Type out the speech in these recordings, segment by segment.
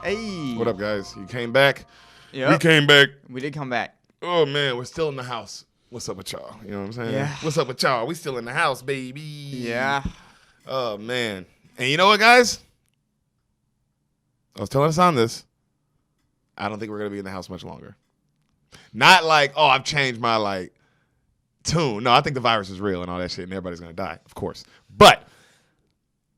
Hey. What up, guys? You came back? Yep. We came back. We did come back. Oh, man, we're still in the house. What's up with y'all? You know what I'm saying? Yeah. What's up with y'all? We still in the house, baby. Yeah. Oh, man. And you know what, guys? I was telling us on this. I don't think we're going to be in the house much longer. Not like, oh, I've changed my, tune. No, I think the virus is real and all that shit, and everybody's going to die, of course. But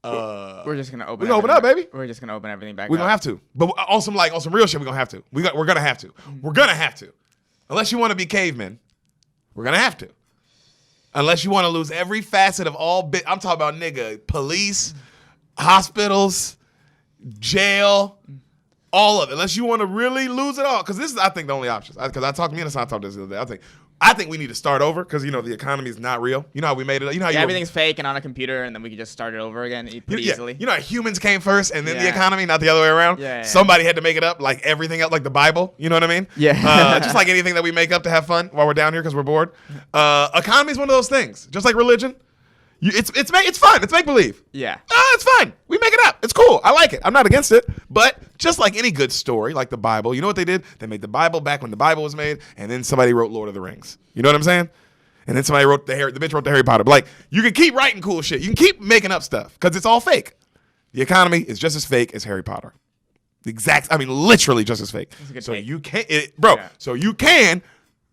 we're just gonna open. We're gonna open up, baby. We're just gonna open everything back. We're gonna have to. But on some real shit, we're gonna have to. We're gonna have to. We're gonna have to. Unless you want to be cavemen, we're gonna have to. Unless you want to lose every facet of all I'm talking about, nigga, police, hospitals, jail, all of it. Unless you want to really lose it all, because this is, I think, the only option. Because I talked to me and Hassan talked this the other day. I think we need to start over because, the economy is not real. You know how we made it? You know how everything's fake and on a computer, and then we can just start it over again pretty easily. You know how humans came first and then the economy, not the other way around? Yeah. Somebody had to make it up, like everything else, like the Bible. You know what I mean? Yeah. Just like anything that we make up to have fun while we're down here because we're bored. Economy is one of those things. Just like religion. It's fun. It's make-believe. Yeah. It's fun. We make it up. It's cool. I like it. I'm not against it. But just like any good story, like the Bible, you know what they did? They made the Bible back when the Bible was made, and then somebody wrote Lord of the Rings. You know what I'm saying? And then somebody wrote the bitch wrote the Harry Potter. But like, you can keep writing cool shit. You can keep making up stuff because it's all fake. The economy is just as fake as Harry Potter. Literally just as fake. So take. you can, So you can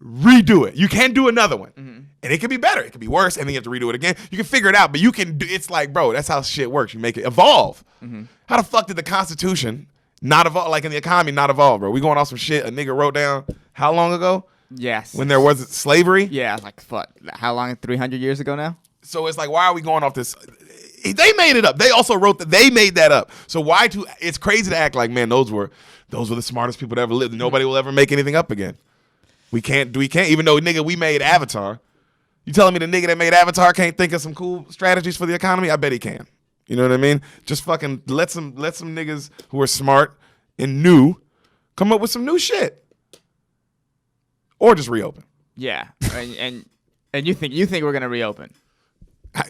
redo it. You can do another one. Mm-hmm. And it could be better. It could be worse. And then you have to redo it again. You can figure it out, but you can do, it's like, bro, that's how shit works. You make it evolve. Mm-hmm. How the fuck did the Constitution not evolve, like in the economy, not evolve, bro? We going off some shit a nigga wrote down how long ago? Yes. When there wasn't slavery? Yeah, like what? How long? 300 years ago now? So it's like, why are we going off this? They made it up. They also wrote that they made that up. So why it's crazy to act like, man, those were the smartest people that ever lived. Nobody will ever make anything up again. We can't, even though, nigga, we made Avatar. You telling me the nigga that made Avatar can't think of some cool strategies for the economy? I bet he can. You know what I mean? Just fucking let some niggas who are smart and new come up with some new shit. Or just reopen. Yeah. and you think we're gonna reopen?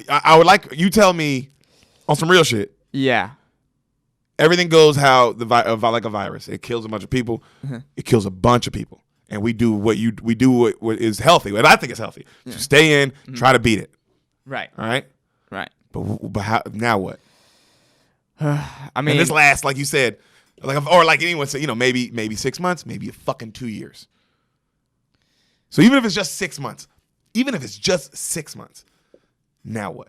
I would like you tell me on some real shit. Yeah. Everything goes how like a virus. It kills a bunch of people. Mm-hmm. It kills a bunch of people. And we do what is healthy. What I think is healthy. Yeah. So stay in, try to beat it. Right. All right. Right. But how, now what? I mean, and this lasts, like you said, like anyone said, maybe 6 months, maybe fucking 2 years. So even if it's just 6 months, now what?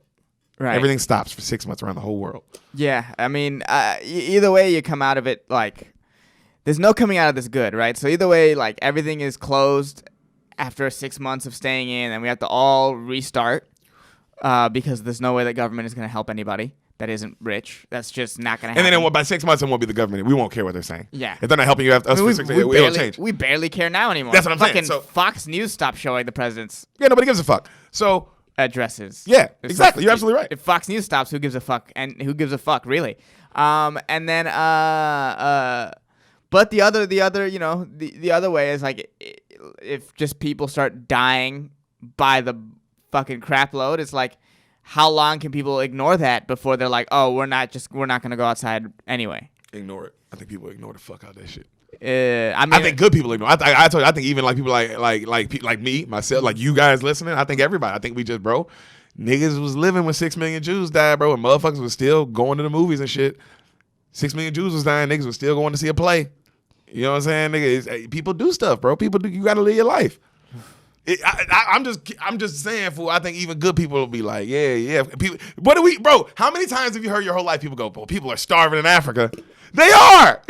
Right. Everything stops for 6 months around the whole world. Yeah. I mean, either way, you come out of it like. There's no coming out of this good, right? So either way, like everything is closed after 6 months of staying in, and we have to all restart because there's no way the government is going to help anybody that isn't rich. That's just not going to happen. And then by 6 months, it won't be the government. We won't care what they're saying. Yeah. If they're not helping you after us for 6 months, it'll change. We barely care now anymore. That's what I'm saying. Fucking So, Fox News stopped showing the president's nobody gives a fuck. So addresses. Yeah, exactly. You're absolutely right. If Fox News stops, who gives a fuck? And who gives a fuck, really? And then but the other the other way is like if just people start dying by the fucking crap load, it's like how long can people ignore that before they're like, oh, we're not gonna go outside anyway. Ignore it. I think people ignore the fuck out of that shit. I think good people ignore. I think even like people like me, myself, like you guys listening. I think everybody. I think we just, bro, niggas was living when 6 million Jews died, bro, and motherfuckers was still going to the movies and shit. 6 million Jews was dying. Niggas was still going to see a play. You know what I'm saying, nigga? People do stuff, bro. People do. You got to live your life. I'm just saying, fool. I think even good people will be like, yeah. People, what do we, bro? How many times have you heard your whole life people go, well, people are starving in Africa? They are.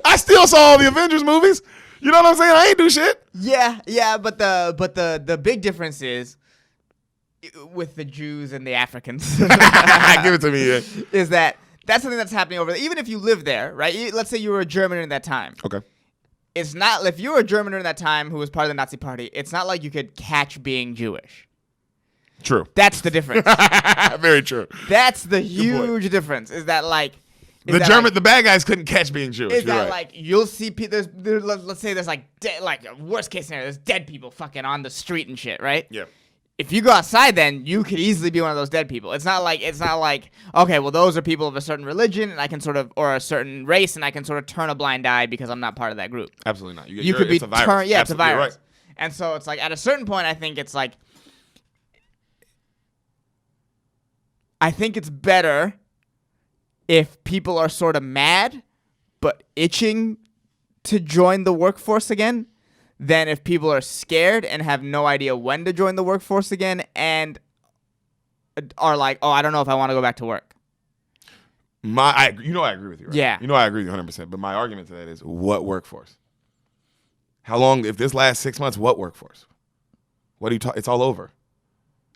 I still saw all the Avengers movies. You know what I'm saying? I ain't do shit. Yeah. But the big difference is with the Jews and the Africans. Give it to me. Yeah. Is that's something that's happening over there. Even if you live there, right? Let's say you were a German in that time. Okay. It's not, if you were a German in that time who was part of the Nazi party, it's not like you could catch being Jewish. True. That's the difference. Very true. That's the huge difference. Is that like the bad guys couldn't catch being Jewish. Is that like you'll see people? Let's say there's like worst case scenario, there's dead people fucking on the street and shit, right? Yeah. if you go outside, then you could easily be one of those dead people. It's not like okay, well those are people of a certain religion and I can sort of or a certain race and I can sort of turn a blind eye because I'm not part of that group. Absolutely not. You could be it's a virus. it's a virus. Right. And so it's like at a certain point, I think it's better if people are sort of mad but itching to join the workforce again than if people are scared and have no idea when to join the workforce again and are like, oh, I don't know if I want to go back to work. I agree with you. Right? Yeah. I agree with you 100%. But my argument to that is, what workforce? How long? If this lasts 6 months, what workforce? What are you talking? It's all over.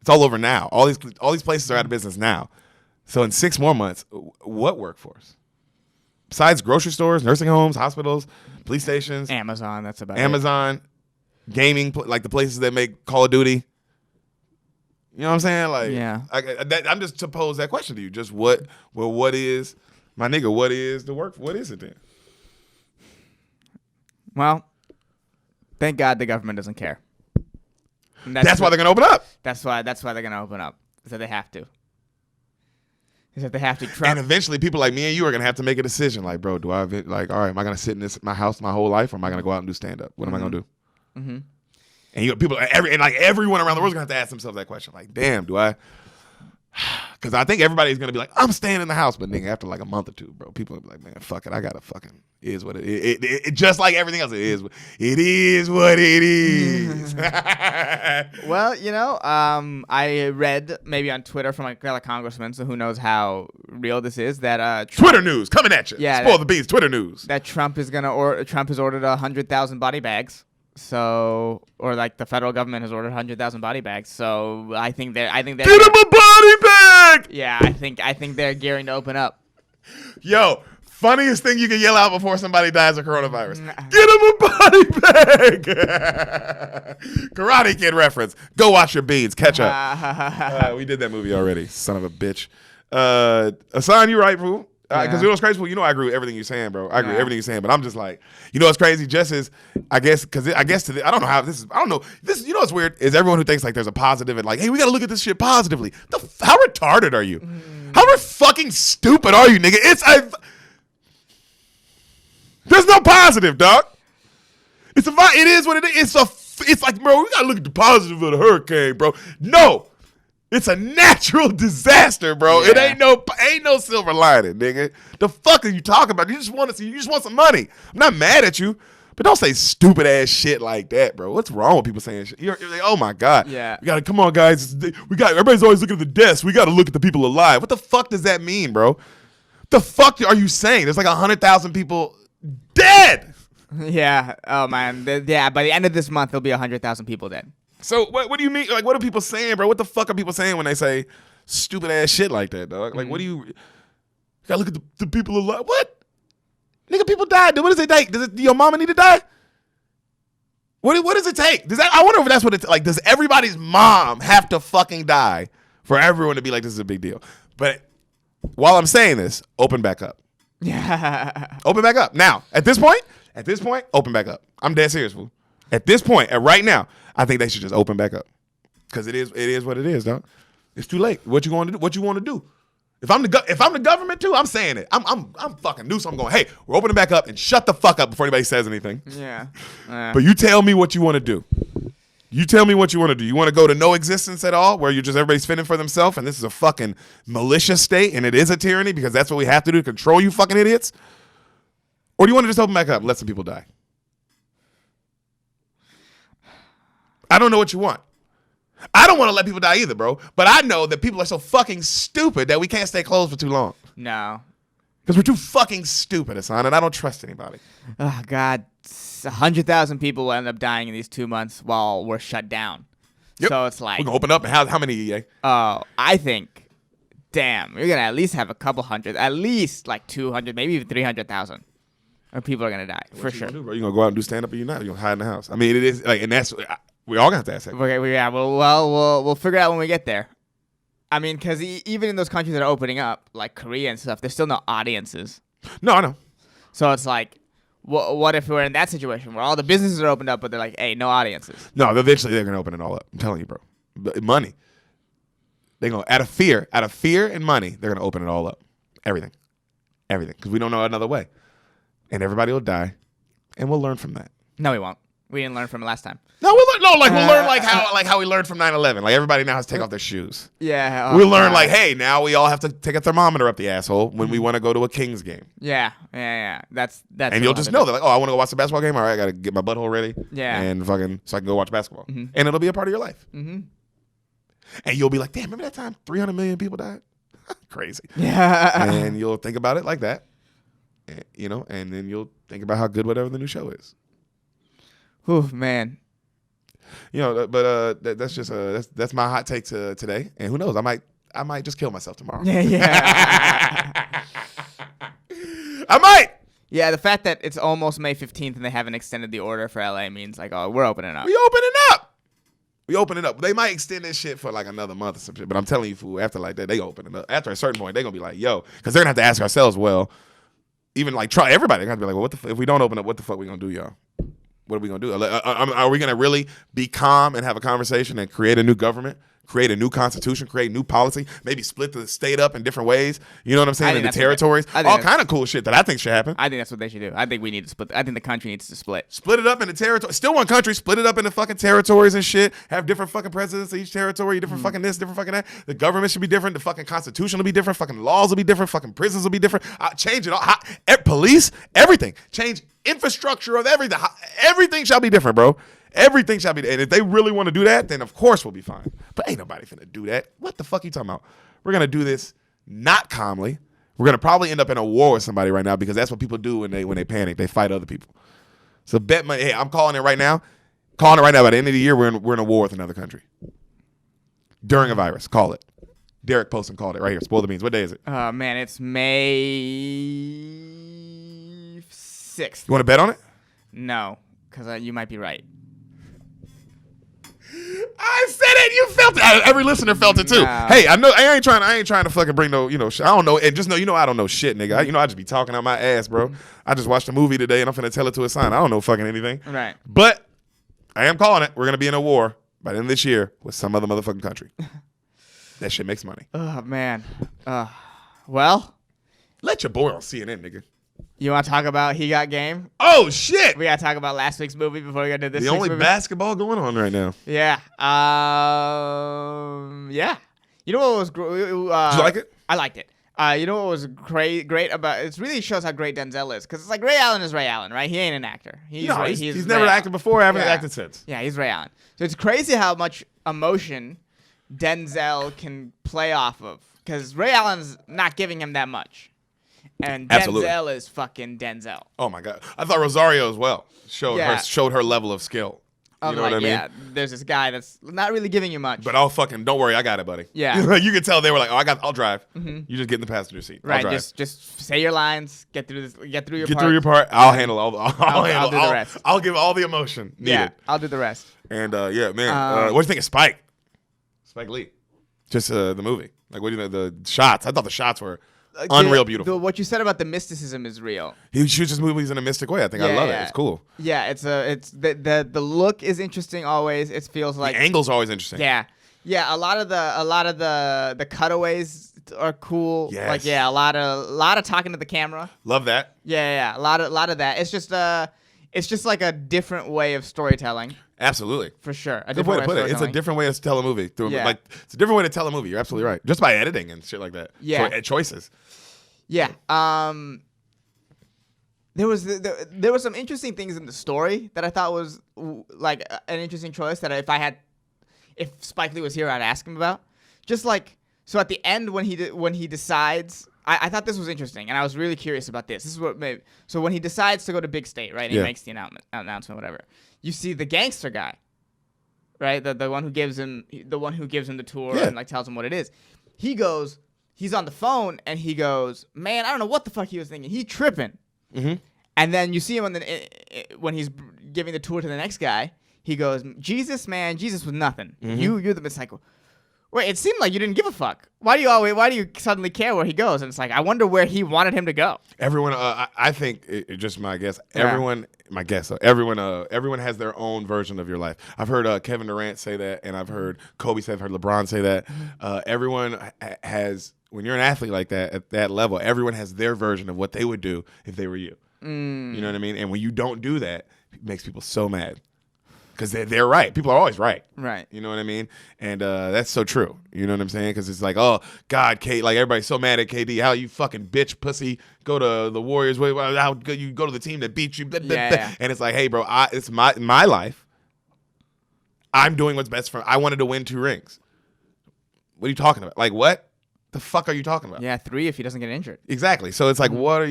It's all over now. All these places are out of business now. So in 6 more months, what workforce? Besides grocery stores, nursing homes, hospitals, police stations, Amazon. That's about Amazon, gaming, like the places that make Call of Duty. You know what I'm saying? Like, yeah. I'm just to pose that question to you. Just what is, my nigga? What is the work? What is it then? Well, thank God the government doesn't care. That's why they're gonna open up. That's why they're gonna open up. So they have to. Because they have to. And eventually, people like me and you are gonna have to make a decision. Like, bro, all right, am I gonna sit in my house my whole life, or am I gonna go out and do stand up? What am I gonna do? Mm-hmm. And everyone around the world is gonna have to ask themselves that question. Like, damn, do I? Because I think everybody's gonna be like, I'm staying in the house, but nigga, after like a month or two, bro, people will be like, man, fuck it, I gotta fucking is what it is. It just like everything else, it is what it is. Well, I read maybe on Twitter from a congressman, so who knows how real this is, that Twitter news coming at you. Yeah, spoil the beans. Twitter news that Trump has ordered 100,000 body bags. So, or like the federal government has ordered 100,000 body bags. So I think they're get him a body bag. Yeah, I think they're gearing to open up. Yo, funniest thing you can yell out before somebody dies of coronavirus. Get him a body bag. Karate Kid reference. Go watch your beans. Catch up. We did that movie already. Son of a bitch. Hassan, you right, fool. Because you know what's crazy? Well, I agree with everything you're saying, bro. I agree with everything you're saying, but I'm just like, you know what's crazy? Just as, I don't know how this is, I don't know. This, you know what's weird? Is everyone who thinks like there's a positive and like, hey, we got to look at this shit positively. How retarded are you? How fucking stupid are you, nigga? There's no positive, dog. It is what it is. It's like, bro, we got to look at the positive of the hurricane, bro. No. It's a natural disaster, bro. Yeah. It ain't no silver lining, nigga. The fuck are you talking about? You just want some money. I'm not mad at you, but don't say stupid ass shit like that, bro. What's wrong with people saying shit? You're like, oh my God. Yeah. We gotta come on, guys. Everybody's always looking at the deaths. We gotta look at the people alive. What the fuck does that mean, bro? The fuck are you saying? There's like 100,000 people dead. Yeah. Oh man. Yeah. By the end of this month, there'll be 100,000 people dead. So what do you mean? Like, what are people saying, bro? What the fuck are people saying when they say stupid ass shit like that, dog? Like, what do you gotta look at the people alive? What? Nigga, people died. What does it take? Do your mama need to die? What does it take? I wonder if that's what it's like. Does everybody's mom have to fucking die for everyone to be like, this is a big deal? But while I'm saying this, open back up. Yeah. Open back up. Now, at this point, open back up. I'm dead serious, fool. At this point, right now, I think they should just open back up. Because it is what it is, dog. It's too late. What you going to do? What you want to do? If I'm the government too, I'm saying it. I'm fucking new, so I'm going, hey, we're opening back up and shut the fuck up before anybody says anything. Yeah. But you tell me what you want to do. You tell me what you want to do. You want to go to no existence at all, where everybody's fending for themselves, and this is a fucking malicious state, and it is a tyranny because that's what we have to do to control you fucking idiots? Or do you want to just open back up and let some people die? I don't know what you want. I don't want to let people die either, bro. But I know that people are so fucking stupid that we can't stay closed for too long. No. Because we're too fucking stupid, Hassan, and I don't trust anybody. Oh, God. 100,000 people will end up dying in these 2 months while we're shut down. Yep. So it's like... We're going to open up, and how many, EA? Oh, I think, damn, you're going to at least have a couple hundred, at least like 200, maybe even 300,000. Or people are going to die, for sure. You're going to go out and do stand-up or you're not? You're going to hide in the house. I mean, it is, like, and that's... We all got to ask that. Okay, yeah, we'll figure it out when we get there. I mean, because even in those countries that are opening up, like Korea and stuff, there's still no audiences. No, I know. So it's like, what if we're in that situation where all the businesses are opened up, but they're like, hey, no audiences? No, eventually they're going to open it all up. I'm telling you, bro. Money. They're going to, out of fear and money, they're going to open it all up. Everything. Because we don't know another way. And everybody will die. And we'll learn from that. No, we won't. We didn't learn from it last time. No, we'll learn how we learned from 9/11. Like everybody now has to take off their shoes. Yeah. We'll learn like, hey, now we all have to take a thermometer up the asshole when we want to go to a Kings game. Yeah. That's. And you'll just know that, like, oh, I want to go watch the basketball game. All right, I got to get my butthole ready. Yeah. And fucking so I can go watch basketball. And it'll be a part of your life. And you'll be like, damn, remember that time 300 million people died? Crazy. Yeah. And you'll think about it like that, and then you'll think about how good whatever the new show is. Oh man. But that's just that's my hot take today. And who knows? I might just kill myself tomorrow. Yeah. I might. Yeah, the fact that it's almost May 15th and they haven't extended the order for LA means like, oh, we're opening up. We open it up. They might extend this shit for like another month or some shit. But I'm telling you, fool, after like that, they open it up. After a certain point, they're gonna be like, yo, because they're gonna have to ask ourselves, well, even like try everybody. They're gonna be like, well, if we don't open up, what the fuck we gonna do, y'all? What are we going to do? Are we going to really be calm and have a conversation and create a new government, create a new constitution, create new policy, maybe split the state up in different ways? You know what I'm saying? In the territories. All kind of cool shit that I think should happen. I think that's what they should do. I think we need to split. I think the country needs to split. Split it up into territories. Still one country. Split it up into fucking territories and shit. Have different fucking presidents of each territory. Different fucking this, different fucking that. The government should be different. The fucking constitution will be different. Fucking laws will be different. Fucking prisons will be different. Change it all. Police, everything. Change infrastructure of everything. Everything shall be different, bro. Everything shall be. And if they really want to do that, then of course we'll be fine. But ain't nobody finna do that. What the fuck are you talking about? We're gonna do this not calmly. We're gonna probably end up in a war with somebody right now because that's what people do when they panic. They fight other people. So bet money. Hey, I'm calling it right now. Calling it right now. By the end of the year, we're in a war with another country during a virus. Call it. Derek Poston called it right here. Spoil the beans. What day is it? Man, it's May 6th. You want to bet on it? No, because you might be right. I said it. You felt it. Every listener felt it too. No. Hey, I know. I ain't trying to fucking bring no. I don't know. And just know, I don't know shit, nigga. I just be talking out my ass, bro. I just watched a movie today, and I'm finna tell it to a sign. I don't know fucking anything. Right. But I am calling it. We're gonna be in a war by the end of this year with some other motherfucking country. That shit makes money. Oh man. Well, let your boy on CNN, nigga. You want to talk about He Got Game? Oh shit! We gotta talk about last week's movie before we get to this. The only basketball going on right now. Yeah. Yeah. You know what was? Did you like it? I liked it. You know what was great about it? Really shows how great Denzel is, because it's like Ray Allen is Ray Allen, right? He ain't an actor. He's never acted before. I haven't acted since. Yeah, he's Ray Allen. So it's crazy how much emotion Denzel can play off of, because Ray Allen's not giving him that much. And Denzel is fucking Denzel. Oh my god! I thought Rosario as well showed her level of skill. You know what I mean? Yeah, there's this guy that's not really giving you much. But don't worry, I got it, buddy. Yeah. You could tell they were like, I'll drive. You just get in the passenger seat. Right. Just say your lines. Get through your part. I'll handle I'll do the rest. I'll give all the emotion needed. Yeah, I'll do the rest. And man, what do you think of Spike? Spike Lee. Just the movie. Like, what do you think? The shots. I thought the shots were unreal beautiful. What you said about the mysticism is real. He shoots his movies in a mystic way. I think I love it. It's cool. Yeah, it's the look is interesting always. It feels like the angle's always interesting. Yeah. A lot of the cutaways are cool. Yes. Like a lot of talking to the camera. Love that. Yeah. A lot of that. It's just like a different way of storytelling. Absolutely. For sure. Good way to put it. It's a different way to tell a movie. It's a different way to tell a movie. You're absolutely right. Just by editing and shit like that. Yeah. Choices. Yeah. There was some interesting things in the story that I thought was like an interesting choice that if Spike Lee was here, I'd ask him about. Just like, so at the end when he decides, I thought this was interesting, and I was really curious about this. This is what made, so when he decides to go to Big State, right? And he makes the announcement, whatever. You see the gangster guy, right? The one who gives him the tour and like tells him what it is. He's on the phone and he goes, "Man, I don't know what the fuck he was thinking. He tripping." Mm-hmm. And then you see him when he's giving the tour to the next guy. He goes, "Jesus, man, Jesus was nothing. Mm-hmm. You're the disciple." Wait, it seemed like you didn't give a fuck. Why do you suddenly care where he goes? And it's like, I wonder where he wanted him to go. Everyone, I think, just my guess. Everyone has their own version of your life. I've heard Kevin Durant say that, and I've heard Kobe say, I've heard LeBron say that. Everyone has, when you're an athlete like that, at that level, everyone has their version of what they would do if they were you. You know what I mean? And when you don't do that, it makes people so mad. Because they're right. People are always right. Right. You know what I mean? And that's so true. You know what I'm saying? Because it's like, oh, God, Kate, like everybody's so mad at KD. How you fucking bitch, pussy, go to the Warriors. How you go to the team that beat you. Yeah. And it's like, hey, bro, it's my life. I'm doing what's best for I wanted to win 2 rings. What are you talking about? Like, what? The fuck are you talking about? Yeah, 3 if he doesn't get injured. Exactly. So it's like, what?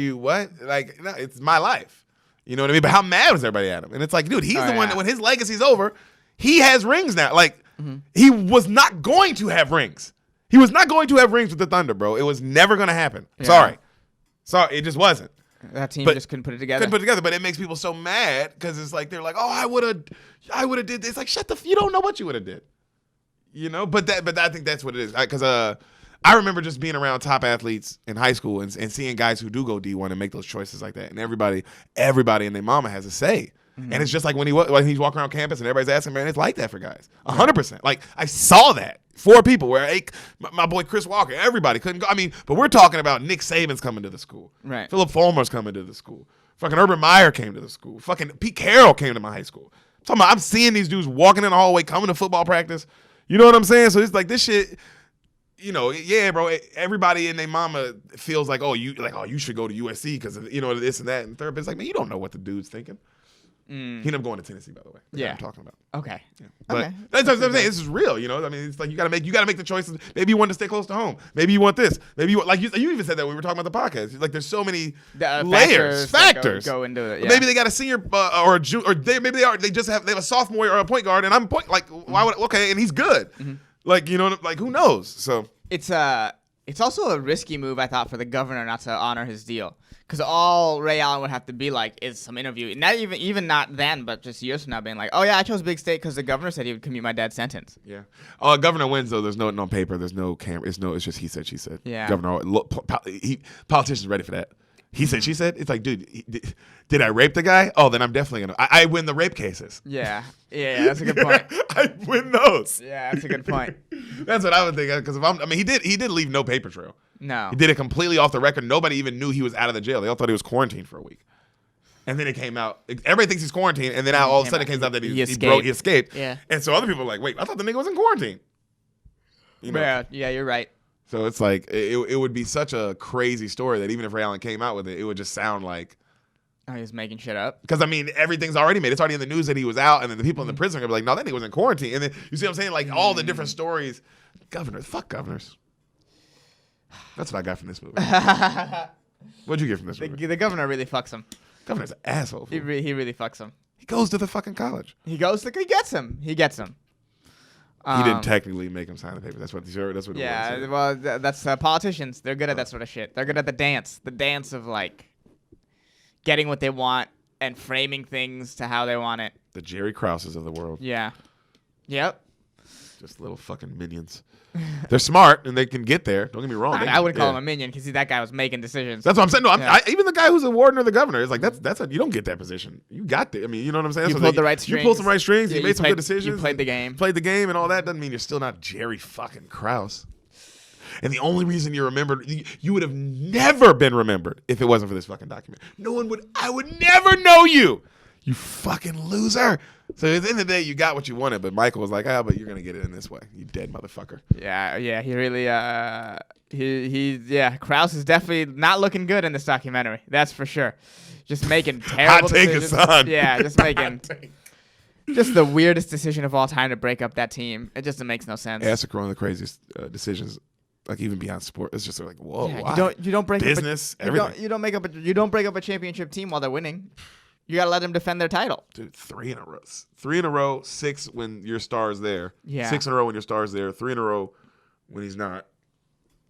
Like, no, it's my life. You know what I mean? But how mad was everybody at him? And it's like, dude, he's the one that when his legacy's over, he has rings now. Like, he was not going to have rings. He was not going to have rings with the Thunder, bro. It was never going to happen. Yeah. Sorry, it just wasn't. That team just couldn't put it together. But it makes people so mad because it's like they're like, oh, I would have did this. Like, you don't know what you would have did. You know? But I think that's what it is. Because I remember just being around top athletes in high school and seeing guys who do go D1 and make those choices like that. And everybody and their mama has a say. And it's just like when he's walking around campus and everybody's asking, man, it's like that for guys. 100%. Like, I saw that. 4 people where my boy Chris Walker, everybody couldn't go. I mean, but we're talking about Nick Saban's coming to the school. Right. Philip Fulmer's coming to the school. Fucking Urban Meyer came to the school. Fucking Pete Carroll came to my high school. I'm seeing these dudes walking in the hallway, coming to football practice. You know what I'm saying? So it's like this shit. You know, yeah, bro. Everybody and their mama feels like, you should go to USC because of this and that and third. But it's like, man, you don't know what the dude's thinking. He ended up going to Tennessee, by the way. That's what I'm talking about. Okay. Yeah. But that's what I'm saying. This is real. You know, I mean, it's like you gotta make the choices. Maybe you want to stay close to home. Maybe you want this. Maybe you like you even said that when we were talking about the podcast. Like, there's so many layers, factors. Go into it. Yeah. Maybe they got a senior or a junior, or they have a sophomore or a point guard, and I'm why would and he's good. Like, who knows? So. It's also a risky move, I thought, for the governor not to honor his deal, because all Ray Allen would have to be like is some interview, not even not then, but just years from now, being like, oh yeah, I chose Big State because the governor said he would commute my dad's sentence. Yeah. Governor wins though. There's no on paper. There's no camera. It's just he said, she said. Yeah. Governor, politicians ready for that. He said, she said. It's like, dude, did I rape the guy? Oh, then I'm definitely gonna. I win the rape cases. Yeah, that's a good point. I win those. Yeah, that's a good point. That's what I would think. Because he did leave no paper trail. No, he did it completely off the record. Nobody even knew he was out of the jail. They all thought he was quarantined for a week. And then it came out. Everybody thinks he's quarantined, and then all of a sudden it came out that he escaped. Yeah. And so other people are like, wait, I thought the nigga was in quarantine. Yeah, you're right. So it's like it would be such a crazy story that even if Ray Allen came out with it, it would just sound like he was making shit up. Because I mean, everything's already made. It's already in the news that he was out, and then the people in the prison are gonna be like, "No, that nigga was in quarantine." And then you see what I'm saying? Like all the different stories. Governors, fuck governors. That's what I got from this movie. What'd you get from this movie? The governor really fucks him. Governor's an asshole. He really fucks him. He goes to the fucking college. He gets him. He gets him. He didn't technically make him sign the paper. That's what it was. Yeah, well, that's politicians. They're good at that sort of shit. They're good at the dance of like getting what they want and framing things to how they want it. The Jerry Krauses of the world. Yeah. Yep. Just little fucking minions. They're smart and they can get there. Don't get me wrong. I wouldn't call him a minion because that guy was making decisions. That's what I'm saying. No, even the guy who's a warden or the governor is like you don't get that position. You got there. I mean, you know what I'm saying? You pulled the right strings. You pulled some right strings. You made some good decisions. You played the game. Played the game and all that doesn't mean you're still not Jerry fucking Krause. And the only reason you're remembered, you would have never been remembered if it wasn't for this fucking document. I would never know you. You fucking loser. So at the end of the day, you got what you wanted, but Michael was like, but you're going to get it in this way. You dead motherfucker. Yeah, he really, Krause is definitely not looking good in this documentary. That's for sure. Just making terrible decisions. Hot take, son. Yeah, just making just the weirdest decision of all time to break up that team. It just makes no sense. Yeah, that's one of the craziest decisions. Like even beyond sport, it's just like, whoa, yeah, why? You don't break business, up everything. You don't break up a championship team while they're winning. You gotta let them defend their title. Dude, 3 in a row, 6 when your star's there. Yeah. 6 in a row when your star's there. 3 in a row when he's not.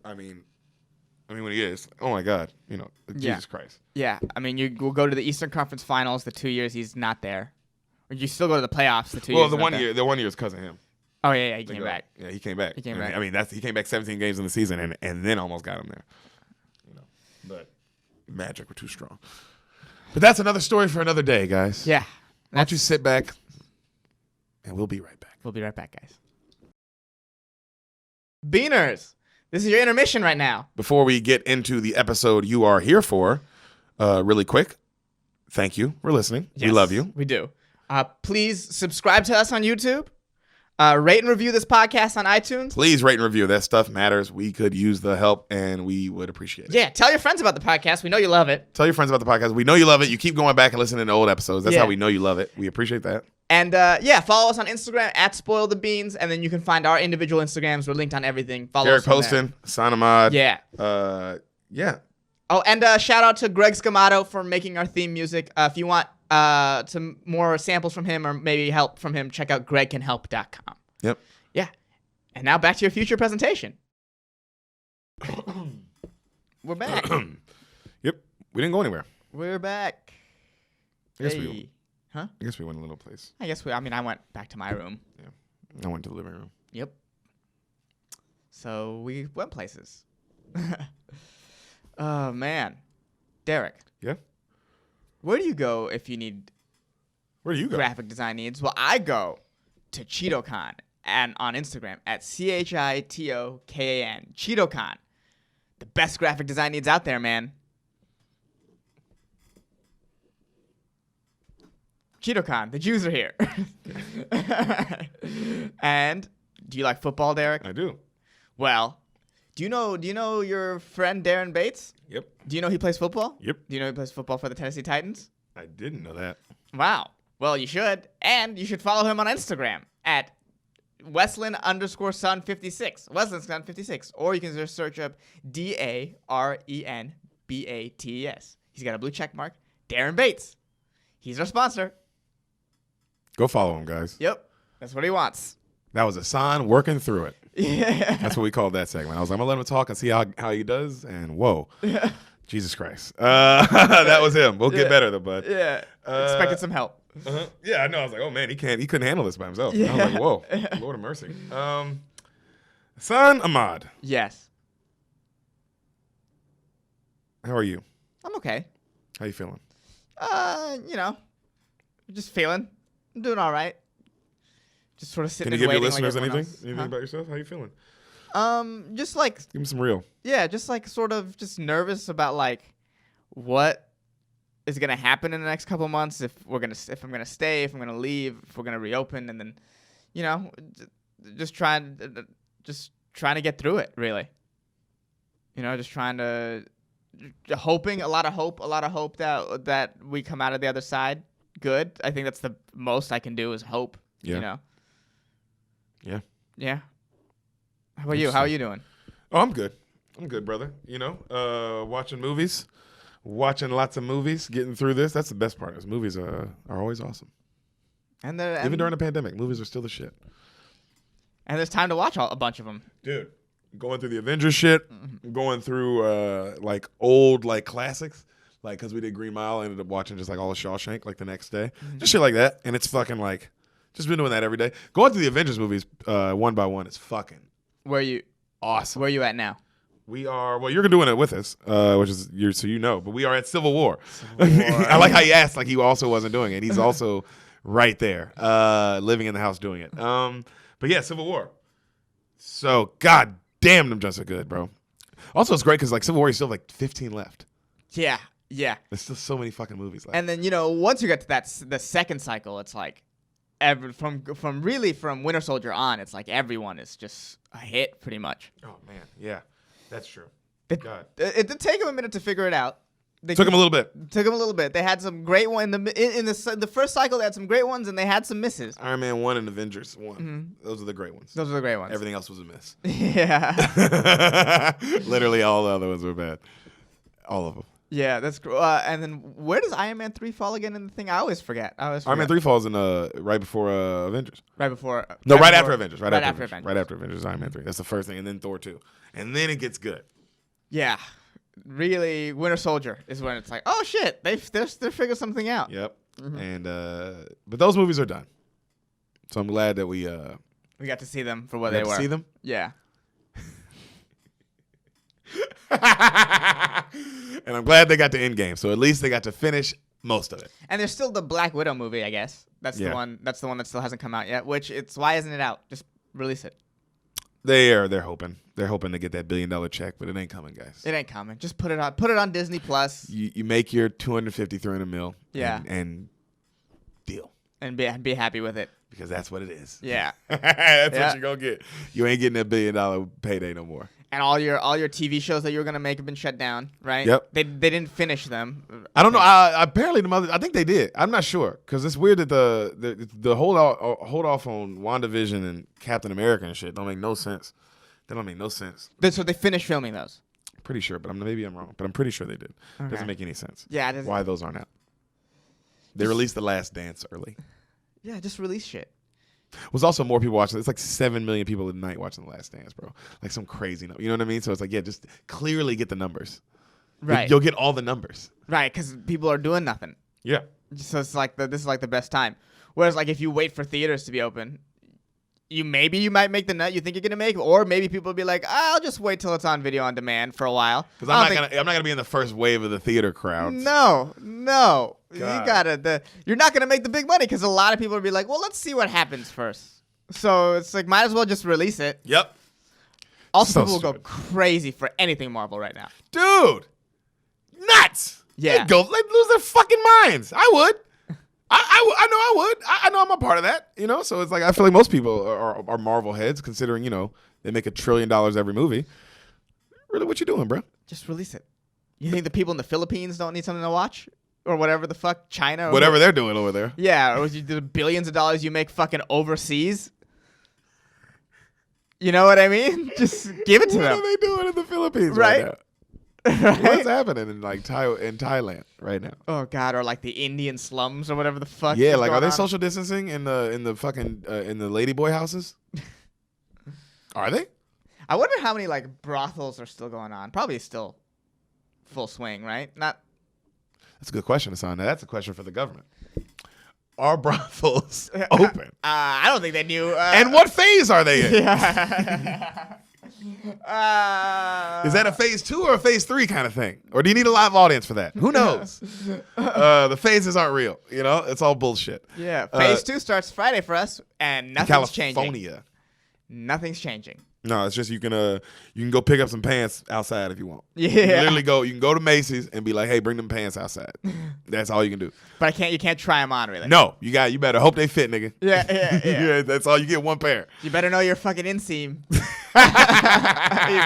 I mean when he is. Oh my God, Jesus Christ. Yeah, I mean you will go to the Eastern Conference Finals the 2 years he's not there, or you still go to the playoffs the 2 years. Well, the one year is because of him. Oh yeah, he They came go- back. Yeah, he came back. He came And, back. I mean, he came back 17 games in the season and then almost got him there. You know, but Magic were too strong. But that's another story for another day, guys. Yeah. Why don't you sit back, and we'll be right back. We'll be right back, guys. Beaners, this is your intermission right now. Before we get into the episode you are here for, really quick, thank you for listening. We Yes, love you. We do. Please subscribe to us on YouTube. Rate and review this podcast on iTunes. Please rate and review. That stuff matters. We could use the help, and we would appreciate it. Yeah, tell your friends about the podcast. We know you love it. Tell your friends about the podcast. We know you love it. You keep going back and listening to old episodes. That's Yeah. how we know you love it. We appreciate that. And follow us on Instagram at Spoil the Beans, and then you can find our individual Instagrams. We're linked on everything. Follow Derek us from Poston, Sanamad. there. Yeah. Yeah. Oh, and shout out to Greg Scamato for making our theme music. If you want some more samples from him or maybe help from him, check out gregcanhelp.com. Yep. Yeah. And now back to your future presentation. We're back. Yep. We didn't go anywhere. We're back. I guess Hey. we went a little place. I went back to my room. Yeah. I went to the living room. Yep. So we went places. Oh, man. Derek. Yeah. Where do you go if you need Where do you go? graphic design needs? Well, I go to CheetoCon and on Instagram at CHITOKAN. CheetoCon. The best graphic design needs out there, man. CheetoCon. The Jews are here. And do you like football, Derek? I do. Well, do you know your friend Darren Bates? Yep. Do you know he plays football? Yep. Do you know he plays football for the Tennessee Titans? I didn't know that. Wow. Well, you should. And you should follow him on Instagram at Wesleyan_son56. Wesleyan Son 56. Or you can just search up DARENBATES. He's got a blue check mark. Darren Bates. He's our sponsor. Go follow him, guys. Yep. That's what he wants. That was a sign working through it. Yeah. That's what we called that segment. I was like, I'm going to let him talk and see how he does. And whoa. Jesus Christ. That was him. We'll get better, though, bud. Yeah. Expected some help. Uh-huh. Yeah, I know. I was like, oh, man, he couldn't handle this by himself. Yeah. I was like, whoa. Lord of mercy. Son Ahmad, Yes. how are you? I'm okay. How you feeling? Just feeling. I'm doing all right. Just sort of sitting Can you and give your waiting listeners like anything? everyone else. Anything about yourself? How you feeling? Just like, Give me some real. yeah, just like sort of just nervous about like what is going to happen in the next couple of months, if I'm going to stay, if I'm going to leave, if we're going to reopen, and then, just trying to get through it, really. Just trying to hoping, a lot of hope that we come out of the other side good. I think that's the most I can do is hope. Yeah. Yeah. Yeah. How about you? How are you doing? Oh, I'm good. I'm good, brother. Watching movies, watching lots of movies, getting through this. That's the best part. Is movies are always awesome. And even during the pandemic, movies are still the shit. And there's time to watch a bunch of them. Dude, going through the Avengers shit, going through like old like classics, like because we did Green Mile, I ended up watching just like all of Shawshank like the next day, just shit like that, and it's fucking like just been doing that every day. Going through the Avengers movies one by one is fucking awesome. Where are you at now? We are you're doing it with us, which is but we are at Civil War. I like how you asked, like he also wasn't doing it. He's also right there, living in the house doing it. But yeah, Civil War. So god damn, them just are good, bro. Also, it's great because like Civil War, you still have like 15 left. Yeah. There's still so many fucking movies left. And then once you get to the second cycle, it's like from Winter Soldier on, it's like everyone is just a hit pretty much. Oh man, yeah, that's true. God, it did take them a minute to figure it out. Took them a little bit. They had some great ones in the first cycle. They had some great ones, and they had some misses. Iron Man 1 and Avengers 1. Those are the great ones. Those are the great ones. Everything else was a miss. Yeah. Literally all the other ones were bad. All of them. Yeah, that's cool. And then where does Iron Man 3 fall again in the thing? I always forget. Iron Man 3 falls in right before Avengers. Right before. Right after Avengers. Right after Avengers. Right after Avengers, Iron Man 3. That's the first thing, and then Thor 2, and then it gets good. Yeah, really. Winter Soldier is when it's like, oh shit, they're figuring something out. Yep. And but those movies are done, so I'm glad that we We got to see them for what You they got were. to see them? Yeah. And I'm glad they got to Endgame. So at least they got to finish most of it. And there's still the Black Widow movie, I guess. That's Yeah. the one. That's the one that still hasn't come out yet. Why isn't it out? Just release it. They're hoping. They're hoping to get that $1 billion check, but it ain't coming, guys. It ain't coming. Just put it on. Put it on Disney Plus. You make your 250, 300 mil. Yeah. And deal. And be happy with it. Because that's what it is. Yeah. That's what you're gonna get. You ain't getting that $1 billion payday no more. And all your TV shows that you were gonna make have been shut down, right? Yep. They didn't finish them. I don't know. Apparently I think they did. I'm not sure because it's weird that the hold off on WandaVision and Captain America and shit don't make no sense. That don't make no sense. So they finished filming those. Pretty sure, but maybe I'm wrong. But I'm pretty sure they did. Okay. Doesn't make any sense. Yeah. It doesn't. Why those aren't out? They released The Last Dance early. Yeah. Just release shit. Was also more people watching. It's like 7 million people a night watching The Last Dance, bro. Like some crazy number. You know what I mean? So it's like, yeah, just clearly get the numbers. Right. You'll get all the numbers. Right. Because people are doing nothing. Yeah. So it's like this is like the best time. Whereas like if you wait for theaters to be open, you might make the nut you think you're gonna make, or maybe people will be like, I'll just wait till it's on video on demand for a while. Because I'm not gonna be in the first wave of the theater crowds. No. God. You're not gonna make the big money because a lot of people will be like, well, let's see what happens first. So it's like, might as well just release it. Yep. Also, So people will go stupid. crazy for anything Marvel right now. Dude, nuts. Yeah. They'd lose their fucking minds. I would. I know I would. I know I'm a part of that. You know, so it's like I feel like most people are Marvel heads, considering they make $1 trillion every movie. Really, what you doing, bro? Just release it. You think the people in the Philippines don't need something to watch, or whatever the fuck, China, or Whatever they're doing over there. Yeah, or the billions of dollars you make fucking overseas. You know what I mean? Just give it to What them. are they doing in the Philippines Right? now? Right? What's happening in like in Thailand right now? Oh God, or like the Indian slums or whatever the fuck. Yeah, is like are going they on. social distancing in the fucking in the ladyboy houses? Are they? I wonder how many like brothels are still going on. Probably still full swing, right? Not. That's a good question, Hassan. Now, that's a question for the government. Are brothels open? I don't think they knew. And what phase are they in? Is that a phase 2 or a phase 3 kind of thing? Or do you need a live audience for that? Who knows? The phases aren't real. It's all bullshit. Yeah, phase 2 starts Friday for us, and nothing's changing. California. Nothing's changing. No, it's just you can go pick up some pants outside if you want. Yeah. You can go to Macy's and be like, hey, bring them pants outside. That's all you can do. But you can't try them on, really. No, you better hope they fit, nigga. Yeah. That's all. You get one pair. You better know your fucking inseam. You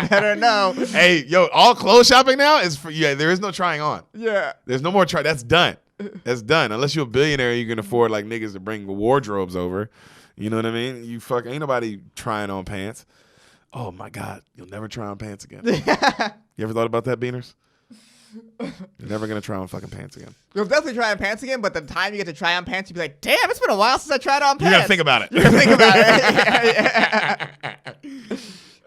better know. Hey, yo, all clothes shopping now is for there is no trying on. Yeah. There's no more try. That's done. That's done. Unless you're a billionaire, you can afford like niggas to bring wardrobes over. You know what I mean? Ain't nobody trying on pants. Oh my God, you'll never try on pants again. You ever thought about that, Beaners? You're never gonna try on fucking pants again. You'll definitely try on pants again, but the time you get to try on pants, you'll be like, damn, it's been a while since I tried on pants. You gotta think about it. You gotta think about it. Yeah.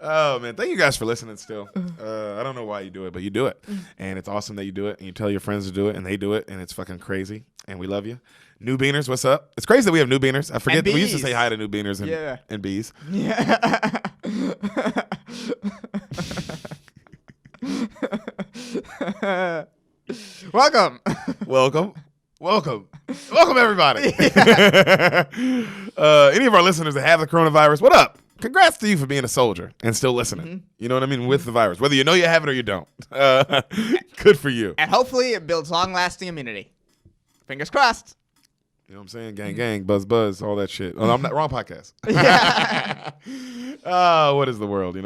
Oh man, thank you guys for listening still. I don't know why you do it, but you do it. And it's awesome that you do it, and you tell your friends to do it, and they do it, and it's fucking crazy. And we love you. New Beaners, what's up? It's crazy that we have new Beaners. I forget And we used to bees. say hi to new Beaners and, Yeah. and bees. Yeah. Welcome. Welcome everybody. Any of our listeners that have the coronavirus, what up? Congrats to you for being a soldier and still listening. Mm-hmm. You know what I mean? With the virus, whether you know you have it or you don't. Good for you. And hopefully it builds long-lasting immunity. Fingers crossed. You know what I'm saying? Gang, gang, buzz, buzz, all that shit. Oh, I'm not wrong podcast. Yeah. What is the world,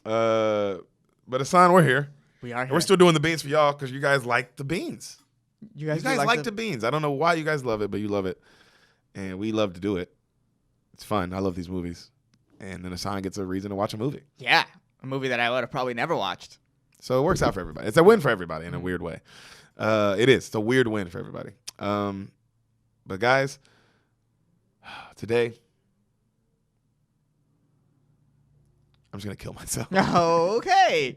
But Hassan, we're here. We are And here. we're still doing the beans for y'all because you guys like the beans. You You guys like the beans. I don't know why you guys love it, but you love it. And we love to do it. It's fun. I love these movies. And then Hassan gets a reason to watch a movie. Yeah. A movie that I would have probably never watched. So it works out for everybody. It's a win for everybody in a weird way. It is. It's a weird win for everybody. But guys, today, I'm just going to kill myself. Okay.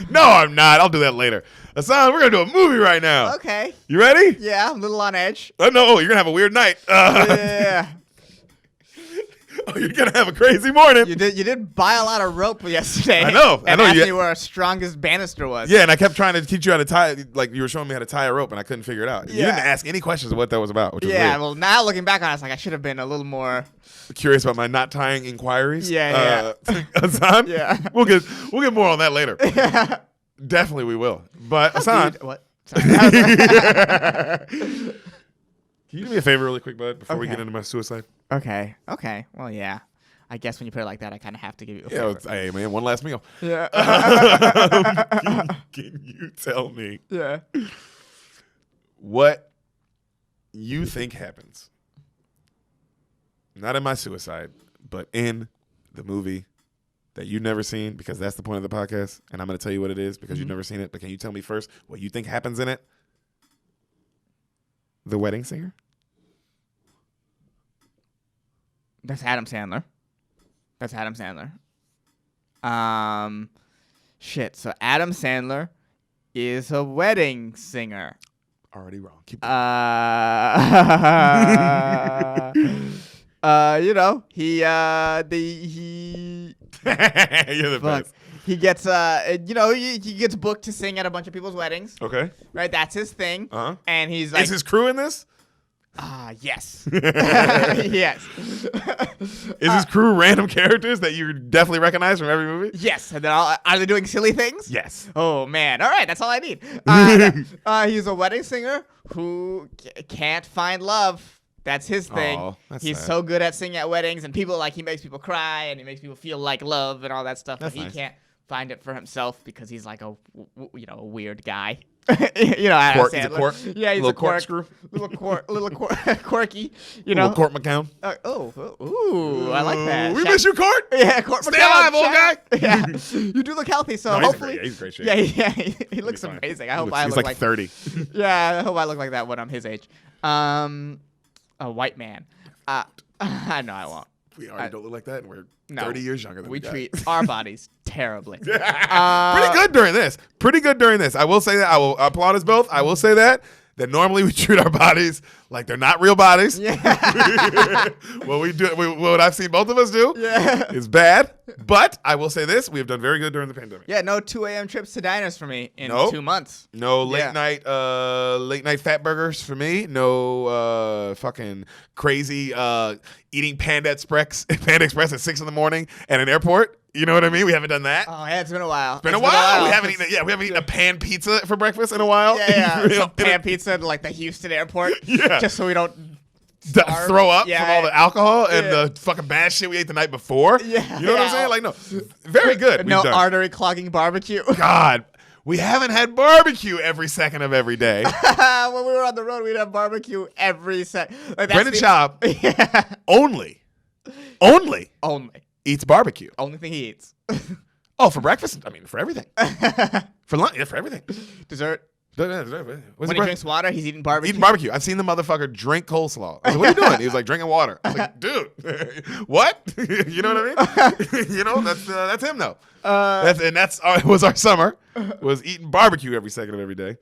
No, I'm not. I'll do that later. Hassan, we're going to do a movie right now. Okay. You ready? Yeah, I'm a little on edge. Oh, no. You're going to have a weird night. Yeah. Oh, you're gonna have a crazy morning. You did buy a lot of rope yesterday. I know. And asked me where our strongest banister was. Yeah, and I kept trying to teach you how to tie. Like you were showing me how to tie a rope, and I couldn't figure it out. You didn't ask any questions of what that was about, which is weird. Well, now looking back on it, it's like I should have been a little more curious about my not tying inquiries. Yeah. Hassan. Yeah. We'll get more on that later. Definitely, we will. But Hassan, what? can you do me a favor really quick, bud, before we Okay. get into my suicide? Okay. Well, yeah. I guess when you put it like that, I kind of have to give you a favor. Hey, man, one last meal. Yeah. Can you tell me Yeah. what you think happens? Not in my suicide, but in the movie that you've never seen, because that's the point of the podcast, and I'm going to tell you what it is because you've never seen it, but can you tell me first what you think happens in it? The Wedding Singer? That's Adam Sandler. Shit. So Adam Sandler is a wedding singer. Already wrong. Keep You know, he You're the fuck. best. He gets he gets booked to sing at a bunch of people's weddings. Okay. Right, that's his thing. Uh-huh. And he's like, Is his crew in this? yes. Yes. Is his crew random characters that you definitely recognize from every movie? Yes. And then are they doing silly things? Yes. Oh, man. All right. That's all I need. He's a wedding singer who can't find love. That's his thing. Aw, that's He's sad. so good at singing at weddings, and people he makes people cry, and he makes people feel like love and all that stuff. That's but he nice. can't find it for himself because he's like a weird guy. Adam Quirk, he's a Sandler. quirk? Yeah, he's Little a quirk, corkscrew? little quirky. You know. Little Court McCown. Ooh, I like that. We miss you, Court. Yeah, Court Stay McCown, alive, old guy. Yeah, you do look healthy, so No, he's hopefully. great. He's in great shape. Yeah, he looks He'll be fine. amazing. I hope I He's look like 30. Yeah, I hope I look like that when I'm his age. A white man. No, I won't. We already don't look like that, and we're No. 30 years younger than We the guy. treat our bodies terribly. Pretty good during this. I will say that. I will applaud us both. I will say that normally we treat our bodies like they're not real bodies. Yeah. What I've seen both of us do is bad. But I will say this: we have done very good during the pandemic. Yeah, no 2 a.m. trips to diners for me in Nope. 2 months. No Yeah. late night fat burgers for me. No fucking crazy eating Panda Express at 6 a.m. at an airport. You know what I mean? We haven't done that. Oh, yeah, it's been a while. It's been a while. We haven't eaten a pan pizza for breakfast in a while. Yeah. You know, Some pan pizza at like the Houston airport. Yeah. Just so we don't throw up Yeah. from all the alcohol and Yeah. the fucking bad shit we ate the night before. Yeah. You know what I'm Yeah. saying? Like, no. Very good. No we've done. artery clogging barbecue. God. We haven't had barbecue every second of every day. When we were on the road, we'd have barbecue every second. Like, Brendan Schaub Yeah. only Only. eats barbecue. Only thing he eats. Oh, for breakfast? I mean, for everything. For lunch? Yeah, for everything. Dessert. What's When it, he bro? drinks water, he's eating barbecue. Eating barbecue. I've seen the motherfucker drink coleslaw. I was like, what are you doing? He was like, drinking water. I was like, dude, what? You know what I mean? You know, that's him though. Was our summer, was eating barbecue every second of every day.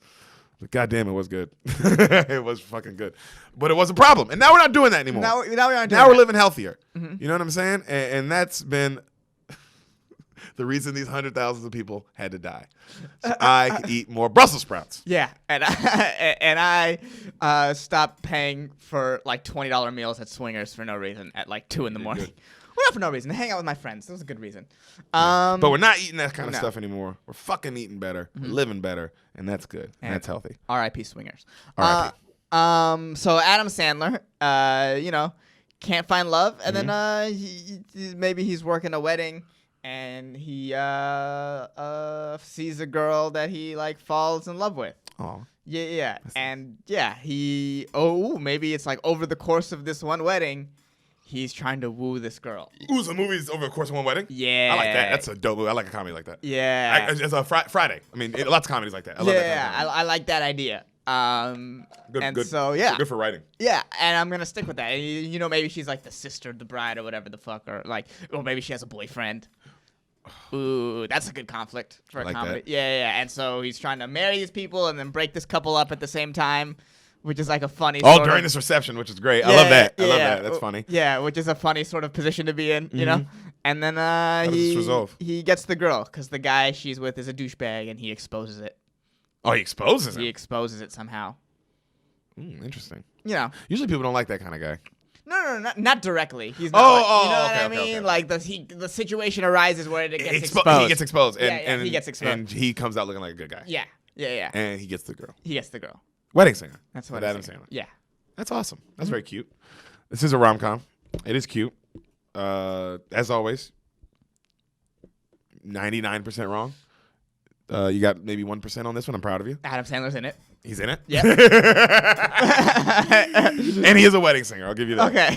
But goddamn, it was good. It was fucking good. But it was a problem. And now we're not doing that anymore. Now we aren't doing Now we're that. living healthier. You know what I'm saying? And that's been the reason these 100,000 of people had to die. So I could eat more Brussels sprouts. Yeah, and I stopped paying for like $20 meals at Swingers for no reason at like 2 a.m. Well, not for no reason. To hang out with my friends. That was a good reason. But we're not eating that kind of no. stuff anymore. We're fucking eating better. We're living better. And that's good. And that's healthy. R.I.P. Swingers. R.I.P. So Adam Sandler, can't find love, and then maybe he's working a wedding, and he sees a girl that he like falls in love with. Oh. Yeah. And yeah, maybe it's like over the course of this one wedding, he's trying to woo this girl. Ooh, so movies over the course of one wedding? Yeah. I like that. That's a dope movie. I like a comedy like that. Yeah. It's a Friday. I mean, lots of comedies like that. I love that kind of Yeah, comedy. I like that idea. Good. So yeah. Good for writing. Yeah, and I'm gonna stick with that. And, maybe she's like the sister of the bride or whatever the fuck, or maybe she has a boyfriend. Ooh, that's a good conflict for I a like comedy. that. Yeah. And so he's trying to marry these people and then break this couple up at the same time. which is like a funny. Oh, during this reception, which is great. I love that. I love that. That's funny. Yeah, which is a funny sort of position to be in, you know. And then he gets the girl because the guy she's with is a douchebag, and he exposes it. Oh, he exposes it. He exposes it somehow. Interesting. You know, usually people don't like that kind of guy. No, not directly. He's not. You know what I mean? Okay. Like the situation arises where it gets exposed. He gets exposed, and he gets exposed, and he comes out looking like a good guy. Yeah. And he gets the girl. Wedding Singer. That's what Adam Sandler. Yeah, that's awesome. That's very cute. This is a rom-com. It is cute. As always, 99% wrong. You got maybe 1% on this one. I'm proud of you. Adam Sandler's in it. He's in it? Yeah. And he is a wedding singer. I'll give you that. Okay.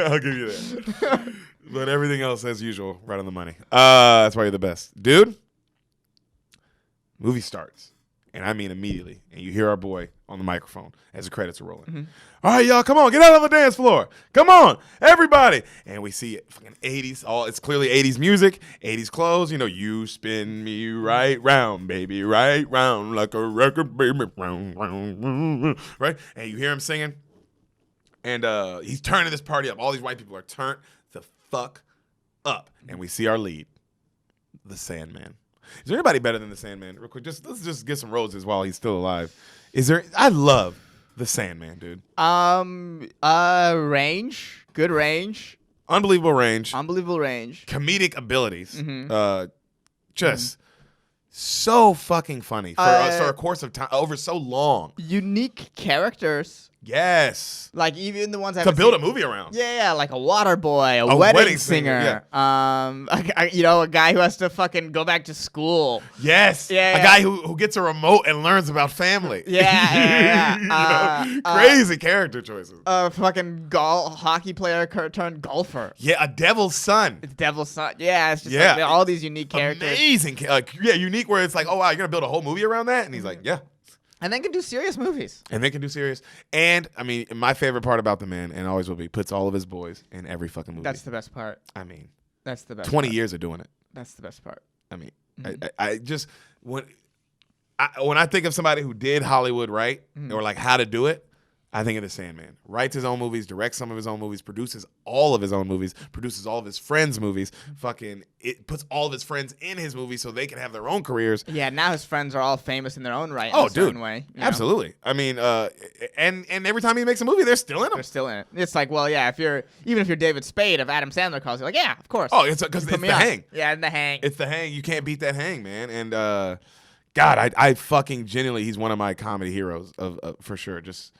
I'll give you that. But everything else, as usual, right on the money. That's why you're the best. Dude, movie starts. And I mean immediately. And you hear our boy on the microphone as the credits are rolling. All right, y'all, come on. Get out on the dance floor. Come on, everybody. And we see it, fucking 80s. It's clearly 80s music, 80s clothes. You know, you spin me right round, baby, right round like a record, baby, round, round, round. Right? And you hear him singing. And he's turning this party up. All these white people are turned the fuck up. And we see our lead, the Sandman. Is there anybody better than the Sandman? Real quick, let's just get some roses while he's still alive. I love the Sandman, dude. Range, good range, unbelievable range, comedic abilities, just so fucking funny for a course of time over so long. Unique characters. Yes. Like even the ones to build a movie around. Yeah, like a water boy, a wedding singer. Yeah. A guy who has to fucking go back to school. Yes. Yeah. A guy who gets a remote and learns about family. Yeah. Crazy character choices. A fucking hockey player turned golfer. Yeah, a devil's son. It's devil's son. Yeah, it's just like all these unique characters. Amazing. Unique where it's like, oh wow, you're gonna build a whole movie around that? And he's like, yeah. And they can do serious movies. And, I mean, my favorite part about the man, and always will be, puts all of his boys in every fucking movie. That's the best part. I mean. That's the best 20 years of doing it. That's the best part. I mean, I just, when I think of somebody who did Hollywood right, or like how to do it, I think of the Sandman. Writes his own movies, directs some of his own movies, produces all of his own movies, produces all of his friends' movies. It puts all of his friends in his movies so they can have their own careers. Yeah, now his friends are all famous in their own right. In a certain way. Absolutely. I mean, and every time he makes a movie, they're still in them. They're still in it. It's like, well, yeah, even if you're David Spade, if Adam Sandler calls you, like, yeah, of course. Oh, it's because it's the hang. Yeah, the hang. It's the hang. You can't beat that hang, man. And God, I fucking genuinely, he's one of my comedy heroes of for sure. Just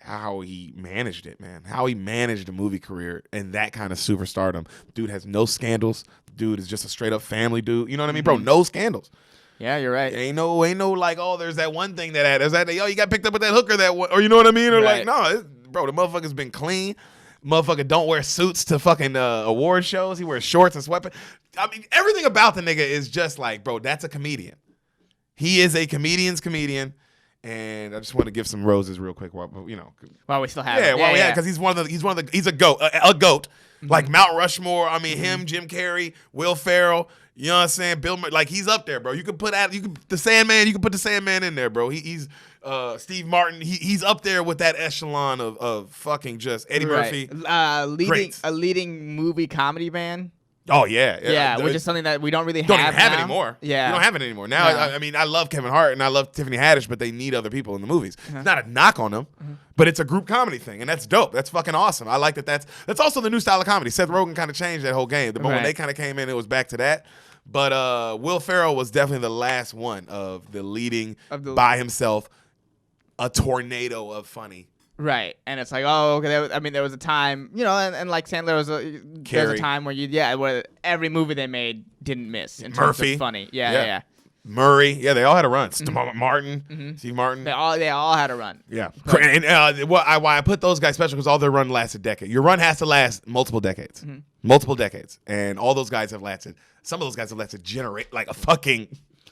how he managed it, man. How he managed a movie career and that kind of superstardom. Dude has no scandals. Dude is just a straight up family dude. You know what I mean, bro? No scandals. Yeah, you're right. Ain't no like, oh, there's that one thing there's that, you got picked up with that hooker that one, or you know what I mean? Or like, no, bro, the motherfucker's been clean. Motherfucker don't wear suits to fucking award shows. He wears shorts and sweatpants. I mean, everything about the nigga is just like, bro, that's a comedian. He is a comedian's comedian. And I just want to give some roses real quick while we still have because he's a goat like Mount Rushmore. I mean him, Jim Carrey, Will Ferrell, you know what I'm saying, Bill Murray, like he's up there, bro. You can put the Sandman in there, bro. He's Steve Martin, he's up there with that echelon of fucking just Eddie Murphy, leading movie comedy band. Oh yeah, which is something that we don't really have it anymore. Yeah, we don't have it anymore now. I mean, I love Kevin Hart and I love Tiffany Haddish, but they need other people in the movies. It's not a knock on them, but it's a group comedy thing, and that's dope. That's fucking awesome. I like that. That's also the new style of comedy. Seth Rogen kind of changed that whole game. But when they kind of came in, it was back to that. But Will Ferrell was definitely the last one of the leading by himself, a tornado of funny. Right, and it's like, oh, okay. There was a time, and like Sandler there's a time where where every movie they made didn't miss in terms of funny. Yeah. Murray, they all had a run. Martin, Steve Martin, they all had a run. Yeah, and why I put those guys special because all their run lasts a decade. Your run has to last multiple decades, and all those guys have lasted. Some of those guys have lasted like a fucking.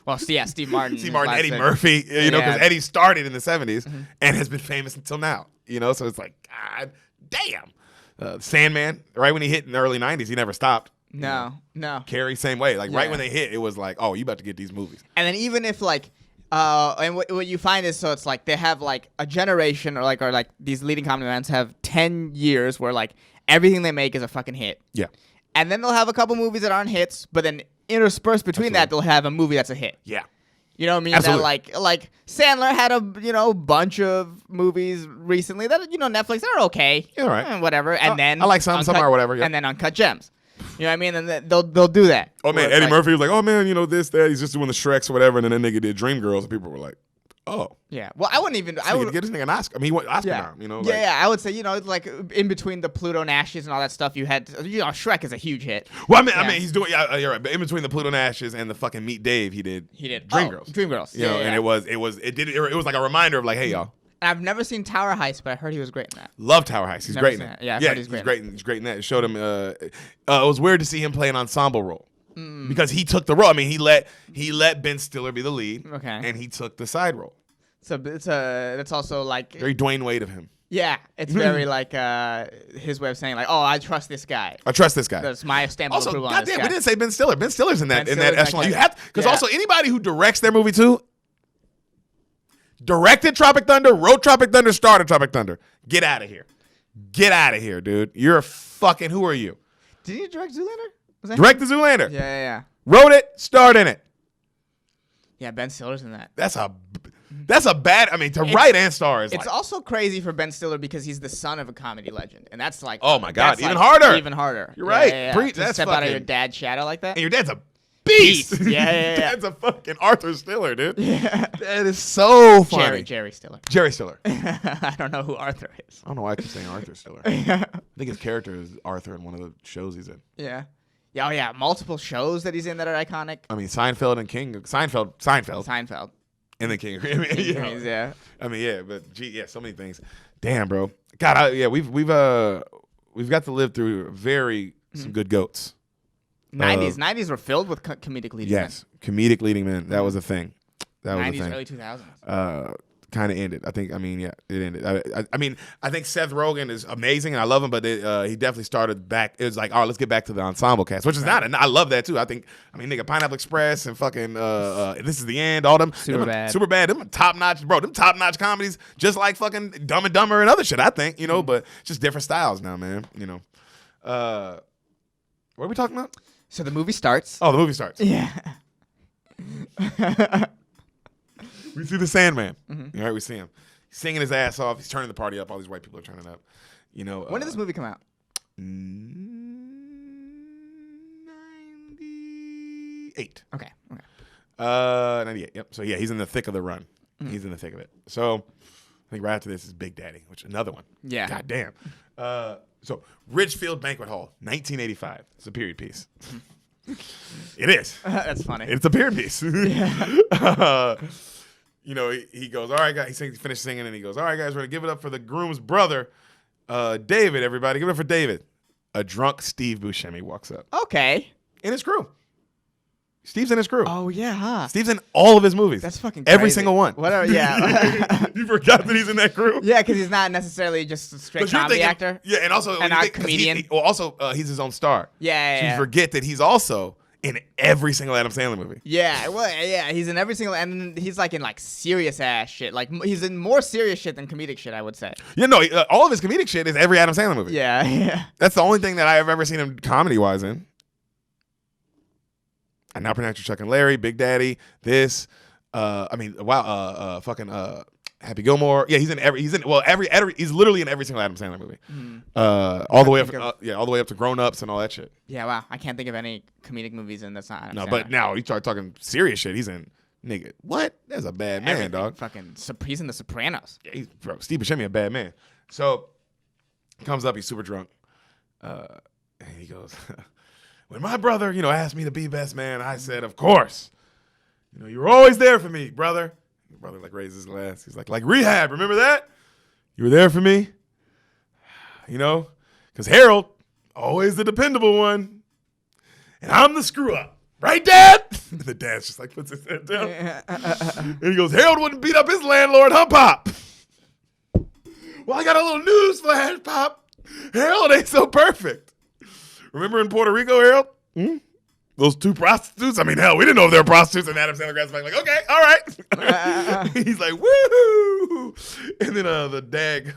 Well, Steve Martin, Eddie Murphy, because Eddie started in the 70s and has been famous until now, so it's like, God damn. Sandman, right when he hit in the early 90s, he never stopped. No. Carrie, same way. Like right when they hit, it was like, oh, you about to get these movies. And then even if like And what you find is, so it's like they have like a generation or like these leading comedy bands have 10 years where like everything they make is a fucking hit. Yeah. And then they'll have a couple movies that aren't hits, but then interspersed between that, they'll have a movie that's a hit. Yeah. You know what I mean? Absolutely. That like Sandler had a bunch of movies recently that Netflix are okay. Yeah, right. Whatever. And then I like some are whatever. Yeah. And then Uncut Gems. You know what I mean? And then they'll do that. Oh man, Eddie Murphy was like, oh man, this, that. He's just doing the Shreks or whatever, and then that nigga did Dreamgirls, and people were like, oh. Yeah. Well, I wouldn't even. I would get this nigga an Oscar. I mean, he won Oscar yeah. now. Yeah. I would say like in between the Pluto Nashes and all that stuff, you had Shrek is a huge hit. Well, I mean, he's doing. Yeah, you're right. But in between the Pluto Nashes and the fucking Meet Dave, he did Dreamgirls. Oh, Dreamgirls. You know, and it was like a reminder of like, hey y'all. And I've never seen Tower Heist, but I heard he was great in that. Love Tower Heist. He's great in that. Yeah, he's great. He's great in that. It showed him. It was weird to see him play an ensemble role because he took the role. I mean, he let Ben Stiller be the lead. Okay. And he took the side role. So that's also like very Dwayne Wade of him. Yeah, it's very like his way of saying like, oh, I trust this guy. That's my stamp of approval. Also, goddamn, we didn't say Ben Stiller. Ben Stiller's in that echelon. Like, you have because also anybody who directs their movie too. Directed Tropic Thunder, wrote Tropic Thunder, started Tropic Thunder. Get out of here. Get out of here, dude. You're a fucking, who are you? Did he direct Zoolander? Direct the Zoolander. Yeah. Wrote it, starred in it. Yeah, Ben Stiller's in that. That's a bad, I mean, to write and star is it's also crazy for Ben Stiller because he's the son of a comedy legend. And that's like, oh my God, even like harder. Even harder. You're right. Yeah. To step out of your dad's shadow like that. And your dad's a beast. Yeah. Dad's a fucking Arthur Stiller, dude. Yeah. That is so funny. Jerry Stiller. Jerry Stiller. I don't know who Arthur is. I don't know why I keep saying Arthur Stiller. I think his character is Arthur in one of the shows he's in. Yeah. Yeah, oh yeah, multiple shows that he's in that are iconic. I mean, Seinfeld and King. Seinfeld. And then King. I mean, yeah. I mean, yeah, but so many things. Damn, bro. God, we've got to live through some good goats. 90s were filled with comedic leading men. Yes, comedic leading men. That was a thing. 90s, early 2000s. Kind of ended. I think. I mean, yeah, it ended. I think Seth Rogen is amazing, and I love him. But he definitely started back. It was like, all right, let's get back to the ensemble cast, which is not. And I love that too. I mean, Pineapple Express and fucking This Is the End. All them super bad. Them top notch, bro. Them top notch comedies, just like fucking Dumb and Dumber and other shit. I think but just different styles now, man. What are we talking about? So the movie starts. Oh, the movie starts. Yeah. We see the Sandman. All right, we see him. He's singing his ass off. He's turning the party up. All these white people are turning up. When did this movie come out? 98. Okay. 98. Yep. So yeah, he's in the thick of the run. He's in the thick of it. So I think right after this is Big Daddy, which is another one. Yeah. God damn. So Ridgefield Banquet Hall, 1985. It's a period piece. It is. That's funny. It's a period piece. Yeah. He goes, all right, guys. He finished singing, and he goes, all right, guys, we're going to give it up for the groom's brother, David, everybody. Give it up for David. A drunk Steve Buscemi walks up. Okay. In his crew. Steve's in his crew. Oh, yeah, huh? Steve's in all of his movies. That's fucking crazy. Every single one. Whatever, yeah. You forgot that he's in that crew? Yeah, because he's not necessarily just a straight comedy actor. Yeah, and also... And not a comedian. He's his own star. Yeah. So you forget that he's also... in every single Adam Sandler movie. Yeah, well, yeah, he's in every single, and he's like in like serious ass shit. Like he's in more serious shit than comedic shit, I would say. Yeah, no, all of his comedic shit is every Adam Sandler movie. Yeah. That's the only thing that I've ever seen him comedy wise in. I Now Pronounce You Chuck and Larry, Big Daddy, this. Happy Gilmore. Yeah, he's literally in every single Adam Sandler movie. All the way up to Grown Ups and all that shit. Yeah, wow. I can't think of any comedic movies and that's not Adam Sandler. But now you start talking serious shit. He's in nigga. What? That's a bad man, everything, dog. Fucking, he's in The Sopranos. Yeah, Steve Buscemi a bad man. So comes up, he's super drunk, and he goes, "When my brother, asked me to be best man, I said, of course. You were always there for me, brother." The brother raises his glass. He's like rehab. Remember that? You were there for me. Because Harold, always the dependable one, and I'm the screw up, right, Dad? And the dad's just puts his head down, and he goes, "Harold wouldn't beat up his landlord, huh, Pop?" "Well, I got a little news flash, Pop. Harold ain't so perfect. Remember in Puerto Rico, Harold? those two prostitutes. I mean, hell, we didn't know if they were prostitutes. And Adam Sandler grabs back like, okay, all right. He's like, woo! And then the dad,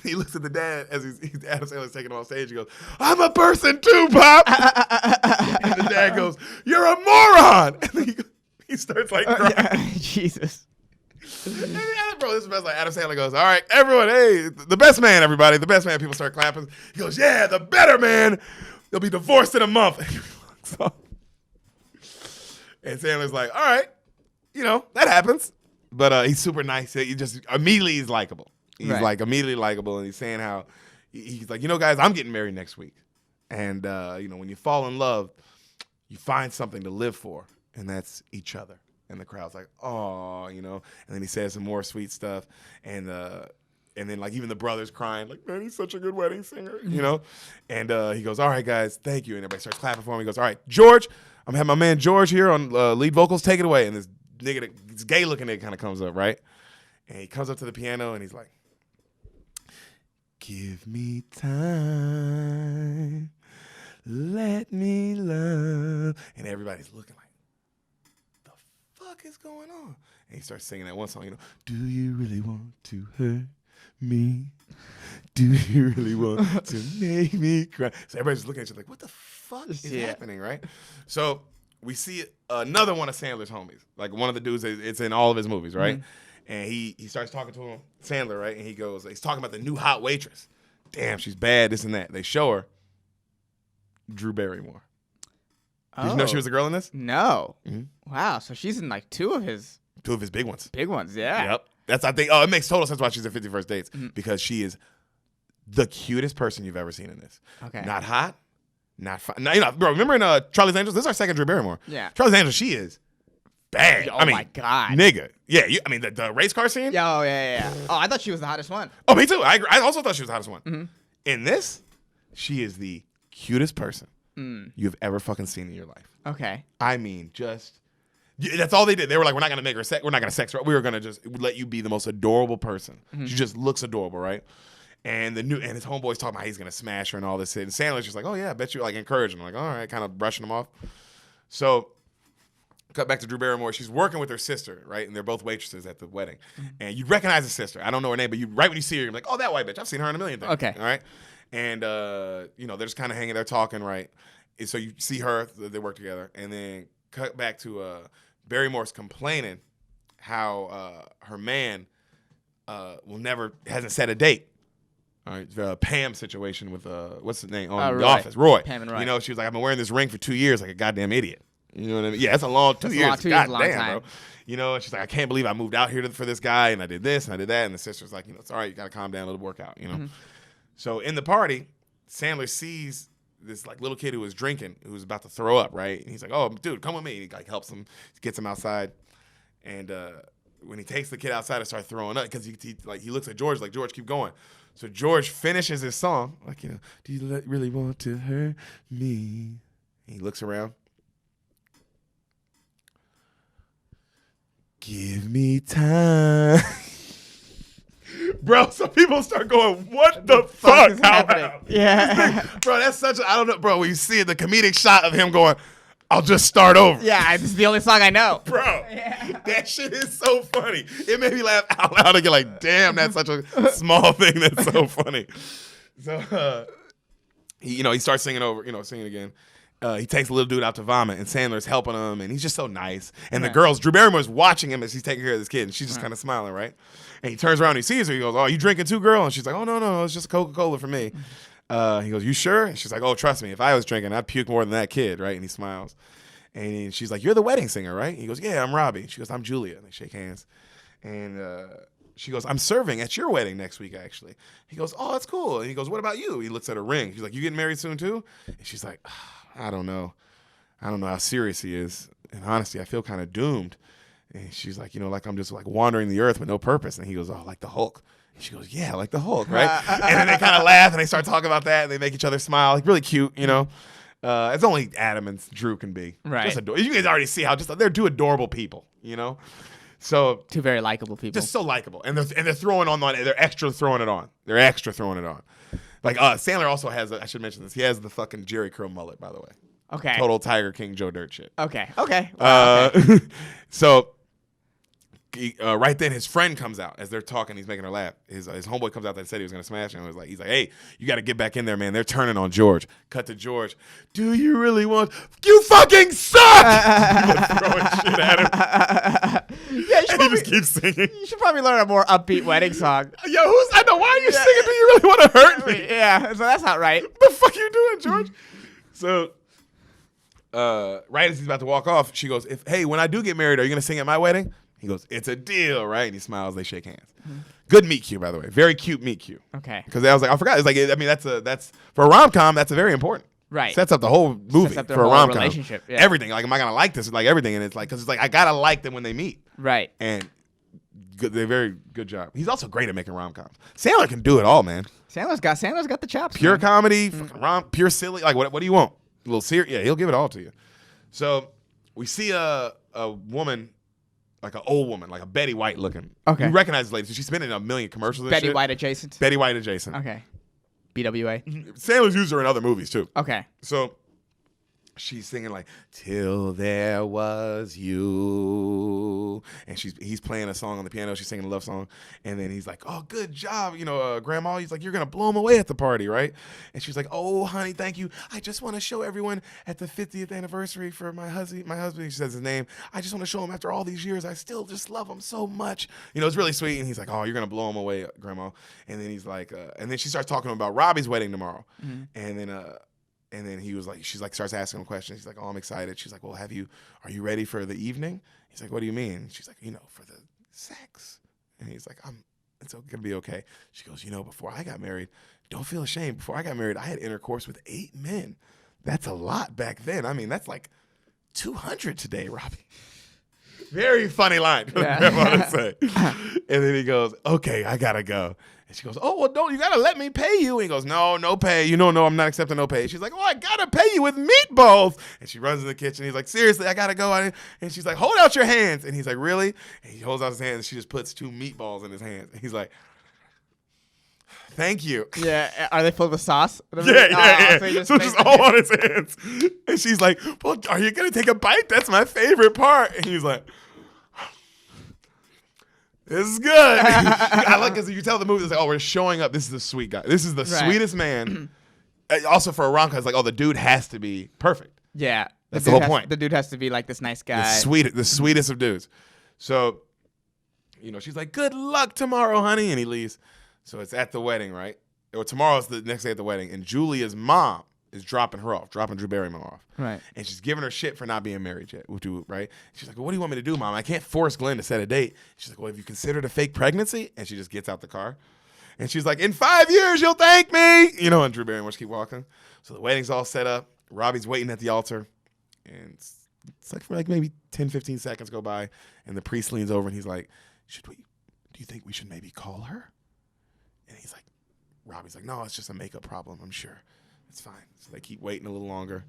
he looks at the dad as Adam Sandler's taking him off stage. He goes, I'm a person too, Pop. And the dad goes, you're a moron. And then he starts like crying. Jesus. And then, bro, this is the best. Like Adam Sandler goes, all right, everyone, hey, the best man, everybody, the best man. People start clapping. He goes, yeah, the better man. They'll be divorced in a month. And he walks off. And Sandler's like, all right, that happens. But he's super nice. He just immediately is likable. He's like immediately likable. And he's saying how he's like, guys, I'm getting married next week. And, when you fall in love, you find something to live for. And that's each other. And the crowd's like, oh, And then he says some more sweet stuff. And then, like, even the brother's crying, like, man, he's such a good wedding singer, And he goes, all right, guys, thank you. And everybody starts clapping for him. He goes, all right, George, I'm going to have my man George here on lead vocals. Take it away. And this nigga, this gay-looking nigga kind of comes up, right? And he comes up to the piano, and he's like, give me time, let me love. And everybody's looking like, the fuck is going on? And he starts singing that one song, do you really want to hurt me? Do you really want to make me cry? So everybody's just looking at you like, what the fuck is happening, right? So we see another one of Sandler's homies, like one of the dudes. It's in all of his movies, right? Mm-hmm. And he starts talking to him, Sandler, right? And he's talking about the new hot waitress. Damn, she's bad, this and that. They show her Drew Barrymore. Did you know she was a girl in this? No. Mm-hmm. Wow, so she's in like two of his big ones. Big ones, yeah. Yep. I think. Oh, it makes total sense why she's in 50 First Dates, because she is the cutest person you've ever seen in this. Okay. Not hot, not fun. No, bro, remember in Charlie's Angels? This is our second Drew Barrymore. Yeah. Charlie's Angels, she is bad. Oh, my God. Nigga. Yeah, the race car scene? Yeah. Oh, I thought she was the hottest one. Oh, me too. I also thought she was the hottest one. Mm-hmm. In this, she is the cutest person you've ever fucking seen in your life. Okay. I mean, that's all they did. They were like, we're not gonna make her we're not gonna sex her. We were gonna just let you be the most adorable person. Mm-hmm. She just looks adorable, right? And his homeboy's talking about he's gonna smash her and all this shit. And Sandler's just like, oh yeah, I bet you, like, encouraging him. Like, all right, kind of brushing him off. So cut back to Drew Barrymore. She's working with her sister, right? And they're both waitresses at the wedding. Mm-hmm. And you recognize the sister. I don't know her name, but right when you see her, you're like, oh, that white bitch. I've seen her in a million things. Okay. All right. And they're just kind of hanging there talking, right? And so you see her, they work together, and then cut back to Barrymore's complaining how her man hasn't set a date. All right, Pam situation with what's his name on The Office, Roy. Pam and Roy. She was like, I've been wearing this ring for 2 years like a goddamn idiot. You know what I mean? Yeah, it's a long 2 years. 2 years, a long time. Bro. And she's like, I can't believe I moved out here for this guy, and I did this and I did that. And the sister's like, it's all right, you gotta calm down, let it work out. Mm-hmm. So in the party, Sandler sees this like little kid who was drinking, who was about to throw up, right? And he's like, oh, dude, come with me. And he like helps him, gets him outside, and when he takes the kid outside and starts throwing up, because he looks at George like, George, keep going. So George finishes his song, like, do you really want to hurt me? And he looks around. Give me time. Bro, so people start going, what the fuck is happening? Yeah. Bro, that's such I don't know, bro, when you see the comedic shot of him going, I'll just start over. Yeah, this is the only song I know. Bro, that shit is so funny. It made me laugh out loud and get like, damn, that's such a small thing that's so funny. So, he starts singing singing again. He takes a little dude out to vomit, and Sandler's helping him, and he's just so nice. And the girls, Drew Barrymore's watching him as he's taking care of this kid, and she's just kind of smiling, right? And he turns around and he sees her. He goes, oh, you drinking too, girl? And she's like, oh, no, it's just Coca-Cola for me. He goes, you sure? And she's like, oh, trust me, if I was drinking, I'd puke more than that kid, right? And he smiles. And she's like, you're the wedding singer, right? He goes, yeah, I'm Robbie. She goes, I'm Julia. And they shake hands. And she goes, I'm serving at your wedding next week, actually. He goes, oh, that's cool. And he goes, what about you? He looks at her ring. He's like, you getting married soon, too? And she's like, I don't know how serious he is. And honestly, I feel kind of doomed. And she's like, like I'm just like wandering the earth with no purpose. And he goes, oh, like the Hulk. And she goes, yeah, like the Hulk, right? And then they kind of laugh and they start talking about that and they make each other smile. Like really cute, It's only Adam and Drew can be. Right. You guys already see how they're two adorable people, So two very likable people. Just so likable. And they're throwing on they're extra throwing it on. They're extra throwing it on. Like Sandler also has I should mention this. He has the fucking Jerry curl mullet, by the way. Okay. Total Tiger King Joe Dirt shit. Okay. Wow, okay. So right then his friend comes out as they're talking. He's making her laugh. His homeboy comes out that said he was gonna smash him. He's like, hey, you got to get back in there, man. They're turning on George. Cut to George. Do you really want? You fucking suck! Throwing shit at him. Yeah, And he just keeps singing. You should probably learn a more upbeat wedding song. Yo, I know. Why are you singing? Do you really want to hurt me? Yeah, so that's not right. What the fuck you doing, George? So, right as he's about to walk off, she goes, hey, when I do get married, are you going to sing at my wedding? He goes, it's a deal, right? And he smiles. They shake hands. Mm-hmm. Good meet cute, by the way. Very cute meet cute. Okay. Because I was like, I forgot. It's like, I mean, that's for a rom-com, that's a very important. Right. Sets up the whole movie Sets up for a rom-com. Relationship. Yeah. Everything. Like, am I going to like this? Like, everything. And it's like, because it's like, I got to like them when they meet. Right. And they're very good job. He's also great at making rom-coms. Sandler can do it all, man. Sandler's got the chops. Pure man. comedy, fucking pure silly. Like, what do you want? A little serious? Yeah, he'll give it all to you. So we see a woman, like an old woman, like a Betty White looking. Okay. You recognize this lady. So she's been in a million commercials and Betty shit. White adjacent. Betty White adjacent. Okay. BWA. Sandler's used her in other movies, too. Okay. So she's singing like "Till There Was You," and he's playing a song on the piano. She's singing a love song, and then he's like, "Oh, good job, Grandma." He's like, "You're gonna blow him away at the party, right?" And she's like, "Oh, honey, thank you. I just want to show everyone at the 50th anniversary for my husband. She says his name. I just want to show him after all these years. I still just love him so much. It's really sweet." And he's like, "Oh, you're gonna blow him away, Grandma." And then he's like, and then she starts talking about Robbie's wedding tomorrow, and then he was like, she's like, starts asking him questions. He's like, "Oh, I'm excited." She's like, "Well, are you ready for the evening?" He's like, "What do you mean?" She's like, "For the sex." And he's like, it's gonna be okay. She goes, "Before I got married, don't feel ashamed. Before I got married, I had intercourse with 8 men. That's a lot back then. I mean, that's like 200 today, Robbie." Very funny line. Yeah. I want to say. And then he goes, "Okay, I gotta go." And she goes, "Oh, well, don't you gotta let me pay you?" And he goes, No, no pay. No, I'm not accepting no pay. She's like, "Oh, I gotta pay you with meatballs." And she runs in the kitchen. He's like, "Seriously, I gotta go." And she's like, "Hold out your hands." And he's like, "Really?" And he holds out his hands. And she just puts 2 meatballs in his hands. And he's like, "Thank you." Yeah. Are they filled with sauce? Yeah. So just all on his hands. And she's like, "Well, are you gonna take a bite? That's my favorite part." And he's like, "This is good." I like because you tell the movie, it's like, "Oh, we're showing up. This is the sweet guy. This is the sweetest man." Also for a rom-com, it's like, "Oh, the dude has to be perfect." Yeah. That's the whole point. The dude has to be like this nice guy. The sweetest of dudes. So, she's like, "Good luck tomorrow, honey," and he leaves. So it's at the wedding, right? Or tomorrow's the next day at the wedding, and Julia's mom is dropping Drew Barrymore off. Right. And she's giving her shit for not being married yet, right? She's like, "Well, what do you want me to do, Mom? I can't force Glenn to set a date." She's like, "Well, have you considered a fake pregnancy?" And she just gets out the car. And she's like, "In 5 years, you'll thank me." And Drew Barrymore keep walking. So the wedding's all set up. Robbie's waiting at the altar. And it's like for like maybe 10, 15 seconds go by. And the priest leans over and he's like, do you think we should maybe call her? And Robbie's like, "No, it's just a makeup problem. I'm sure. It's fine." So they keep waiting a little longer.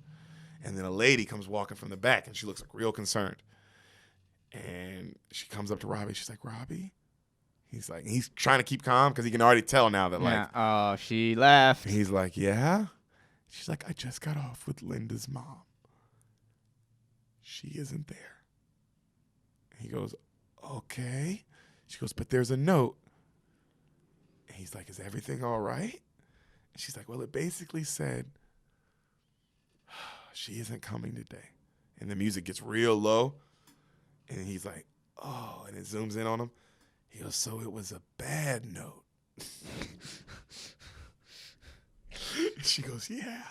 And then a lady comes walking from the back, and she looks like real concerned. And she comes up to Robbie. She's like, "Robbie?" He's trying to keep calm because he can already tell now that Oh, she left. He's like, "Yeah?" She's like, "I just got off with Linda's mom. She isn't there." And he goes, "Okay." She goes, "But there's a note." And he's like, "Is everything all right?" And she's like, "Well, it basically said, she isn't coming today." And the music gets real low. And he's like, "Oh," and it zooms in on him. He goes, "So it was a bad note." She goes, "Yeah."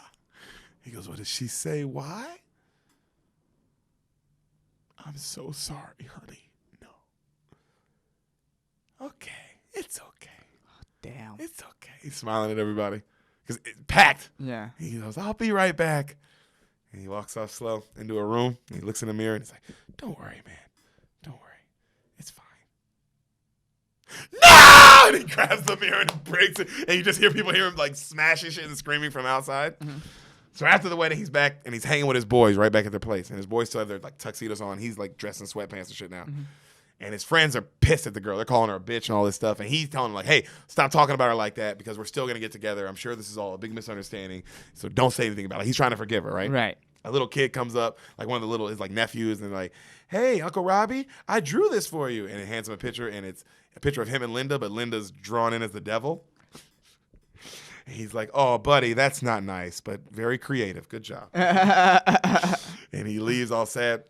He goes, "Well, did she say why?" "I'm so sorry, honey. No." "Okay, it's okay. Damn. It's okay." He's smiling at everybody because it's packed. Yeah. He goes, "I'll be right back." And he walks off slow into a room. And he looks in the mirror and he's like, "Don't worry, man. Don't worry. It's fine." "No!" And he grabs the mirror and breaks it. And you just hear people hear him like smashing shit and screaming from outside. Mm-hmm. So after the wedding, he's back and he's hanging with his boys right back at their place. And his boys still have their like tuxedos on. He's like dressed in sweatpants and shit now. Mm-hmm. And his friends are pissed at the girl. They're calling her a bitch and all this stuff. And he's telling them, like, "Hey, stop talking about her like that because we're still going to get together. I'm sure this is all a big misunderstanding. So don't say anything about it." He's trying to forgive her, right? Right. a little kid comes up, like one of the little his like nephews, and they're like, "Hey, Uncle Robbie, I drew this for you," and it hands him a picture, and it's a picture of him and Linda, but Linda's drawn in as the devil. And he's like, "Oh, buddy, that's not nice, but very creative. Good job." And he leaves all sad.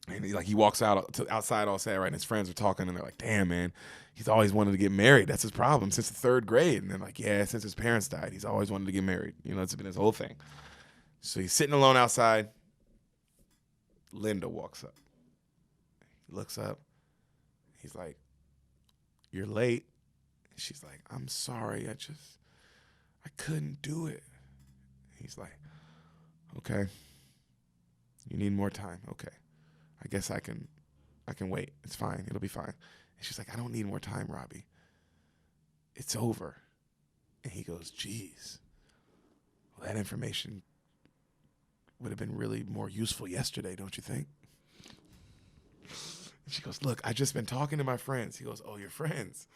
And he walks outside all sad, right? And his friends are talking, and they're like, "Damn, man, he's always wanted to get married. That's his problem since the 3rd grade." And they're like, "Yeah, since his parents died, he's always wanted to get married. You know, it's been his whole thing." So he's sitting alone outside. Linda walks up. He looks up. He's like, "You're late." She's like, "I'm sorry. I couldn't do it." He's like, "Okay. You need more time. Okay. I guess I can wait. It's fine. It'll be fine." And she's like, "I don't need more time, Robbie. It's over." And he goes, "Geez, well, that information would have been really more useful yesterday, don't you think?" And she goes, "Look, I've just been talking to my friends." He goes, "Oh, your friends?"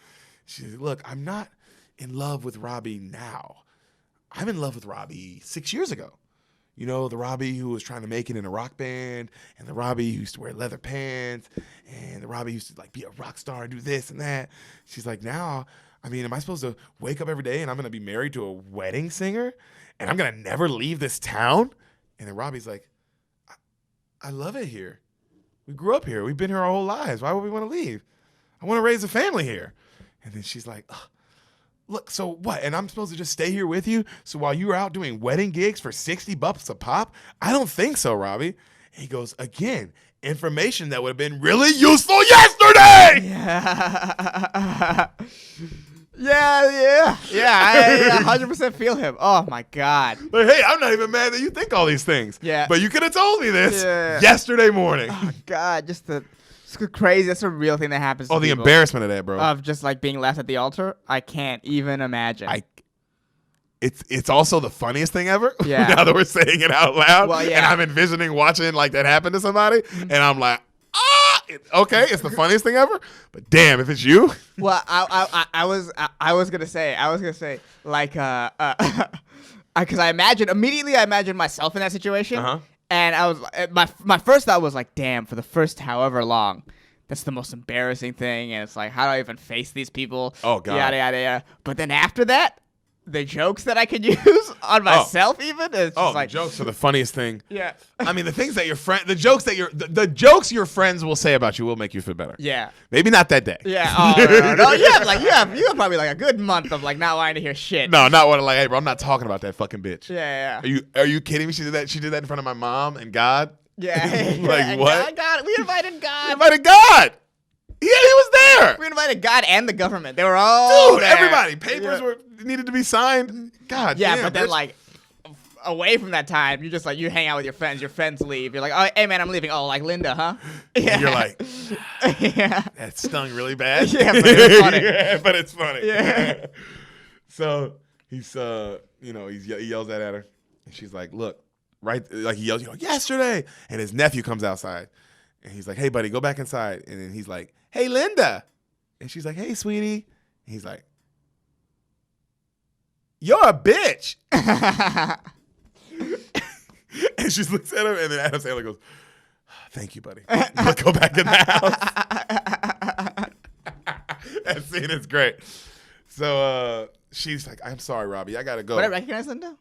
She says, "Look, I'm not in love with Robbie now. I'm in love with Robbie 6 years ago. You know, the Robbie who was trying to make it in a rock band, and the Robbie who used to wear leather pants, and the Robbie who used to like be a rock star and do this and that." She's like, "Now, I mean, am I supposed to wake up every day and I'm going to be married to a wedding singer, and I'm going to never leave this town?" And then Robbie's like, I love it here. We grew up here. We've been here our whole lives. Why would we want to leave? I want to raise a family here." And then she's like, "Ugh. Look, so what? And I'm supposed to just stay here with you? So while you were out doing wedding gigs for $60 a pop? I don't think so, Robbie." And he goes, "Again, information that would have been really useful yesterday." Yeah. Yeah. I 100% feel him. Oh my God. Like, hey, I'm not even mad that you think all these things. Yeah. But you could have told me this yesterday morning. Oh God, it's crazy. That's a real thing that happens to Oh, the people. embarrassment of that, bro. Of just like being left at the altar. I can't even imagine. It's also the funniest thing ever. Yeah. Now that we're saying it out loud. Well, yeah. And I'm envisioning watching like that happen to somebody. Mm-hmm. And I'm like, okay, it's the funniest thing ever. But damn, if it's you. Well, I was gonna say like because I imagined myself in that situation. Uh-huh. And I was my first thought was like, damn, for the first however long, that's the most embarrassing thing. And it's like, how do I even face these people? Oh, God. Yada, yada, yada. But then after that, the jokes that I could use on myself even is just like. The jokes are the funniest thing. Yeah. I mean, the things that the jokes your friends will say about you will make you feel better. Yeah. Maybe not that day. Yeah. Oh, no. You have probably like a good month of like not wanting to hear shit. No, not what like, hey, bro, I'm not talking about that fucking bitch. Yeah. Are you kidding me? She did that in front of my mom and God. Yeah. Like what? God, we invited God. We invited God. Yeah, he was there. We invited God and the government. They were all there. Everybody. Papers needed to be signed. God yeah, damn, but then bitch. like away from that time, you just like you hang out with your friends. Your friends leave. You're like, oh, hey man, I'm leaving. Oh, like Linda, huh? Yeah. And you're like, yeah. that stung really bad. Yeah, but it's funny. Yeah, but it's funny. Yeah. So he's he yells that at her, and she's like, look, right, like he yells, yesterday, and his nephew comes outside, and he's like, hey buddy, go back inside, and then he's like, hey Linda, and she's like, hey sweetie, and he's like, you're a bitch. And she looks at him, and then Adam Sandler goes, thank you, buddy. Go back in the house. That scene is great. So she's like, I'm sorry, Robbie. I got to go. Would I recognize Linda?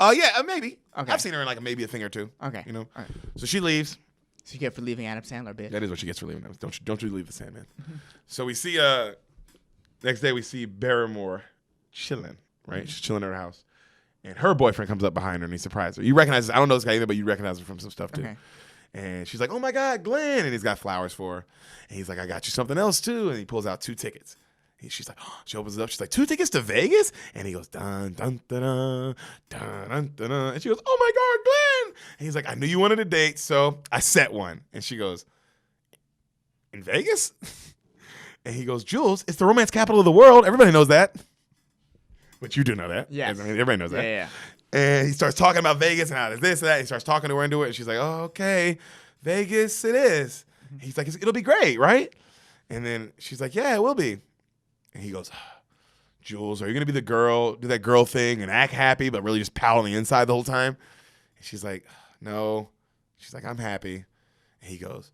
Yeah, maybe. Okay. I've seen her in like maybe a thing or two. Okay. You know? All right. So she leaves. So you get for leaving Adam Sandler, bitch. That is what she gets for leaving. Don't you leave the Sandman. So we see, next day we see Barrymore chilling, right? She's chilling at her house. And her boyfriend comes up behind her and he surprises her. You recognize, I don't know this guy either, but you recognize her from some stuff too. Okay. And she's like, oh my God, Glenn. And he's got flowers for her. And he's like, I got you something else too. And he pulls out 2 tickets. She's like, oh, she opens it up. She's like, 2 tickets to Vegas? And he goes, dun, dun, dun, dun, dun, dun, dun, dun. And she goes, oh my God, Glenn. And he's like, I knew you wanted a date, so I set one. And she goes, in Vegas? And he goes, Jules, it's the romance capital of the world. Everybody knows that. But you do know that. Yes. I mean, everybody knows that. Yeah. And he starts talking about Vegas and how there's this and that. He starts talking to her into it. And she's like, oh, okay, Vegas it is. He's like, it'll be great, right? And then she's like, yeah, it will be. And he goes, Jules, are you going to be the girl, do that girl thing and act happy, but really just pout on the inside the whole time? And she's like, no. She's like, I'm happy. And he goes,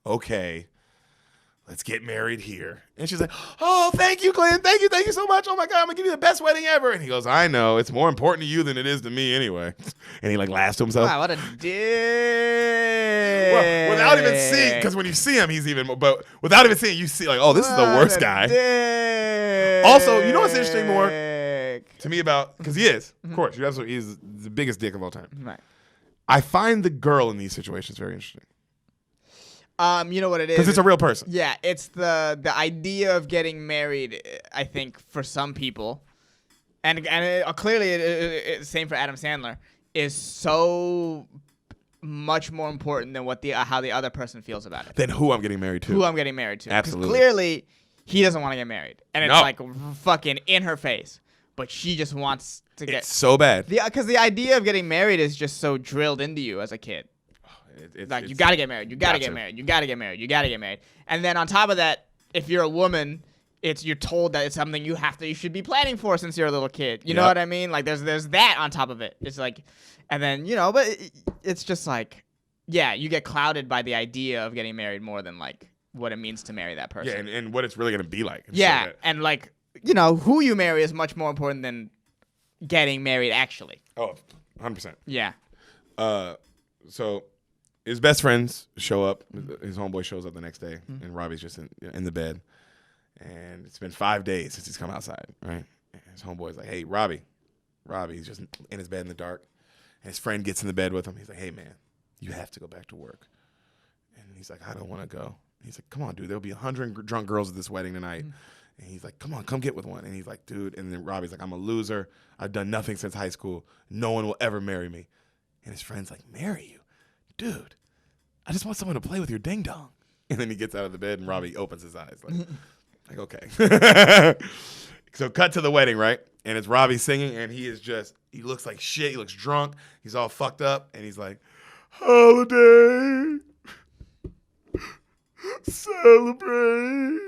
okay, let's get married here. And she's like, oh, thank you, Glenn. Thank you so much. Oh my God, I'm gonna give you the best wedding ever. And he goes, I know. It's more important to you than it is to me anyway. And he like laughs to himself. Wow, what a dick. Well, without even seeing, because when you see him, he's even more, but without even seeing, you see like, oh, this is the worst guy. Dick. Also, you know what's interesting more to me about, because he is, of course, he's the biggest dick of all time. Right. I find the girl in these situations very interesting. You know what it is? Because it's a real person. Yeah, it's the idea of getting married. I think for some people, and clearly, same for Adam Sandler, is so much more important than what how the other person feels about it. Than who I'm getting married to. Who I'm getting married to. Absolutely. Clearly, he doesn't want to get married, and it's No. like fucking in her face. But she just wants to get. It's so bad. Because the idea of getting married is just so drilled into you as a kid. Like, you gotta get married. You gotta get married. You gotta get married. You gotta get married. And then on top of that, if you're a woman, you're told that it's something you should be planning for since you're a little kid. You know what I mean? Like, there's that on top of it. It's like, and then but it's just like, yeah, you get clouded by the idea of getting married more than like what it means to marry that person. Yeah, and what it's really gonna be like. Yeah, and like who you marry is much more important than getting married actually. Oh, 100%. Yeah. So his best friends show up. His homeboy shows up the next day, and Robbie's just in the bed. And it's been 5 days since he's come outside, right? And his homeboy's like, hey, Robbie's just in his bed in the dark. And his friend gets in the bed with him. He's like, hey, man, you have to go back to work. And he's like, I don't want to go. He's like, come on, dude. There'll be 100 drunk girls at this wedding tonight. And he's like, come on, come get with one. And he's like, dude. And then Robbie's like, I'm a loser. I've done nothing since high school. No one will ever marry me. And his friend's like, marry you? Dude, I just want someone to play with your ding dong. And then he gets out of the bed and Robbie opens his eyes like okay. So cut to the wedding, right? And it's Robbie singing, and he looks like shit. He looks drunk. He's all fucked up, and he's like, holiday, celebrate.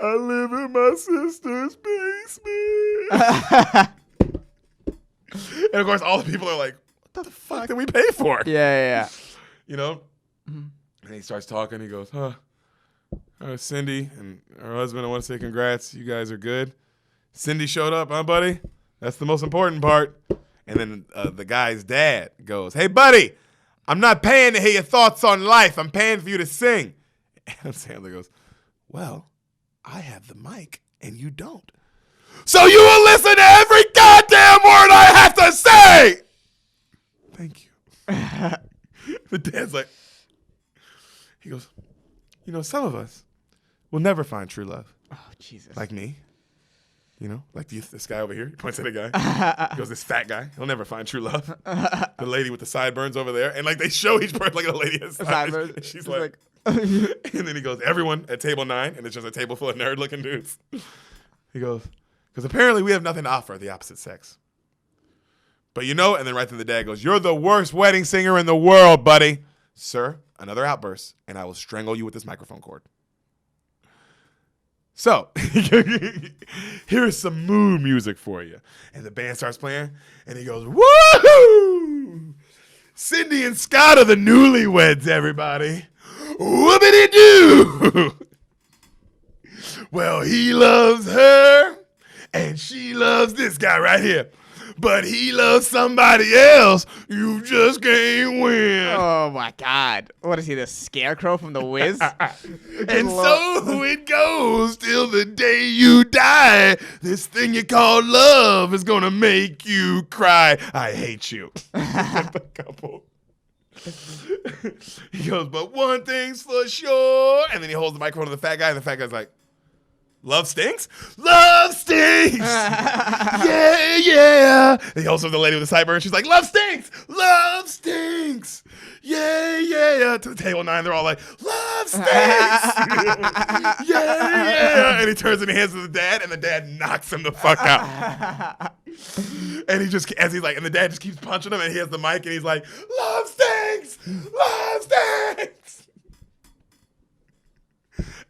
I live in my sister's basement. And of course, all the people are like, what the fuck did we pay for? Yeah. You know? And he starts talking. He goes, Cindy and her husband, I want to say congrats. You guys are good. Cindy showed up, huh, buddy? That's the most important part. And then the guy's dad goes, hey, buddy, I'm not paying to hear your thoughts on life. I'm paying for you to sing. Adam Sandler goes, well, I have the mic and you don't. So you will listen to every goddamn word I have to say. Thank you. The dad's like, he goes, some of us will never find true love. Oh, Jesus. Like me. Like this guy over here. He points at a guy. He goes, this fat guy. He'll never find true love. The lady with the sideburns over there. And like they show each person like a lady has sideburns. And she's like and then he goes, everyone at table 9. And it's just a table full of nerd looking dudes. He goes, because apparently we have nothing to offer the opposite sex. But and then right then the dad goes, you're the worst wedding singer in the world, buddy. Sir, another outburst, and I will strangle you with this microphone cord. So, here's some mood music for you. And the band starts playing, and he goes, woohoo! Cindy and Scott are the newlyweds, everybody. Whoopity-doo! Well, he loves her, and she loves this guy right here. But he loves somebody else. You just can't win. Oh, my God. What is he, the scarecrow from The Wiz? And so it goes till the day you die. This thing you call love is going to make you cry. I hate you. The couple. He goes, but one thing's for sure. And then he holds the microphone to the fat guy, and the fat guy's like, love stinks? Love stinks! Yeah. And he holds up the lady with the sideburns. She's like, love stinks! Love stinks! Yeah. To the table 9, they're all like, love stinks! Yeah. And he turns and he hands to the dad, and the dad knocks him the fuck out. And and the dad just keeps punching him, and he has the mic, and he's like, love stinks! Love stinks!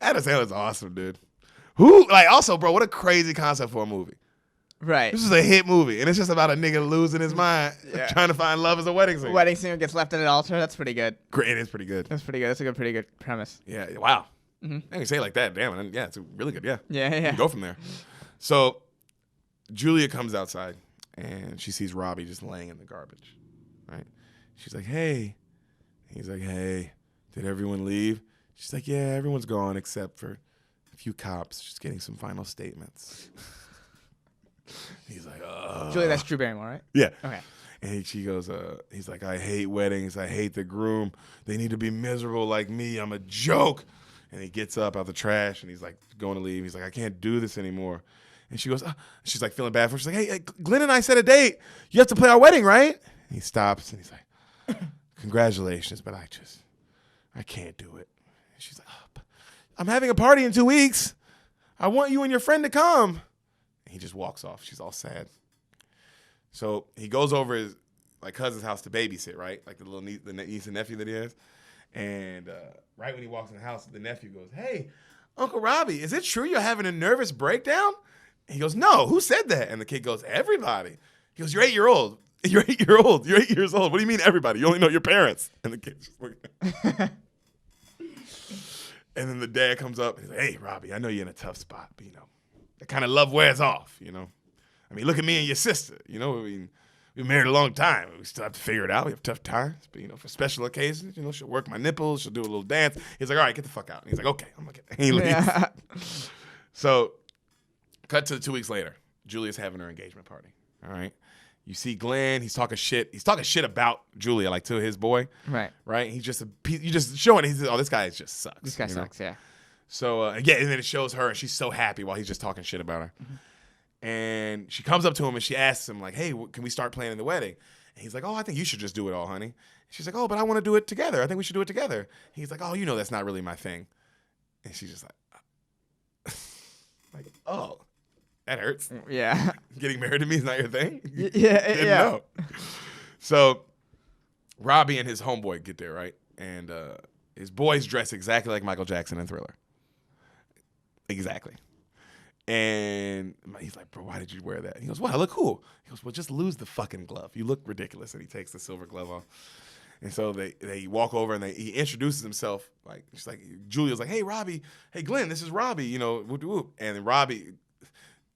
Adam Sandler's awesome, dude. Also, bro, what a crazy concept for a movie. Right. This is a hit movie, and it's just about a nigga losing his mind trying to find love as a wedding singer. Wedding singer gets left at an altar. That's pretty good. Great, it is pretty good. That's pretty good. That's a pretty good premise. Yeah, wow. Mm-hmm. I can say it like that. Damn, and yeah, it's really good. Yeah. Yeah. You can go from there. So Julia comes outside, and she sees Robbie just laying in the garbage, right? She's like, hey. He's like, hey, did everyone leave? She's like, yeah, everyone's gone except for a few cops just getting some final statements. He's like, Julia, that's Drew Barrymore, right? Yeah. Okay. And she goes, he's like, I hate weddings. I hate the groom. They need to be miserable like me. I'm a joke. And he gets up out the trash, and he's like going to leave. He's like, I can't do this anymore. And she goes, she's like feeling bad for him. She's like, hey, Glenn and I set a date. You have to play our wedding, right? And he stops, and he's like, congratulations, but I can't do it. And she's like, I'm having a party in 2 weeks. I want you and your friend to come. And he just walks off. She's all sad. So he goes over his cousin's house to babysit, right? Like the niece and nephew that he has. And right when he walks in the house, the nephew goes, hey, Uncle Robbie, is it true you're having a nervous breakdown? And he goes, no, who said that? And the kid goes, everybody. He goes, you're 8 years old. You're 8 years old. You're 8 years old. What do you mean everybody? You only know your parents. And the kid's just looking at him. And then the dad comes up and he's like, hey, Robbie, I know you're in a tough spot, but, that kind of love wears off, I mean, look at me and your sister, I mean, we've been married a long time. We still have to figure it out. We have tough times, but, for special occasions, she'll work my nipples. She'll do a little dance. He's like, all right, get the fuck out. And he's like, okay, I'm going to get. He leaves. Yeah. So, cut to 2 weeks later. Julia's having her engagement party, all right? You see Glenn, he's talking shit. He's talking shit about Julia, to his boy. Right. Right? He's just you just showing he's this guy just sucks. This guy sucks, yeah. So and then it shows her, and she's so happy while he's just talking shit about her. Mm-hmm. And she comes up to him and she asks him, like, hey, can we start planning the wedding? And he's like, oh, I think you should just do it all, honey. And she's like, oh, but I want to do it together. I think we should do it together. And he's like, oh, that's not really my thing. And she's just like, oh. That hurts. Yeah. Getting married to me is not your thing? Didn't know. So Robbie and his homeboy get there, right? And his boy's dressed exactly like Michael Jackson in Thriller. Exactly. And he's like, bro, why did you wear that? And he goes, well, I look cool. He goes, well, just lose the fucking glove. You look ridiculous. And he takes the silver glove off. And so they walk over and he introduces himself. Like, she's like, Julia's like, hey, Robbie. Hey, Glenn, this is Robbie. Whoop, whoop. And then Robbie...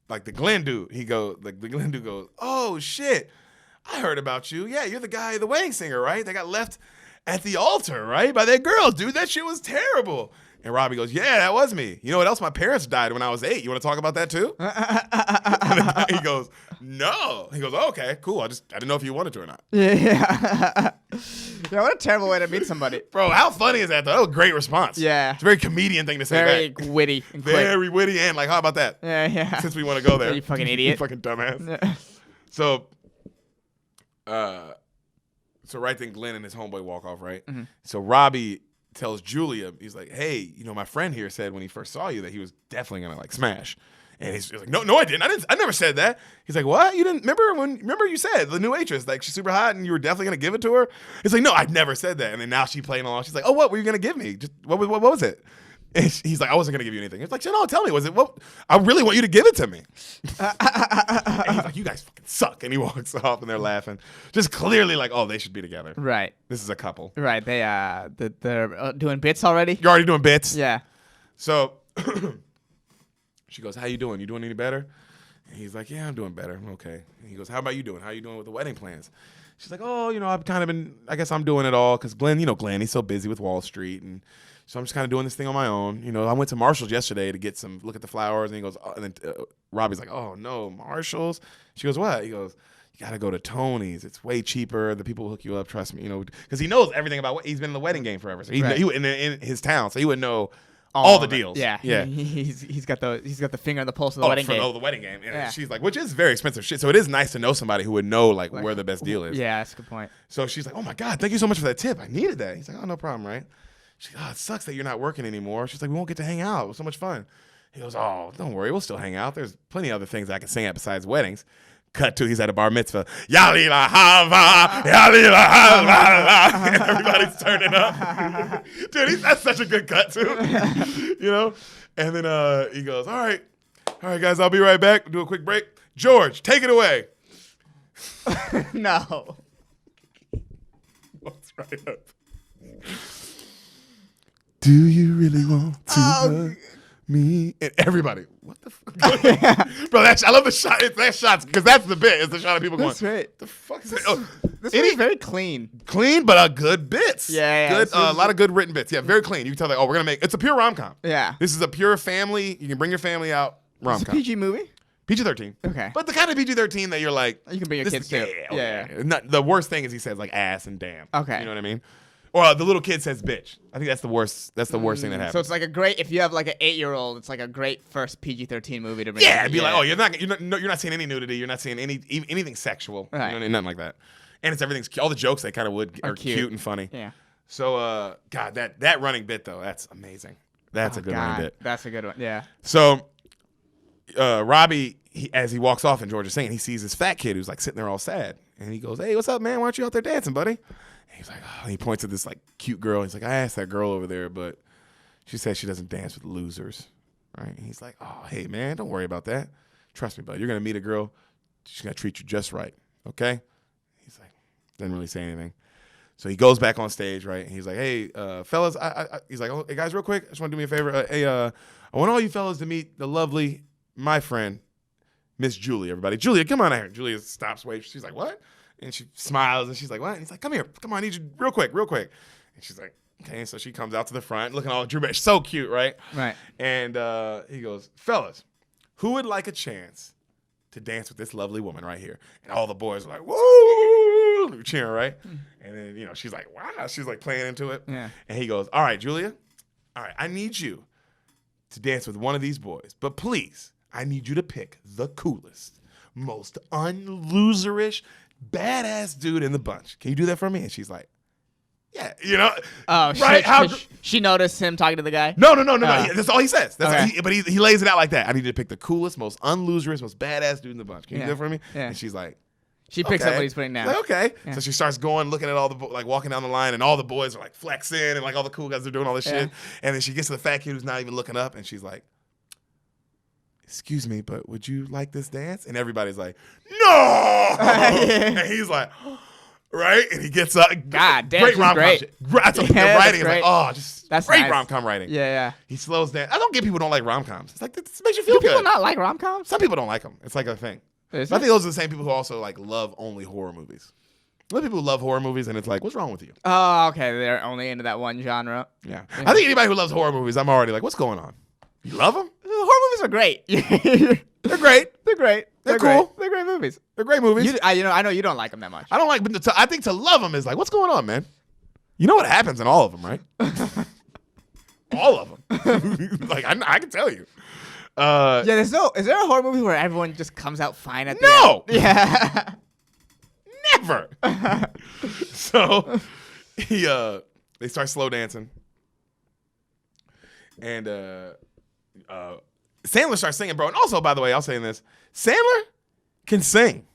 the Glenn dude, the Glenn dude goes, oh, shit, I heard about you. Yeah, you're the guy, the wedding singer, right? They got left at the altar, right? By that girl, dude. That shit was terrible. And Robbie goes, yeah, that was me. You know what else? My parents died when I was 8. You want to talk about that too? He goes, no. He goes, oh, okay, cool. I didn't know if you wanted to or not. Yeah. Yeah, what a terrible way to meet somebody. Bro, how funny is that, though? That was a great response. Yeah. It's a very comedian thing to say very back. Witty and quick. Very witty and how about that? Yeah. Since we want to go there. You fucking idiot. You fucking dumbass. So right then Glenn and his homeboy walk off, right? Mm-hmm. So Robbie tells Julia, he's like, hey, my friend here said when he first saw you that he was definitely going to smash. And he's like, no, I didn't. I never said that. He's like, what? You didn't remember you said the new waitress, she's super hot and you were definitely going to give it to her? He's like, no, I never said that. And then now she's playing along. She's like, oh, what were you going to give me? Just what was it? And he's like, I wasn't going to give you anything. He's like, no, tell me, was it what? I really want you to give it to me. And he's like, you guys fucking suck. And he walks off and they're laughing. Just clearly oh, they should be together. Right. This is a couple. Right. They're doing bits already? You're already doing bits? Yeah. So she goes, how you doing? You doing any better? And he's like, yeah, I'm doing better. Okay. And he goes, how about you doing? How you doing with the wedding plans? She's like, oh, I've kind of been, I guess I'm doing it all. Because Glenn, he's so busy with Wall Street. And so I'm just kind of doing this thing on my own. I went to Marshall's yesterday to get look at the flowers. And he goes, and then Robbie's like, oh, no, Marshall's? She goes, what? He goes, you got to go to Tony's. It's way cheaper. The people will hook you up. Trust me, because he knows everything about he's been in the wedding game forever. So he in his town. So he would know all the deals. Yeah. He's got the finger on the pulse of the wedding game. The wedding game. And she's like, which is very expensive shit. So it is nice to know somebody who would know where the best deal is. Yeah, that's a good point. So she's like, oh my God, thank you so much for that tip. I needed that. He's like, oh, no problem, right? She's like, oh, it sucks that you're not working anymore. She's like, we won't get to hang out. It was so much fun. He goes, oh, don't worry, we'll still hang out. There's plenty of other things I can sing at besides weddings. Cut to, he's at a bar mitzvah. Yalila hava, yalila hava. And everybody's turning up. Dude, that's such a good cut too. And then he goes, all right, All right, guys, I'll be right back. We'll do a quick break. George, take it away. No. Walks right up. Do you really want to hug me? And everybody, what the fuck? Bro, I love the shot. That shot's because that's the bit. It's the shot of people That's going, right. the fuck is it? Oh, This is very clean. clean, but good bits. Yeah. Good, a lot of good written bits. Yeah, very clean. You can tell that, we're going to make, it's a pure rom-com. Yeah. This is a pure family. You can bring your family out rom-com. It's a PG movie? PG-13. Okay. But the kind of PG-13 that you're like. You can bring your kids too. Yeah. Not, the worst thing is he says like ass and damn. Okay. You know what I mean? Or the little kid says bitch. I think that's the worst. That's the worst thing that happens. So it's like a great, if you have like an 8-year-old, it's like a great first PG-13 movie to bring. Yeah, it'd be like, oh, you're not seeing any nudity. You're not seeing anything sexual. Right. You know, nothing like that. And it's everything's all the jokes they kind of are cute and funny. Yeah. So God, that running bit though, that's amazing. That's a good running bit. That's a good one. Yeah. So Robbie, as he walks off and George is saying, he sees this fat kid who's like sitting there all sad, and he goes, "Hey, what's up, man? Why aren't you out there dancing, buddy?" And he's like, oh, and he points at this like cute girl. He's like, "I asked that girl over there, but she says she doesn't dance with losers." Right? And he's like, "Oh, hey, man, don't worry about that. Trust me, bud. You're gonna meet a girl. She's gonna treat you just right. Okay?" He's like, doesn't really say anything. So he goes back on stage, right? And he's like, "Hey, fellas," he's like, "Oh, hey guys, real quick, I just want to do me a favor. I want all you fellas to meet the lovely, my friend, Miss Julie, everybody. Julia, come on out here." Julia stops, waits. She's like, "What?" And she smiles, and she's like, "What?" And he's like, "Come here. Come on, I need you real quick. And she's like, "Okay." And so she comes out to the front, looking all Drew. So cute, right? Right. And he goes, "Fellas, who would like a chance to dance with this lovely woman right here?" And all the boys are like, "Woo!" cheering, right? And then, you know, she's like, "Wow." She's like playing into it. Yeah. And he goes, "All right, Julia. All right, I need you to dance with one of these boys. But please, I need you to pick the coolest, most unloserish, badass dude in the bunch. Can you do that for me?" And she's like, "Yeah." You know? Oh, right? She noticed him talking to the guy? No. That's all he says. That's Okay. but he lays it out like that. "I need you to pick the coolest, most unloserish, most badass dude in the bunch. Can you do that for me?" Yeah. And she's like, She picks up what he's putting down. like, okay. Yeah. So she starts going, looking at all the, like walking down the line, and all the boys are like flexing, and like all the cool guys are doing all this shit. And then she gets to the fat kid who's not even looking up, and she's like, "Excuse me, but would you like this dance?" And everybody's like, "No!" And he's like, right? And he gets up. God damn, great she's rom-com great. shit. That's what the Yeah, writing is that's like, great. oh, just That's great nice. rom-com writing. Yeah. He slows down. I don't get people who don't like rom-coms. It's like, this makes you feel Do good. people not like rom-coms? Some people don't like them. It's like a thing. Is I it? think those are the same people who also like love only horror movies. A lot of people who love horror movies, and it's like, what's wrong with you? Oh, okay. They're only into that one genre. Yeah. I think anybody who loves horror movies, I'm already like, what's going on? You love them? Horror movies are great. They're great. They're great. They're great. cool. They're great movies. They're great movies. I know you don't like them that much. I don't like, but I think to love them is like, what's going on, man? You know what happens in all of them, right? All of them. Like, I can tell you. Yeah, is there a horror movie where everyone just comes out fine at the No! end? Yeah. Never. So they start slow dancing, and Sandler starts singing, bro. And also, by the way, I'll say this: Sandler can sing.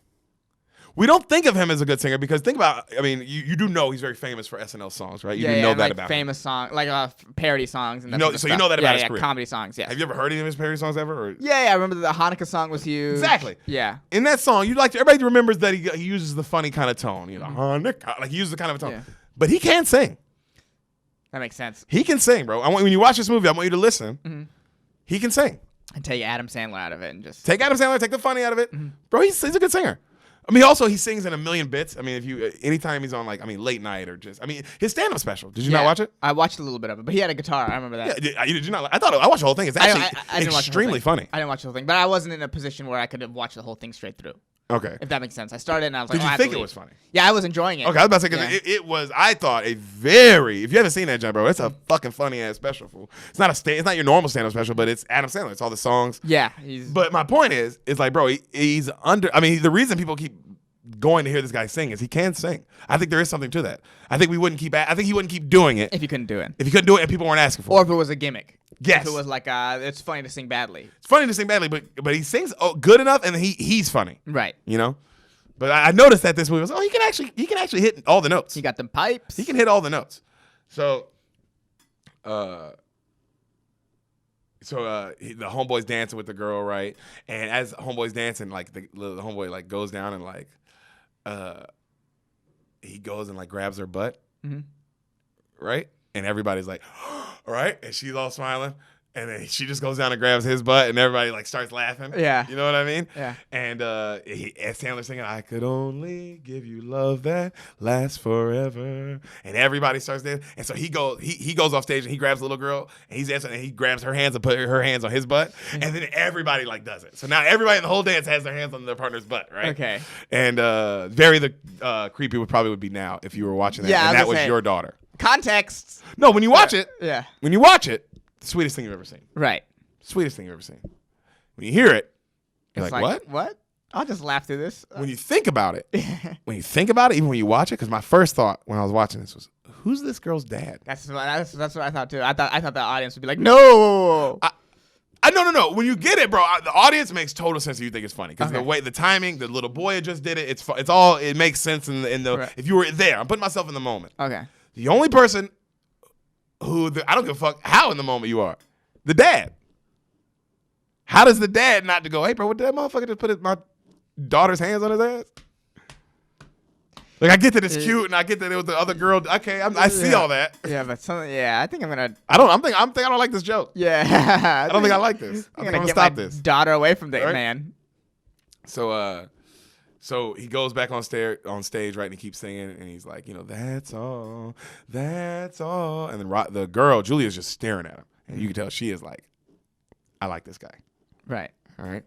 We don't think of him as a good singer because think about, I mean, you do know he's very famous for SNL songs, right? You do know that like about famous song, like parody songs and that You know- sort of so you stuff. know that about his yeah, career. comedy songs. Yes. him. Have you ever heard any of his parody songs ever? Or? Yeah, I remember the Hanukkah song was huge. Exactly. Yeah. In that song, everybody remembers that he uses the funny kind of tone, you know, like he uses the kind of a tone, Yeah. but he can sing. That makes sense. He can sing, bro. When you watch this movie, I want you to listen. Mm-hmm. He can sing. And take Adam Sandler out of it and just Take Adam Sandler, take the funny out of it, Mm-hmm. bro. He's a good singer. I mean, also he sings in a million bits. I mean, if you anytime he's on late night or just, I mean, his stand-up special. Did you not watch it? I watched a little bit of it, but he had a guitar. I remember that. Yeah, did you not? I watched the whole thing. It's actually I didn't watch the whole extremely thing. funny. I didn't watch the whole thing, but I wasn't in a position where I could have watched the whole thing straight through. Okay. If that makes sense. I started and I was like, Did I you have think to it leave. was funny? Yeah, I was enjoying it. Okay, I was about to say, because it was, I thought, a very, if you haven't seen that, John, bro, it's a fucking funny ass special, fool. It's not your normal stand-up special, but it's Adam Sandler. It's all the songs. Yeah, But my point is like, bro, he's under, I mean, the reason people keep going to hear this guy sing is he can sing. I think there is something to that. I think he wouldn't keep doing it if you couldn't do it. if he couldn't do it and people weren't asking for Or it. if it was a gimmick. Yes. If it was like, it's funny to sing badly. It's funny to sing badly, but he sings good enough and he's funny. Right. You know? But I noticed that this movie was, he can actually hit all the notes. He got them pipes. He can hit all the notes. So, So the homeboy's dancing with the girl, right? And as homeboy's dancing, like the homeboy like goes down and like he goes and like grabs her butt, right? And everybody's like, right? And she's all smiling. And then she just goes down and grabs his butt, and everybody like starts laughing. Yeah. You know what I mean? Yeah. And Sandler singing, "I could only give you love that lasts forever," and everybody starts dancing. And so he goes off stage and he grabs the little girl and he's dancing and he grabs her hands and put her hands on his butt, and then everybody like does it. So now everybody in the whole dance has their hands on their partner's butt, right? Okay. And very creepy would be now if you were watching that, Yeah, and that was say, your daughter. Context. No, when you watch it, Yeah. when you watch it. The sweetest thing you've ever seen. Right. Sweetest thing you've ever seen. When you hear it, you're It's like, what? What? I'll just laugh through this. When you think about it, even when you watch it, because my first thought when I was watching this was, who's this girl's dad? That's what I thought too. I thought the audience would be like, no. No. When you get it, bro, the audience makes total sense if you think it's funny. Because Okay. the way, the timing, the little boy just did it, it makes sense in the Right. if you were there. I'm putting myself in the moment. Okay. The only person I don't give a fuck how in the moment you are. The dad. How does the dad not to go, hey, bro, what did that motherfucker just put my daughter's hands on his ass? Like, I get that it's cute, and I get that it was the other girl. Okay, I see all that. Yeah, but I think I'm gonna. I don't like this joke. I don't think I like this. I'm gonna get stop my this. daughter away from the Right? man. So he goes back on stage, right, and he keeps singing, and he's like, that's all, and then the girl Julia's just staring at him, and you can tell she is like, I like this guy. Right. All right.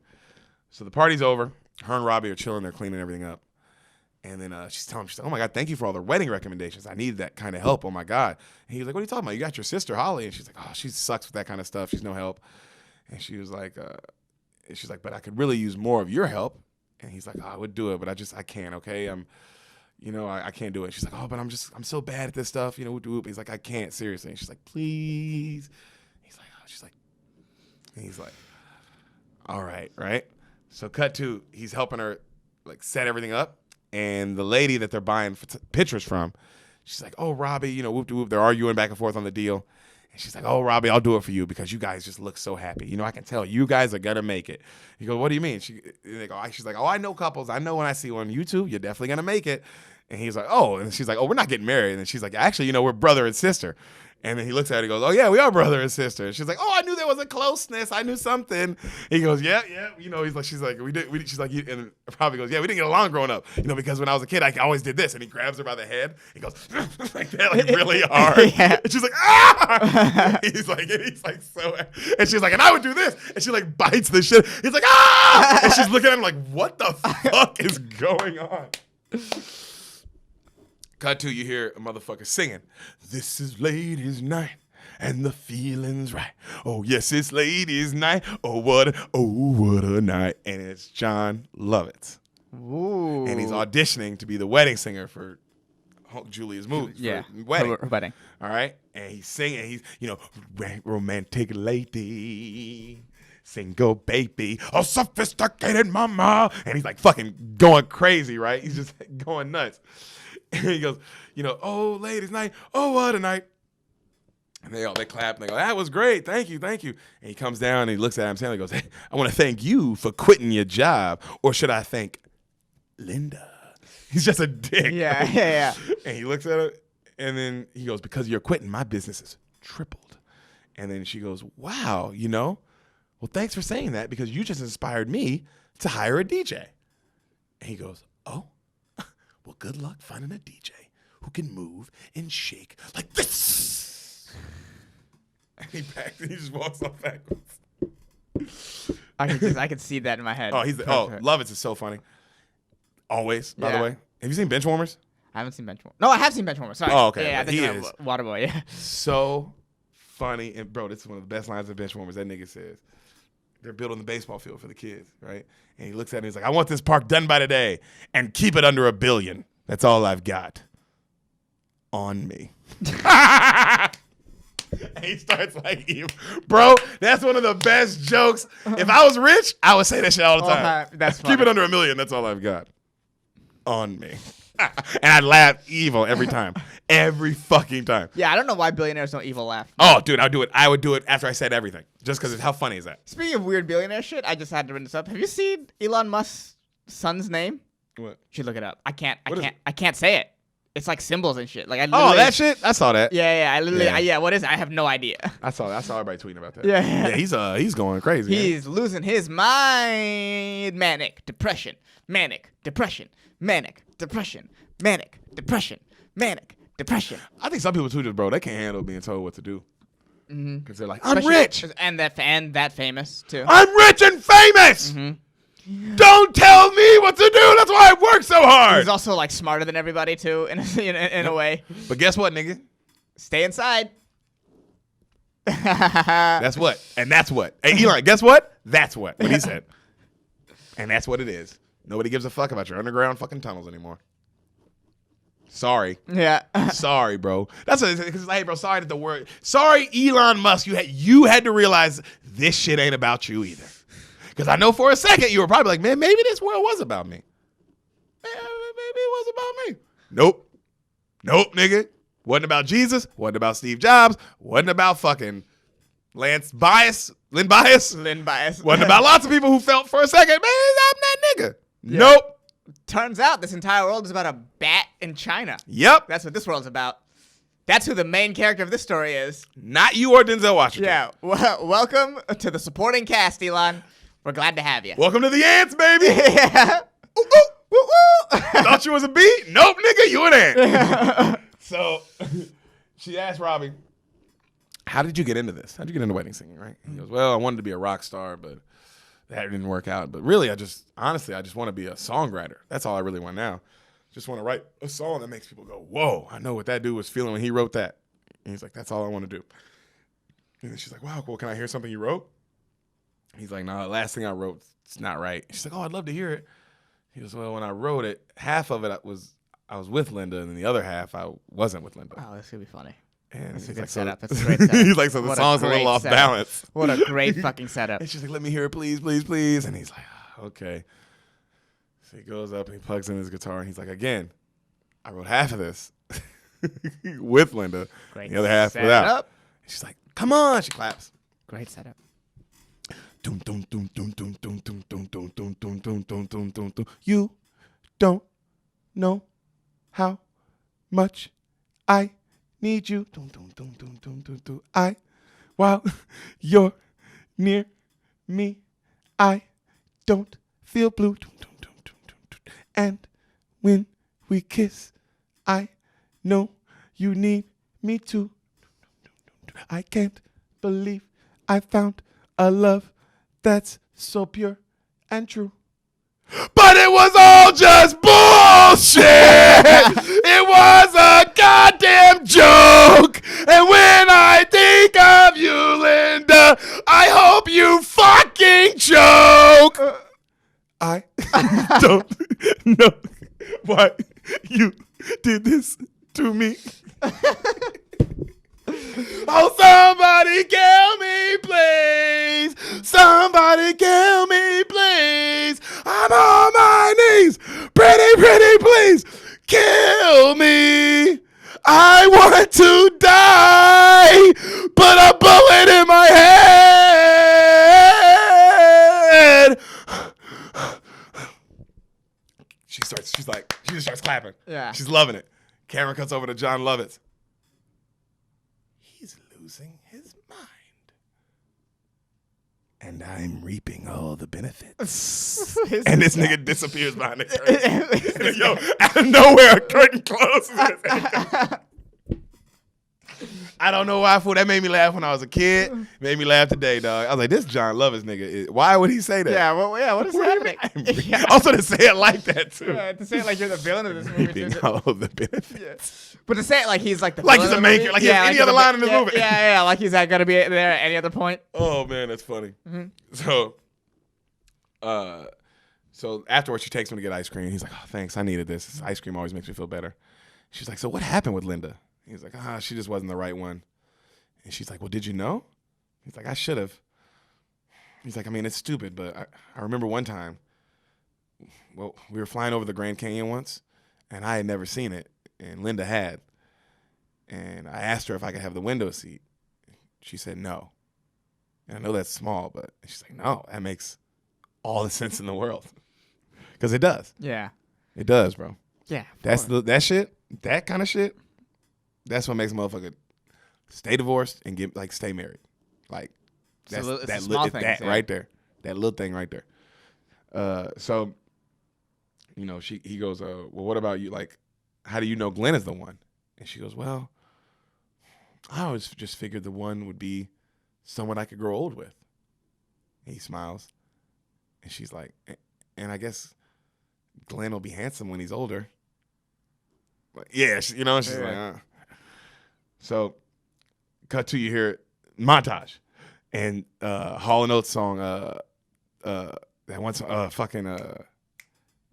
So the party's over. Her and Robbie are chilling. They're cleaning everything up. And then she's telling him, she's like, oh, my God, thank you for all the wedding recommendations. I needed that kind of help. Oh, my God. And he's like, what are you talking about? You got your sister, Holly. And she's like, oh, she sucks with that kind of stuff. She's no help. And she was like, but I could really use more of your help. And he's like, oh, I would do it, but I can't, okay? I can't do it. She's like, oh, but I'm so bad at this stuff. He's like, I can't, seriously. And she's like, please. He's like, oh, she's like, and he's like, all right. So cut to, he's helping her like set everything up. And the lady that they're buying pictures from, she's like, oh, Robbie, whoop de whoop. They're arguing back and forth on the deal. And she's like, oh, Robbie, I'll do it for you because you guys just look so happy. I can tell you guys are going to make it. He goes, what do you mean? She's like, oh, I know couples. I know when I see one on YouTube, you're definitely going to make it. And he's like, oh. And she's like, oh, we're not getting married. And she's like, actually, we're brother and sister. And then he looks at her and goes, oh, yeah, we are brother and sister. And she's like, oh, I knew there was a closeness. I knew something. He goes, yeah. She's like, we did. She's like, and Robbie goes, yeah, we didn't get along growing up. Because when I was a kid, I always did this. And he grabs her by the head. He goes, like that, like really hard. Yeah. And she's like, ah! he's like, so. And she's like, and I would do this. And she like bites the shit. He's like, ah! And she's looking at him like, what the fuck is going on? Cut to, you hear a motherfucker singing, this is ladies' night and the feeling's right. Oh, yes, it's ladies' night. Oh, what a night. And it's John Lovitz. Ooh. And he's auditioning to be the wedding singer for Julia's movie. Yeah. Wedding. Her wedding. All right. And he's singing. He's, romantic lady. Single baby, a sophisticated mama. And he's like fucking going crazy, right? He's just going nuts. And he goes, oh, ladies' night. Oh, what a night. And they clap and they go, that was great. Thank you. And he comes down and he looks at him and goes, hey, I want to thank you for quitting your job. Or should I thank Linda? He's just a dick. Yeah. And he looks at her and then he goes, because you're quitting, my business has tripled. And then she goes, wow, well, thanks for saying that because you just inspired me to hire a DJ. And he goes, oh, well, good luck finding a DJ who can move and shake like this. And he just walks off backwards. I can see that in my head. Lovitz is so funny. Always, by the way. Have you seen Benchwarmers? I haven't seen Benchwarmers. No, I have seen Benchwarmers. Sorry. Oh, okay. Yeah, I think He it's is. Waterboy. Yeah. So funny. And, bro, this is one of the best lines of Benchwarmers. That nigga says, they're building the baseball field for the kids, right? And he looks at it and he's like, I want this park done by today and keep it under $1 billion. That's all I've got on me. And he starts like, bro, that's one of the best jokes. If I was rich, I would say that shit all the time. That's funny. Keep it under $1 million. That's all I've got on me. And I'd laugh evil every time. Every fucking time. Yeah, I don't know why billionaires don't evil laugh. Oh, dude, I'll do it. I would do it after I said everything. Just because how funny is that? Speaking of weird billionaire shit, I just had to bring this up. Have you seen Elon Musk's son's name? What? You should look it up. I can't say it. It's like symbols and shit. Like I Oh, that shit? I saw that. Yeah, what is it? I have no idea. I saw everybody tweeting about that. Yeah. Yeah, he's going crazy. He's losing his mind. Manic depression. Manic depression. Manic depression. Manic depression. Manic depression. I think some people too, just bro, they can't handle being told what to do. Because they're like, I'm Especially- rich. and that famous too. I'm rich and famous. Don't tell me what to do. That's why I work so hard. He's also like smarter than everybody too, in a way. But guess what, nigga? Stay inside. That's what. And that's what. Hey, Elon, guess what? That's what he said. And that's what it is. Nobody gives a fuck about your underground fucking tunnels anymore. Sorry. Yeah. Sorry, bro. That's because hey, bro. Sorry that the word. Sorry, Elon Musk. You had to realize this shit ain't about you either. Because I know for a second you were probably like, man, maybe this world was about me. Maybe it was about me. Nope, nigga. Wasn't about Jesus. Wasn't about Steve Jobs. Wasn't about fucking Lynn Bias. Wasn't about lots of people who felt for a second, man, I'm that nigga. Yeah. Nope. Turns out this entire world is about a bat in China. Yep. That's what this world's about. That's who the main character of this story is. Not you or Denzel Washington. Yeah. Welcome to the supporting cast, Elon. We're glad to have you. Welcome to the ants, baby. Yeah. Ooh, ooh, ooh, ooh. Thought you was a bee? Nope, nigga, you an ant. So she asked Robbie, how did you get into this? How'd you get into wedding singing, right? He goes, well, I wanted to be a rock star, but that didn't work out. But really, I just want to be a songwriter. That's all I really want now. Just want to write a song that makes people go, whoa, I know what that dude was feeling when he wrote that. And he's like, that's all I want to do. And then she's like, wow, cool. Can I hear something you wrote? He's like, no, the last thing I wrote, it's not right. She's like, oh, I'd love to hear it. He goes, well, when I wrote it, half of it I was with Linda, and then the other half I wasn't with Linda. Oh, that's going to be funny. And that's a he's good like, setup. So, That's a great setup. He's like, so the song's a little off balance. What a great fucking setup. And she's like, let me hear it, please, please, please. And he's like, okay. So he goes up and he plugs in his guitar, and he's like, again, I wrote half of this with Linda, Great the other half setup. without. And she's like, come on. She claps. Great setup. You don't know how much I need you. While you're near me, I don't feel blue. And when we kiss, I know you need me too. I can't believe I found a love that's so pure and true. But it was all just bullshit. It was a goddamn joke. And when I think of you, Linda, I hope you fucking choke. I don't know why you did this to me. Oh, somebody kill me, please. Somebody kill me, please. I'm on my knees. Pretty, pretty, please. Kill me. I want to die. Put a bullet in my head. She just starts clapping. Yeah. She's loving it. Camera cuts over to John Lovitz. He's losing his mind. And I'm reaping all the benefits. And this nigga disappears behind the curtain. Yo, out of nowhere, a curtain closes. I don't know why, fool. That made me laugh when I was a kid. Made me laugh today, dog. I was like, this John Lovitz nigga. Why would he say that? Yeah, what is happening? Yeah. Also to say it like that, too. Yeah, to say it like you're the villain of this movie. Reaping all the benefits. Yeah. But to say it like he's like the like villain he's a of the main movie, character, like he has any other line in the movie. Yeah, like he's not gonna be there at any other point. Oh man, that's funny. So afterwards she takes him to get ice cream. He's like, oh thanks, I needed this. This ice cream always makes me feel better. She's like, so what happened with Linda? He's like, she just wasn't the right one. And she's like, well, did you know? He's like, I should have. He's like, I mean, it's stupid, but I remember one time, well, we were flying over the Grand Canyon once, and I had never seen it, and Linda had. And I asked her if I could have the window seat. She said no. And I know that's small, but she's like, no, that makes all the sense in the world. Because it does. Yeah. It does, bro. Yeah. That shit, that kind of shit, that's what makes a motherfucker stay divorced and stay married. Like, that's that right there. That little thing right there. So, you know, he goes, well, what about you? Like, how do you know Glenn is the one? And she goes, well, I always just figured the one would be someone I could grow old with. And he smiles. And she's like, and I guess Glenn will be handsome when he's older. Like, yeah, you know, she's like, So, cut to you here, montage. And Hall & Oates song, that one song, one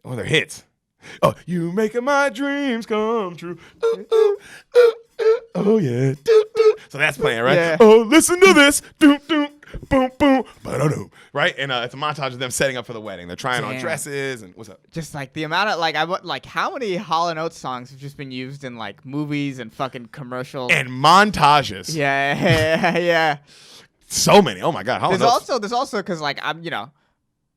of their hits. Oh, you making my dreams come true. Ooh, ooh, ooh, ooh. Oh, yeah. Doo, doo. So that's playing, right? Yeah. Oh, listen to this. Doom, doom, boom, boom, ba-da-doom. Right? And it's a montage of them setting up for the wedding. They're trying on dresses and what's up? Just like the amount of how many Hall & Oates songs have just been used in like movies and fucking commercials and montages. Yeah. So many. Oh my God. There's also because like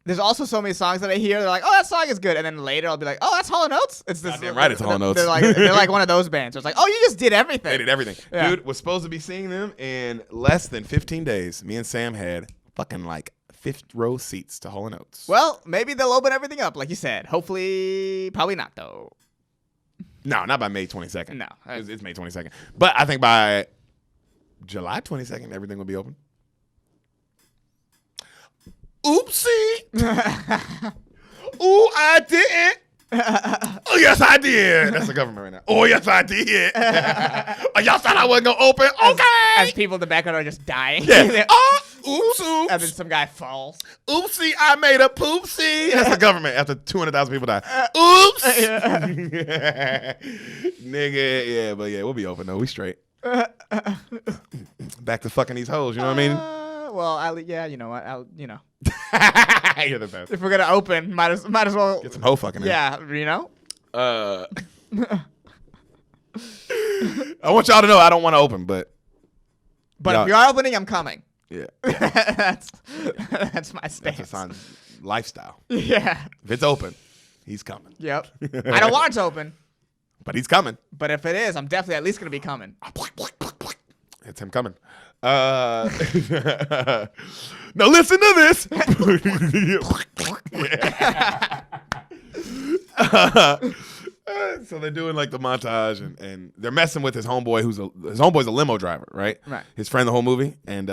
there's also so many songs that I hear. They're like, oh, that song is good, and then later I'll be like, oh, that's Hall & Oates. It's this. Goddamn right, it's Hall & Oates. They're like one of those bands. It's like, oh, you just did everything. They did everything. Yeah. Dude, was supposed to be seeing them in less than 15 days. Me and Sam had fucking like 5th row seats to Hall & Oates. Well, maybe they'll open everything up, like you said. Hopefully, probably not though. No, not by May 22nd. No, it's May 22nd. But I think by July 22nd, everything will be open. Oopsie. Ooh, I didn't. Oh, yes, I did. That's the government right now. Oh, yes, I did. Oh, y'all thought I wasn't going to open? Okay. As people in the background are just dying. Yeah. Oh, oops. And then some guy falls. Oopsie, I made a poopsie. That's the government after 200,000 people die. Oops. Nigga, yeah, but yeah, we'll be open, though. We straight. Back to fucking these hoes, you know what I mean? Well, you know what? You're the best. If we're gonna open, might as well get some hoe fucking in. Yeah, you know. I want y'all to know I don't want to open, but if you are opening, I'm coming. Yeah, that's my stance. That's Hassan's lifestyle. Yeah, if it's open, he's coming. Yep. I don't want it to open, but he's coming. But if it is, I'm definitely at least gonna be coming. It's him coming. Now listen to this. So they're doing like the montage and they're messing with his homeboy his homeboy's a limo driver, right? Right. His friend the whole movie and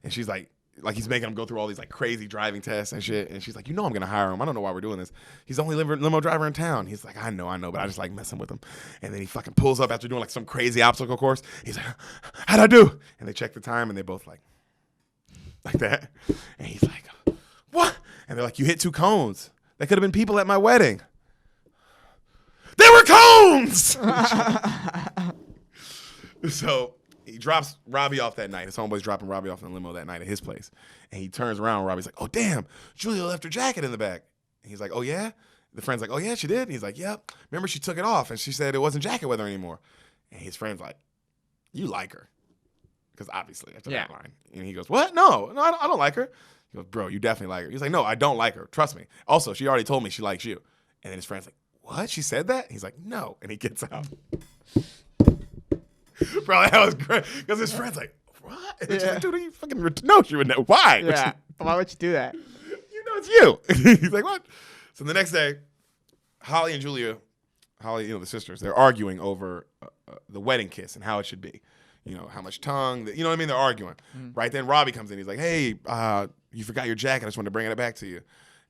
she's like he's making him go through all these like crazy driving tests and shit and she's like, I'm gonna hire him. I don't know why we're doing this. He's the only limo driver in town. He's like, I know, but I just like messing with him. And then he fucking pulls up after doing like some crazy obstacle course. He's like, how'd I do? And they check the time and they both like that. And he's like, what? And they're like, you hit 2 cones. That could have been people at my wedding. They were cones. So he drops Robbie off that night. His homeboy's dropping Robbie off in the limo that night at his place. And he turns around and Robbie's like, oh, damn, Julia left her jacket in the back. And he's like, oh, yeah? The friend's like, oh, yeah, she did? And he's like, yep. Remember, she took it off, and she said it wasn't jacket weather anymore. And his friend's like, you like her. Because obviously, after that line. And he goes, what? No, I don't like her. He goes, bro, you definitely like her. He's like, no, I don't like her. Trust me. Also, she already told me she likes you. And then his friend's like, what? She said that? He's like, no. And he gets out. Bro, that was great. Because his friend's like, what? And she's like, dude, you fucking no, she would know. Why? Yeah. Why would you do that? You know it's you. He's like, what? So the next day, Holly and Julia, the sisters, they're arguing over the wedding kiss and how it should be. How much tongue. You know what I mean? They're arguing. Right then, Robbie comes in. He's like, hey, you forgot your jacket. I just wanted to bring it back to you.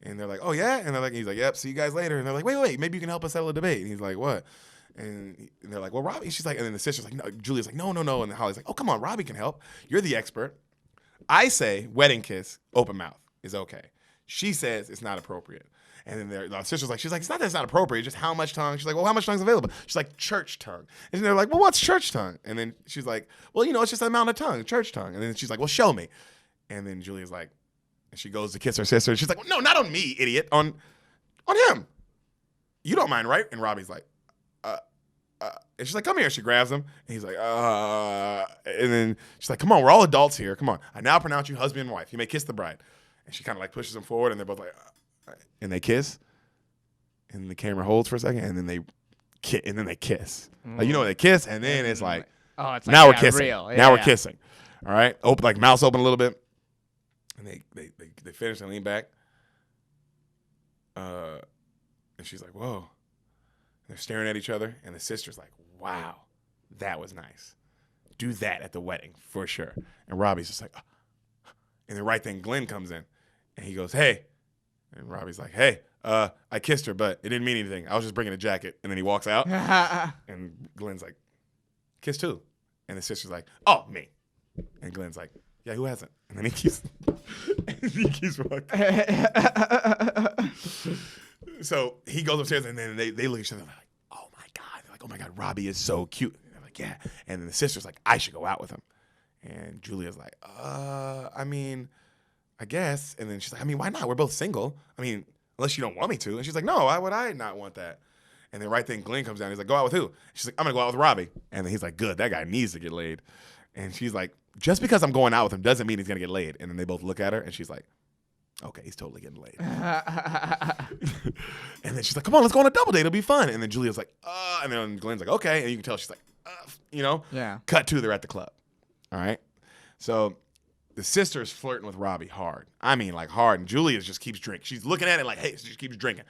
And they're like, oh, yeah? And he's like, yep, see you guys later. And they're like, wait, maybe you can help us settle a debate. And he's like, what? And they're like, well, Robbie, she's like, and then the sister's like, no, Julia's like, no. And Holly's like, oh, come on, Robbie can help. You're the expert. I say wedding kiss, open mouth is okay. She says it's not appropriate. And then the sister's like, she's like, it's not that it's not appropriate, just how much tongue? She's like, well, how much tongue's available? She's like, church tongue. And they're like, well, what's church tongue? And then she's like, well, it's just the amount of tongue, church tongue. And then she's like, well, show me. And then Julia's like, and she goes to kiss her sister. She's like, well, no, not on me, idiot, on him. You don't mind, right? And Robbie's like, and she's like, come here. She grabs him, and he's like, and then she's like, come on, we're all adults here. Come on. I now pronounce you husband and wife. You may kiss the bride. And she kind of like pushes him forward, and they're both like, and they kiss. And the camera holds for a second, and then they kiss. Like, you know, they kiss, and then it's like, oh, it's like, now we're kissing. Real. Now we're kissing. All right, open, like mouths open a little bit, and they finish and lean back. And she's like, whoa. And they're staring at each other, and the sister's like, wow, that was nice. Do that at the wedding for sure. And Robbie's just like, and then right then Glenn comes in, and he goes, hey. And Robbie's like, hey, I kissed her, but it didn't mean anything. I was just bringing a jacket. And then he walks out, and Glenn's like, kissed who? And the sister's like, oh, me. And Glenn's like, yeah, who hasn't? And then he keeps walking. So he goes upstairs, and then they look at each other and they're like, oh my God. They're like, oh my God, Robbie is so cute. And they're like, yeah. And then the sister's like, I should go out with him. And Julia's like, I mean, I guess. And then she's like, I mean, why not? We're both single. I mean, unless you don't want me to. And she's like, no, why would I not want that? And then right then Glenn comes down. He's like, go out with who? She's like, I'm going to go out with Robbie. And then he's like, good, that guy needs to get laid. And she's like, just because I'm going out with him doesn't mean he's going to get laid. And then they both look at her, and she's like, okay, he's totally getting laid. And then she's like, come on, let's go on a double date. It'll be fun. And then Julia's like, and then Glenn's like, okay. And you can tell she's like, you know? Yeah. Cut to, they're at the club. All right? So the sister's flirting with Robbie hard. I mean, like hard. And Julia just keeps drinking. She's looking at it like, hey, she just keeps drinking.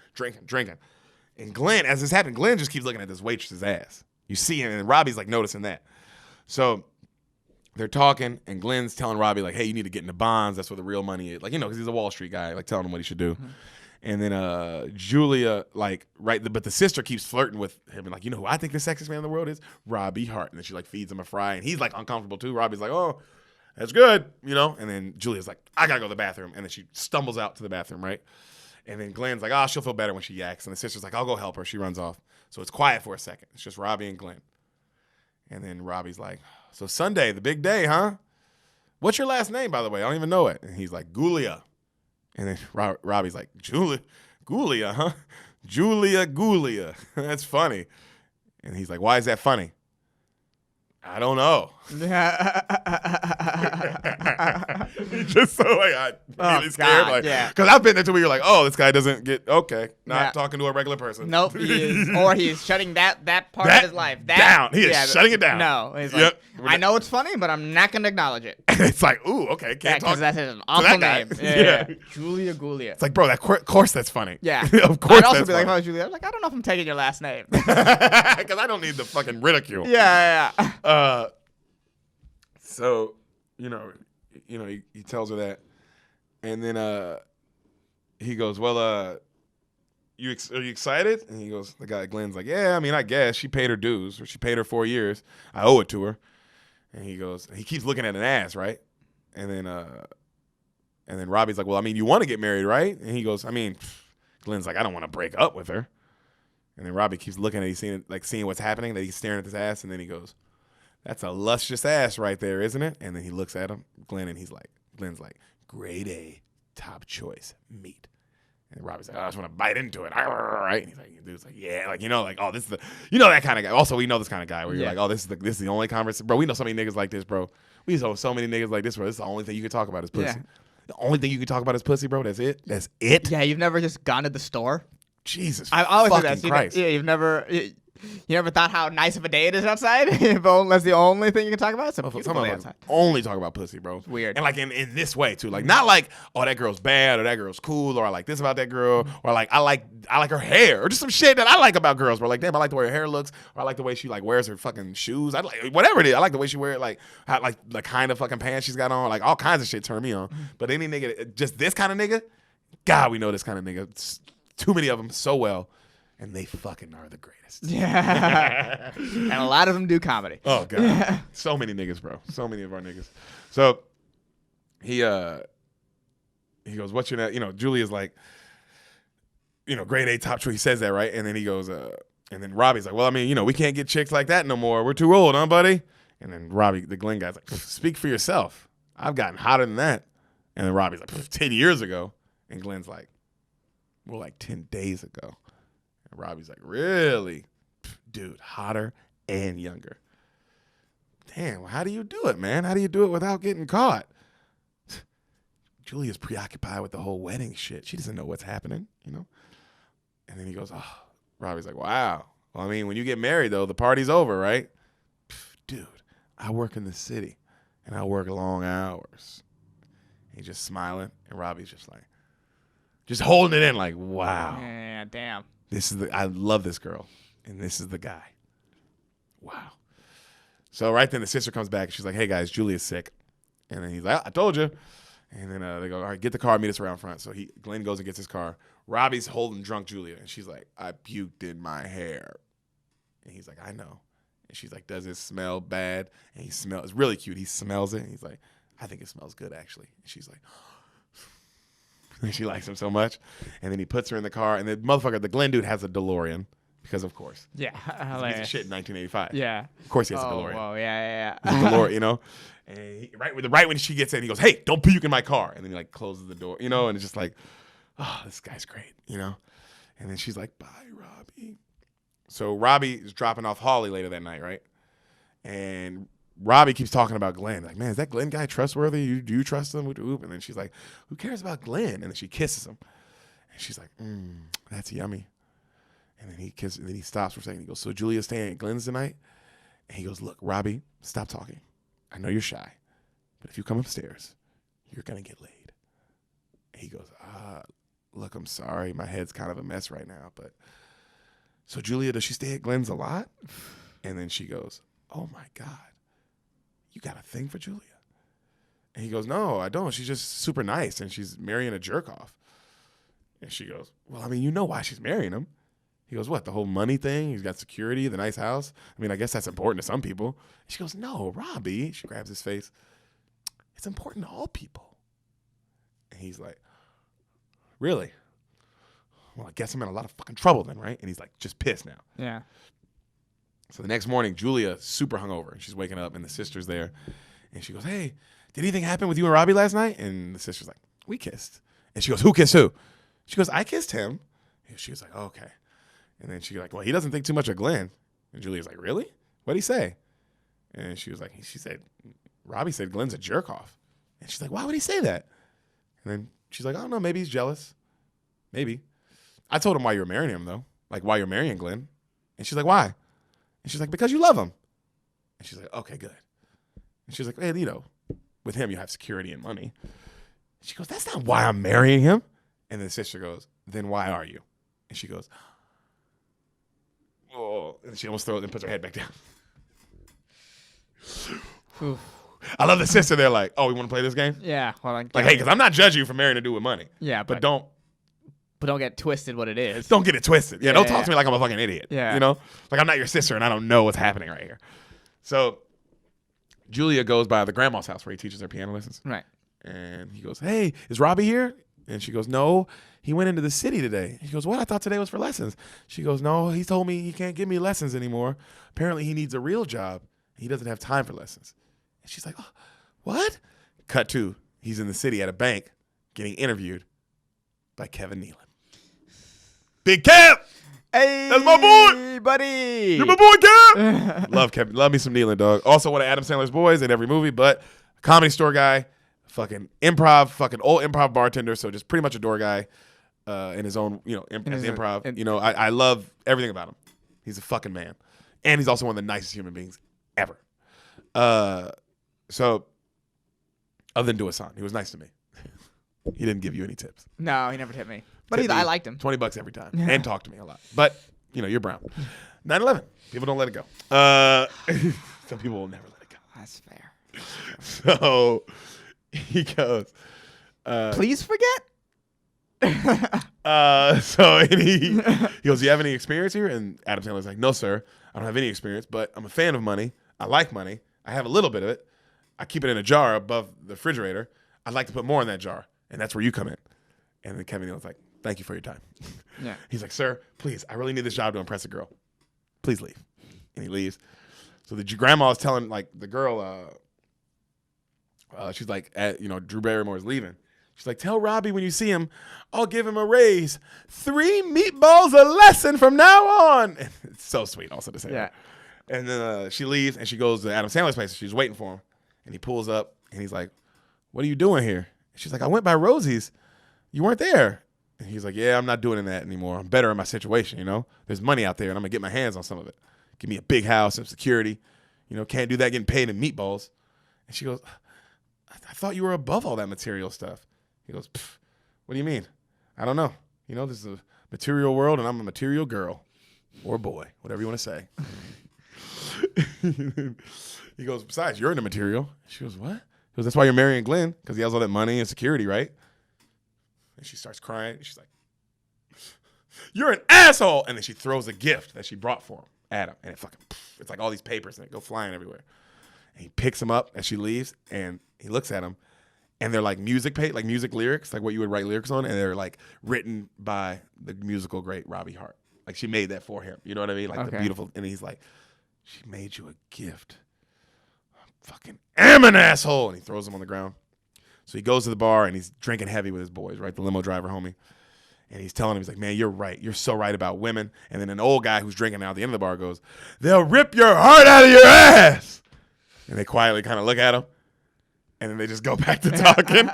And Glenn, as this happened, Glenn just keeps looking at this waitress's ass. You see him, and Robbie's like noticing that. So they're talking, and Glenn's telling Robbie, like, hey, you need to get into bonds. That's where the real money is. Like, you know, because he's a Wall Street guy, like telling him what he should do. Mm-hmm. And then Julia, like, but the sister keeps flirting with him and like, you know who I think the sexiest man in the world is? Robbie Hart. And then she like feeds him a fry, and he's like uncomfortable too. Robbie's like, oh, that's good, you know? And then Julia's like, I gotta go to the bathroom. And then she stumbles out to the bathroom, right? And then Glenn's like, she'll feel better when she yaks. And the sister's like, I'll go help her. She runs off. So it's quiet for a second. It's just Robbie and Glenn. And then Robbie's like, so Sunday, the big day, huh? What's your last name, by the way? I don't even know it. And he's like, Gulia. And then Robbie's like, Gulia, huh? Julia. That's funny. And he's like, why is that funny? I don't know. Just so like I really scared, God, like, yeah. Because I've been there to where you're like, oh, this guy doesn't get not talking to a regular person. Nope, he is shutting that part of his life down. He is shutting it down. No, he's like, I know it's funny, but I'm not gonna acknowledge it. It's like, ooh, okay, can't talk. Because that's an awful name. Yeah. Julia Gulia. It's like, bro, of course that's funny. Yeah, of course. I'd also be like, oh, Julia. I'm like, I don't know if I'm taking your last name. Because I don't need the fucking ridicule. Yeah. So, you know, he tells her that, and then he goes, well, are you excited? And he goes, the guy Glenn's like, yeah, I mean, I guess she paid her dues, or she paid her 4 years. I owe it to her. And he goes, he keeps looking at an ass, right? And then Robbie's like, well, I mean, you want to get married, right? And he goes, I mean, Glenn's like, I don't want to break up with her. And then Robbie keeps looking at, seeing what's happening, that he's staring at this ass, and then he goes, that's a luscious ass right there, isn't it? And then he looks at him, Glenn, and Glenn's like, grade A, top choice meat. And Robbie's like, I just want to bite into it. Right? And he's like, dude's like, yeah, like, you know, like, oh, this is that kind of guy. Also, we know this kind of guy where you're like, oh, this is the only conversation. Bro, we know so many niggas like this, bro. We know so many niggas like this, bro. This is the only thing you can talk about is pussy. Yeah. The only thing you can talk about is pussy, bro. That's it. That's it. Yeah, you've never just gone to the store? Jesus I always fucking do that. Christ. You've never thought how nice of a day it is outside? If that's the only thing you can talk about? It's a beautiful day outside. Only talk about pussy, bro. It's weird. And like in this way too. Like not like, oh, that girl's bad or that girl's cool or I like this about that girl or like I like her hair or just some shit that I like about girls. Bro, like damn, I like the way her hair looks or I like the way she like wears her fucking shoes. I like whatever it is. I like the way she wears like the kind of fucking pants she's got on. Like all kinds of shit turn me on. But any nigga, just this kind of nigga, God, we know this kind of nigga. It's too many of them so well. And they fucking are the greatest. Yeah. And a lot of them do comedy. Oh, God. Yeah. So many niggas, bro. So many of our niggas. So he goes, what's your name? You know, Julia's like, you know, grade A top choice. He says that, right? And then he goes, and then Robbie's like, well, I mean, you know, we can't get chicks like that no more. We're too old, huh, buddy? And then Robbie, the Glenn guy's like, speak for yourself. I've gotten hotter than that. And then Robbie's like, 10 years ago. And Glenn's like, well, like 10 days ago. And Robbie's like, really? dude, hotter and younger. Damn, how do you do it, man? How do you do it without getting caught? Julia's preoccupied with the whole wedding shit. She doesn't know what's happening, you know? And then he goes, oh, Robbie's like, wow. Well, I mean, when you get married, though, the party's over, right? Dude, I work in the city, and I work long hours. He's just smiling, and Robbie's just like, just holding it in like, wow. Yeah, damn. I love this girl, and this is the guy. Wow. So right then the sister comes back, and she's like, hey, guys, Julia's sick. And then he's like, I told you. And then they go, all right, get the car, meet us around front. So Glenn goes and gets his car. Robbie's holding drunk Julia, and she's like, I puked in my hair. And he's like, I know. And she's like, does it smell bad? And he smells, it's really cute. He smells it, and he's like, I think it smells good, actually. And she's like, and she likes him so much. And then he puts her in the car, and the motherfucker, the Glenn dude, has a DeLorean. Because of course. Yeah, He's a shit in 1985. Yeah. Of course he has a DeLorean. Oh, yeah. He's a DeLorean, you know? And right when she gets in, he goes, hey, don't puke in my car. And then he like closes the door, you know? And it's just like, oh, this guy's great, you know? And then she's like, bye, Robbie. So Robbie is dropping off Holly later that night, right? And Robbie keeps talking about Glenn. Like, man, is that Glenn guy trustworthy? Do you trust him? And then she's like, who cares about Glenn? And then she kisses him. And she's like, that's yummy. And then he kisses, and then he stops for a second. He goes, so Julia's staying at Glenn's tonight? And he goes, look, Robbie, stop talking. I know you're shy, but if you come upstairs, you're going to get laid. And he goes, look, I'm sorry. My head's kind of a mess right now. But so Julia, does she stay at Glenn's a lot? And then she goes, oh, my God, you got a thing for Julia? And he goes, no, I don't. She's just super nice, and she's marrying a jerk-off. And she goes, well, I mean, you know why she's marrying him. He goes, what, the whole money thing? He's got security, the nice house? I mean, I guess that's important to some people. She goes, no, Robbie. She grabs his face. It's important to all people. And he's like, really? Well, I guess I'm in a lot of fucking trouble then, right? And he's like, just pissed now. Yeah. So the next morning, Julia, super hungover, and she's waking up, and the sister's there. And she goes, hey, did anything happen with you and Robbie last night? And the sister's like, we kissed. And she goes, who kissed who? She goes, I kissed him. And she was like, okay. And then she's like, well, he doesn't think too much of Glenn. And Julia's like, really? What'd he say? And she was like, Robbie said Glenn's a jerk off. And she's like, why would he say that? And then she's like, I don't know, maybe he's jealous. Maybe. I told him why you were marrying him, though. Like, why you're marrying Glenn. And she's like, why? And she's like, because you love him. And she's like, okay, good. And she's like, hey, you know, with him you have security and money. She goes, that's not why I'm marrying him. And then the sister goes, then why are you? And she goes, oh, and she almost throws it and puts her head back down. I love the sister. They're like, oh, we want to play this game? Yeah. Well, like, hey, because I'm not judging you for marrying a dude with money. Yeah, but don't get twisted what it is. Don't get it twisted. Yeah, don't talk to me like I'm a fucking idiot. Yeah. You know? Like I'm not your sister and I don't know what's happening right here. So Julia goes by the grandma's house where he teaches her piano lessons. Right. And he goes, hey, is Robbie here? And she goes, no, he went into the city today. He goes, what? I thought today was for lessons. She goes, no, he told me he can't give me lessons anymore. Apparently he needs a real job. He doesn't have time for lessons. And she's like, oh, what? Cut to, he's in the city at a bank getting interviewed by Kevin Nealon. Big Kev! Hey, that's my boy, buddy. You're my boy, Kev. Love Kevin. Love me some Nealon, dog. Also one of Adam Sandler's boys in every movie, but Comedy Store guy. Fucking old improv bartender, so just pretty much a door guy in his own, you know, improv. You know, I love everything about him. He's a fucking man. And he's also one of the nicest human beings ever. So, other than Dua-san, he was nice to me. He didn't give you any tips. No, he never tipped me. But I liked him. $20 every time. And talked to me a lot. But, you know, you're brown. 9/11. People don't let it go. Some people will never let it go. That's fair. So... he goes, please forget. He goes, do you have any experience here? And Adam Sandler's like, no, sir, I don't have any experience, but I'm a fan of money. I like money. I have a little bit of it. I keep it in a jar above the refrigerator. I'd like to put more in that jar, and that's where you come in. And then Kevin Nealon's like, thank you for your time. Yeah. He's like, sir, please, I really need this job to impress a girl. Please leave. And he leaves. So the grandma is telling, like, the girl, she's like, Drew Barrymore's leaving. She's like, tell Robbie when you see him, I'll give him a raise. 3 meatballs a lesson from now on. And it's so sweet also to say that. And then she leaves and she goes to Adam Sandler's place. She's waiting for him. And he pulls up and he's like, what are you doing here? And she's like, I went by Rosie's. You weren't there. And he's like, yeah, I'm not doing that anymore. I'm better in my situation, you know? There's money out there and I'm going to get my hands on some of it. Give me a big house and security. You know, can't do that getting paid in meatballs. And she goes, I thought you were above all that material stuff. He goes, what do you mean? I don't know. You know, this is a material world and I'm a material girl or boy, whatever you want to say. He goes, besides, you're in the material. She goes, what? He goes, that's why you're marrying Glenn, because he has all that money and security, right? And she starts crying. She's like, you're an asshole. And then she throws a gift that she brought for him at him. And it's like all these papers and they go flying everywhere. And he picks them up as she leaves and he looks at them and they're like music lyrics, like what you would write lyrics on. And they're like written by the musical great Robbie Hart. Like she made that for him. You know what I mean? Like the beautiful, and he's like, she made you a gift. I fucking am an asshole. And he throws them on the ground. So he goes to the bar and he's drinking heavy with his boys, right? The limo driver homie. And he's telling him, he's like, man, you're right. You're so right about women. And then an old guy who's drinking now at the end of the bar goes, they'll rip your heart out of your ass. And they quietly kind of look at him. And then they just go back to talking.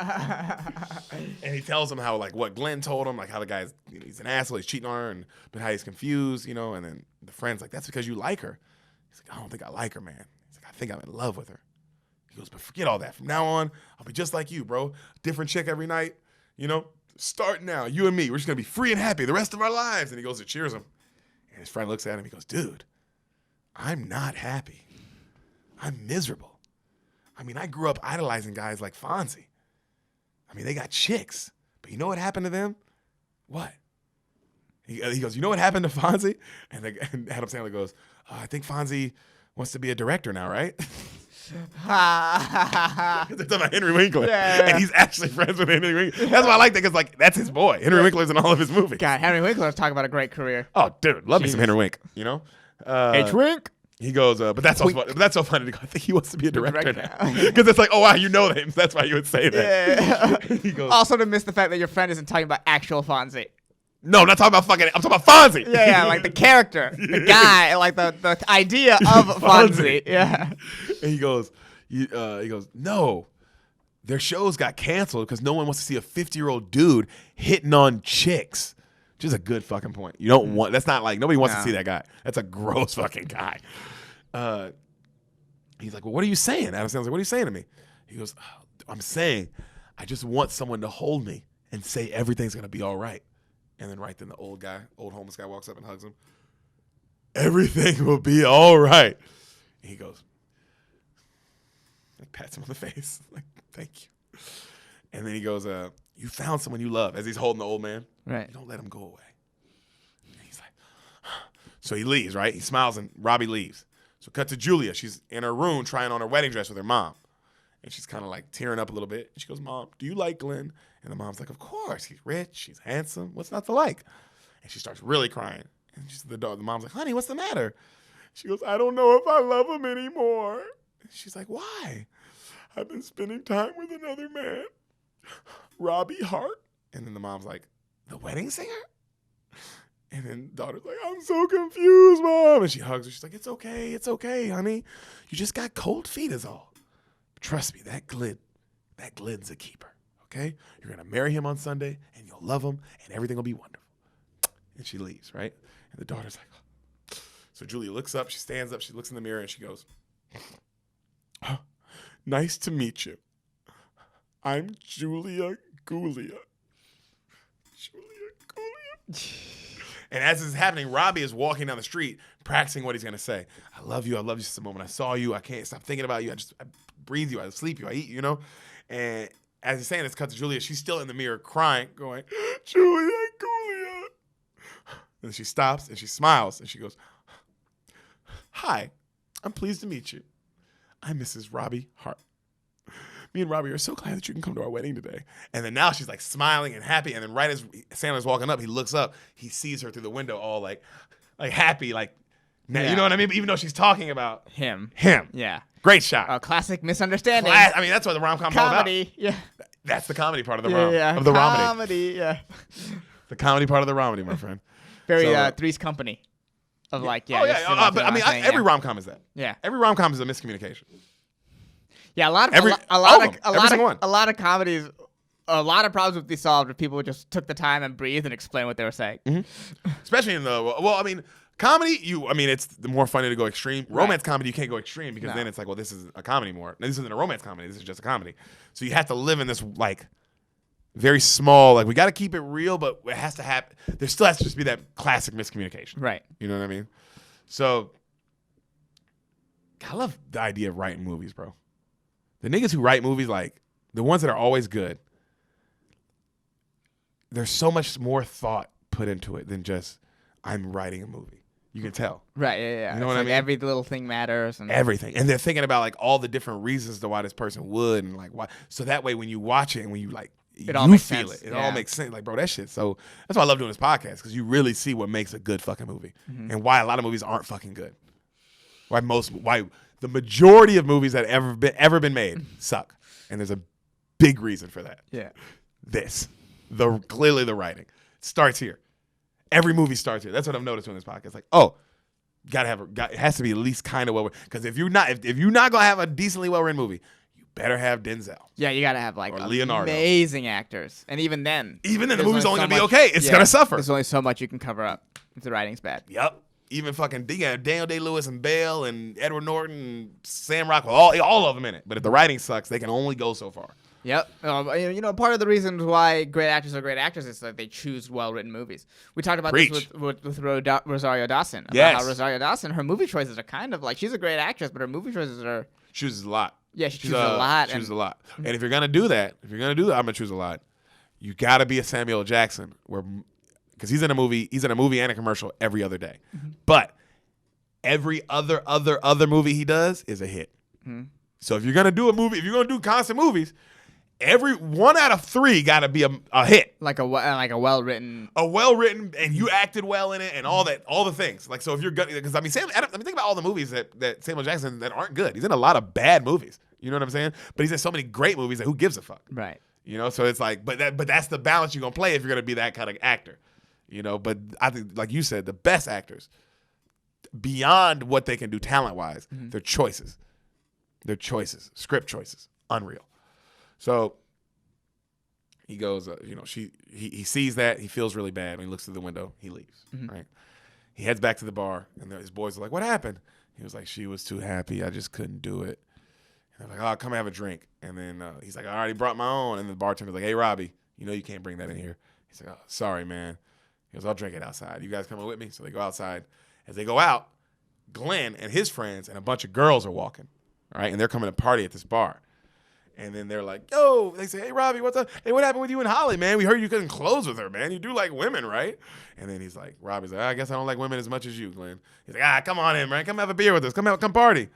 And he tells him how, like, what Glenn told him, like how the guy's, you know, he's an asshole, he's cheating on her, but how he's confused, you know. And then the friend's like, that's because you like her. He's like, I don't think I like her, man. He's like, I think I'm in love with her. He goes, but forget all that. From now on, I'll be just like you, bro. Different chick every night, you know. Start now, you and me. We're just going to be free and happy the rest of our lives. And he goes to cheers him. And his friend looks at him. He goes, dude, I'm not happy. I'm miserable. I mean, I grew up idolizing guys like Fonzie. I mean, they got chicks. But you know what happened to them? What? He goes, you know what happened to Fonzie? And Adam Sandler goes, I think Fonzie wants to be a director now, right? They're talking about Henry Winkler. Yeah. And he's actually friends with Henry Winkler. That's why I like that, because like, that's his boy. Henry Winkler's in all of his movies. God, Henry Winkler's talking about a great career. Oh, dude, love me some Henry Wink, you know? H-Wink? He goes, but that's so funny. But that's so funny to go, I think he wants to be a director now. Because it's like, oh, wow, you know him. That's why you would say that. Yeah. He goes, also to miss the fact that your friend isn't talking about actual Fonzie. No, I'm not talking about I'm talking about Fonzie. Yeah, like the character, the guy, like the idea of Fonzie. Yeah. And he goes, no, their shows got canceled because no one wants to see a 50-year-old dude hitting on chicks. Which is a good fucking point. You don't want, that's not like, nobody wants to see that guy. That's a gross fucking guy. He's like, well, what are you saying? Adam Sandler's like, what are you saying to me? He goes, I'm saying, I just want someone to hold me and say everything's going to be all right. And then right then the old homeless guy walks up and hugs him. Everything will be all right. And he goes, like pats him on the face. Like, thank you. And then he goes, you found someone you love, as he's holding the old man. Right. You don't let him go away. And he's like, so he leaves, right? He smiles and Robbie leaves. So cut to Julia. She's in her room trying on her wedding dress with her mom. And she's kind of like tearing up a little bit. And she goes, Mom, do you like Glenn? And the mom's like, of course. He's rich. He's handsome. What's not to like? And she starts really crying. And the mom's like, honey, what's the matter? She goes, I don't know if I love him anymore. And she's like, why? I've been spending time with another man, Robbie Hart. And then the mom's like, the wedding singer? And then the daughter's like, I'm so confused, Mom. And she hugs her. She's like, it's okay, honey. You just got cold feet is all. Trust me, that Glenn's a keeper, okay? You're going to marry him on Sunday, and you'll love him, and everything will be wonderful. And she leaves, right? And the daughter's like, oh. So Julia looks up, she stands up, she looks in the mirror, and she goes, oh, nice to meet you. I'm Julia Gulia. And as this is happening, Robbie is walking down the street, practicing what he's going to say. I love you since the moment I saw you. I can't stop thinking about you. I breathe you. I sleep you. I eat you, you know? And as he's saying this, cut to Julia. She's still in the mirror crying, going, Julia, Julia. And she stops and she smiles and she goes, hi, I'm pleased to meet you. I'm Mrs. Robbie Hart. Me and Robbie are so glad that you can come to our wedding today. And then now she's like smiling and happy. And then right as Sandler's walking up, he looks up. He sees her through the window all like happy, like, yeah. You know what I mean? Even though she's talking about him. Yeah. Great shot. A classic misunderstanding. I mean, that's what the rom-com's all about. Comedy. Yeah. That's the comedy part of the yeah, Romedy. comedy, yeah. The comedy part of the Romedy, my friend. Very So, Three's Company. Of like, oh yeah, but I mean, every rom-com is that. Yeah. Every rom-com is a miscommunication. Yeah, a lot of comedies, a lot of problems would be solved if people just took the time and breathed and explained what they were saying. Mm-hmm. Especially in I mean, comedy, it's the more funny to go extreme. Romance comedy, you can't go extreme because then it's like, well, this is a comedy more. This isn't a romance comedy. This is just a comedy. So you have to live in this like very small, like we got to keep it real, but it has to happen. There still has to just be that classic miscommunication. Right. You know what I mean? So I love the idea of writing movies, bro. The niggas who write movies, like the ones that are always good, there's so much more thought put into it than just I'm writing a movie. You can tell. Right, yeah. You know what I mean? Every little thing matters. And everything. And they're thinking about like all the different reasons to why this person would and like why. So that way when you watch it and when you like, it all makes feel sense. it. It all makes sense. Like, bro, that shit. So that's why I love doing this podcast because you really see what makes a good fucking movie and why a lot of movies aren't fucking good. Why the majority of movies that ever been made suck. And there's a big reason for that. Yeah. Clearly the writing. It starts here. Every movie starts here. That's what I've noticed doing this podcast. Like, oh, it has to be at least kind of well written. Because if you're not gonna have a decently well written movie, you better have Denzel. Yeah, you gotta have like Leonardo. Amazing actors. And even then the movie's only gonna be okay. It's gonna suffer. There's only so much you can cover up if the writing's bad. Yep. Even fucking Daniel Day-Lewis and Bale and Edward Norton and Sam Rockwell, all of them in it. But if the writing sucks, they can only go so far. Yep. Part of the reasons why great actors are great actors is that they choose well-written movies. We talked about this with Rosario Dawson. About how Rosario Dawson, her movie choices are kind of like, she's a great actress, but her movie choices are... Chooses a lot. Yeah, she chooses a lot. Chooses a lot. And if you're going to do that, I'm going to choose a lot, you got to be a Samuel L. Jackson, because he's in a movie and a commercial every other day. Mm-hmm. But every other movie he does is a hit. Mm-hmm. So if you're going to do a movie, if you're going to do constant movies, every 1 out of 3 got to be a hit, like a well-written, and you acted well in it, and all the things. Like, so if you're good, because I mean, think about all the movies that Samuel Jackson that aren't good. He's in a lot of bad movies. You know what I'm saying? But he's in so many great movies that who gives a fuck? Right. You know, so it's like, but that's the balance you're gonna play if you're gonna be that kind of actor. You know, but I think, like you said, the best actors, beyond what they can do talent-wise, their choices, script choices, unreal. So he goes, he sees that. He feels really bad. When he looks through the window, he leaves, right? He heads back to the bar, and his boys are like, what happened? He was like, she was too happy. I just couldn't do it. And they're like, oh, come have a drink. And then he's like, I already brought my own. And the bartender's like, hey, Robbie, you can't bring that in here. He's like, oh, sorry, man. He goes, I'll drink it outside. You guys coming with me? So they go outside. As they go out, Glenn and his friends and a bunch of girls are walking, right? And they're coming to party at this bar. And then they're like, yo, they say, hey, Robbie, what's up? Hey, what happened with you and Holly, man? We heard you couldn't close with her, man. You do like women, right? And then he's like, Robbie's like, I guess I don't like women as much as you, Glenn. He's like, come on in, man. Come have a beer with us. Come party.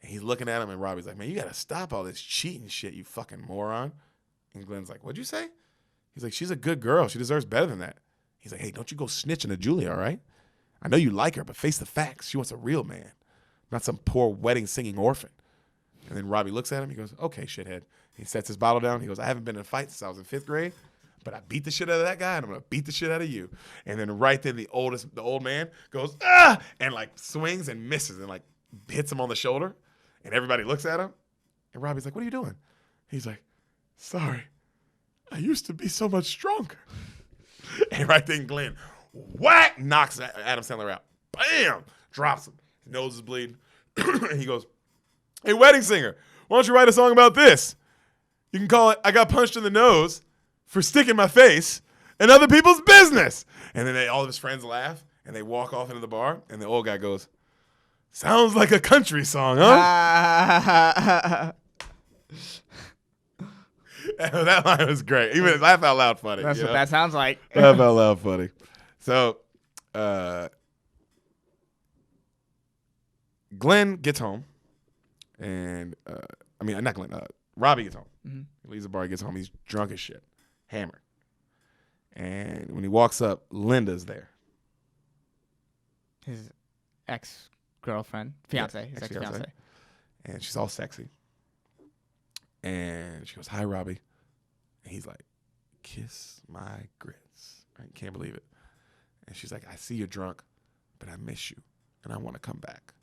And he's looking at him, and Robbie's like, man, you got to stop all this cheating shit, you fucking moron. And Glenn's like, what'd you say? He's like, she's a good girl. She deserves better than that. He's like, hey, don't you go snitching to Julia, all right? I know you like her, but face the facts. She wants a real man, not some poor wedding singing orphan. And then Robbie looks at him. He goes, okay, shithead. He sets his bottle down. He goes, I haven't been in a fight since I was in 5th grade, but I beat the shit out of that guy, and I'm going to beat the shit out of you. And then right then, the old man goes, ah, and like swings and misses and like hits him on the shoulder. And everybody looks at him. And Robbie's like, what are you doing? He's like, sorry. I used to be so much stronger. And right then, Glenn, whack, knocks Adam Sandler out. Bam! Drops him. His nose is bleeding. And he goes, hey, wedding singer, why don't you write a song about this? You can call it, I got punched in the nose for sticking my face in other people's business. And then all of his friends laugh, and they walk off into the bar, and the old guy goes, sounds like a country song, huh? That line was great. Even laugh out loud funny. That's what that sounds like. Laugh out loud funny. So, Glenn gets home, and not Glenn. Robbie gets home. Mm-hmm. He leaves the bar. He gets home. He's drunk as shit, hammered. And when he walks up, Linda's there. His ex-girlfriend, fiance, his ex-fiance, and she's all sexy. And she goes, hi, Robbie. And he's like, kiss my grits. I can't believe it. And she's like, I see you're drunk, but I miss you, and I want to come back.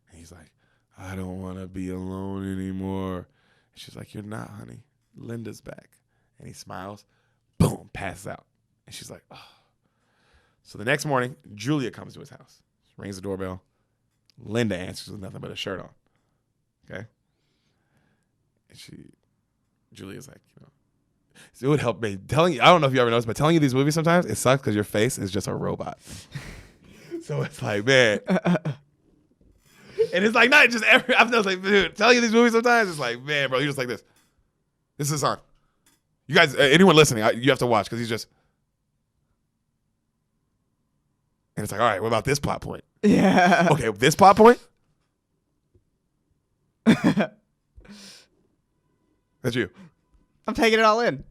And he's like, I don't want to be alone anymore. And she's like, you're not, honey. Linda's back. And he smiles. Boom, passes out. And she's like, oh. So the next morning, Julia comes to his house. Rings the doorbell. Linda answers with nothing but a shirt on. Okay? And Julia's like, so it would help me. I don't know if you ever noticed, but telling you these movies sometimes, it sucks because your face is just a robot. So it's like, man. And it's like, not just I've noticed, like, dude, telling you these movies sometimes, it's like, man, bro, you're just like this. This is on. You guys, anyone listening, you have to watch because he's just. And it's like, all right, what about this plot point? Yeah. Okay, this plot point? That's you. I'm taking it all in.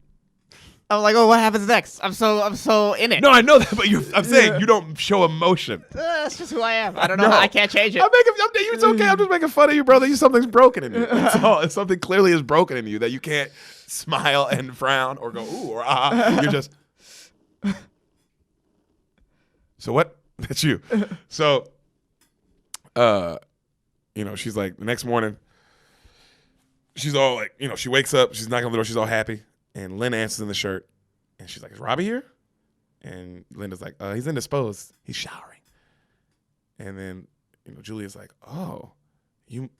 I'm like, oh, what happens next? I'm so in it. No, I know that, but I'm saying you don't show emotion. That's just who I am. I don't know. No. I can't change it. It's okay. I'm just making fun of you, brother. Something's broken in you. That's all. Something clearly is broken in you that you can't smile and frown or go ooh or ah. You're just. So what? That's you. So, she's like the next morning. She's all like, she wakes up. She's knocking on the door. She's all happy. And Linda answers in the shirt. And she's like, is Robbie here? And Linda's like, he's indisposed. He's showering. And then, Julia's like, oh, are you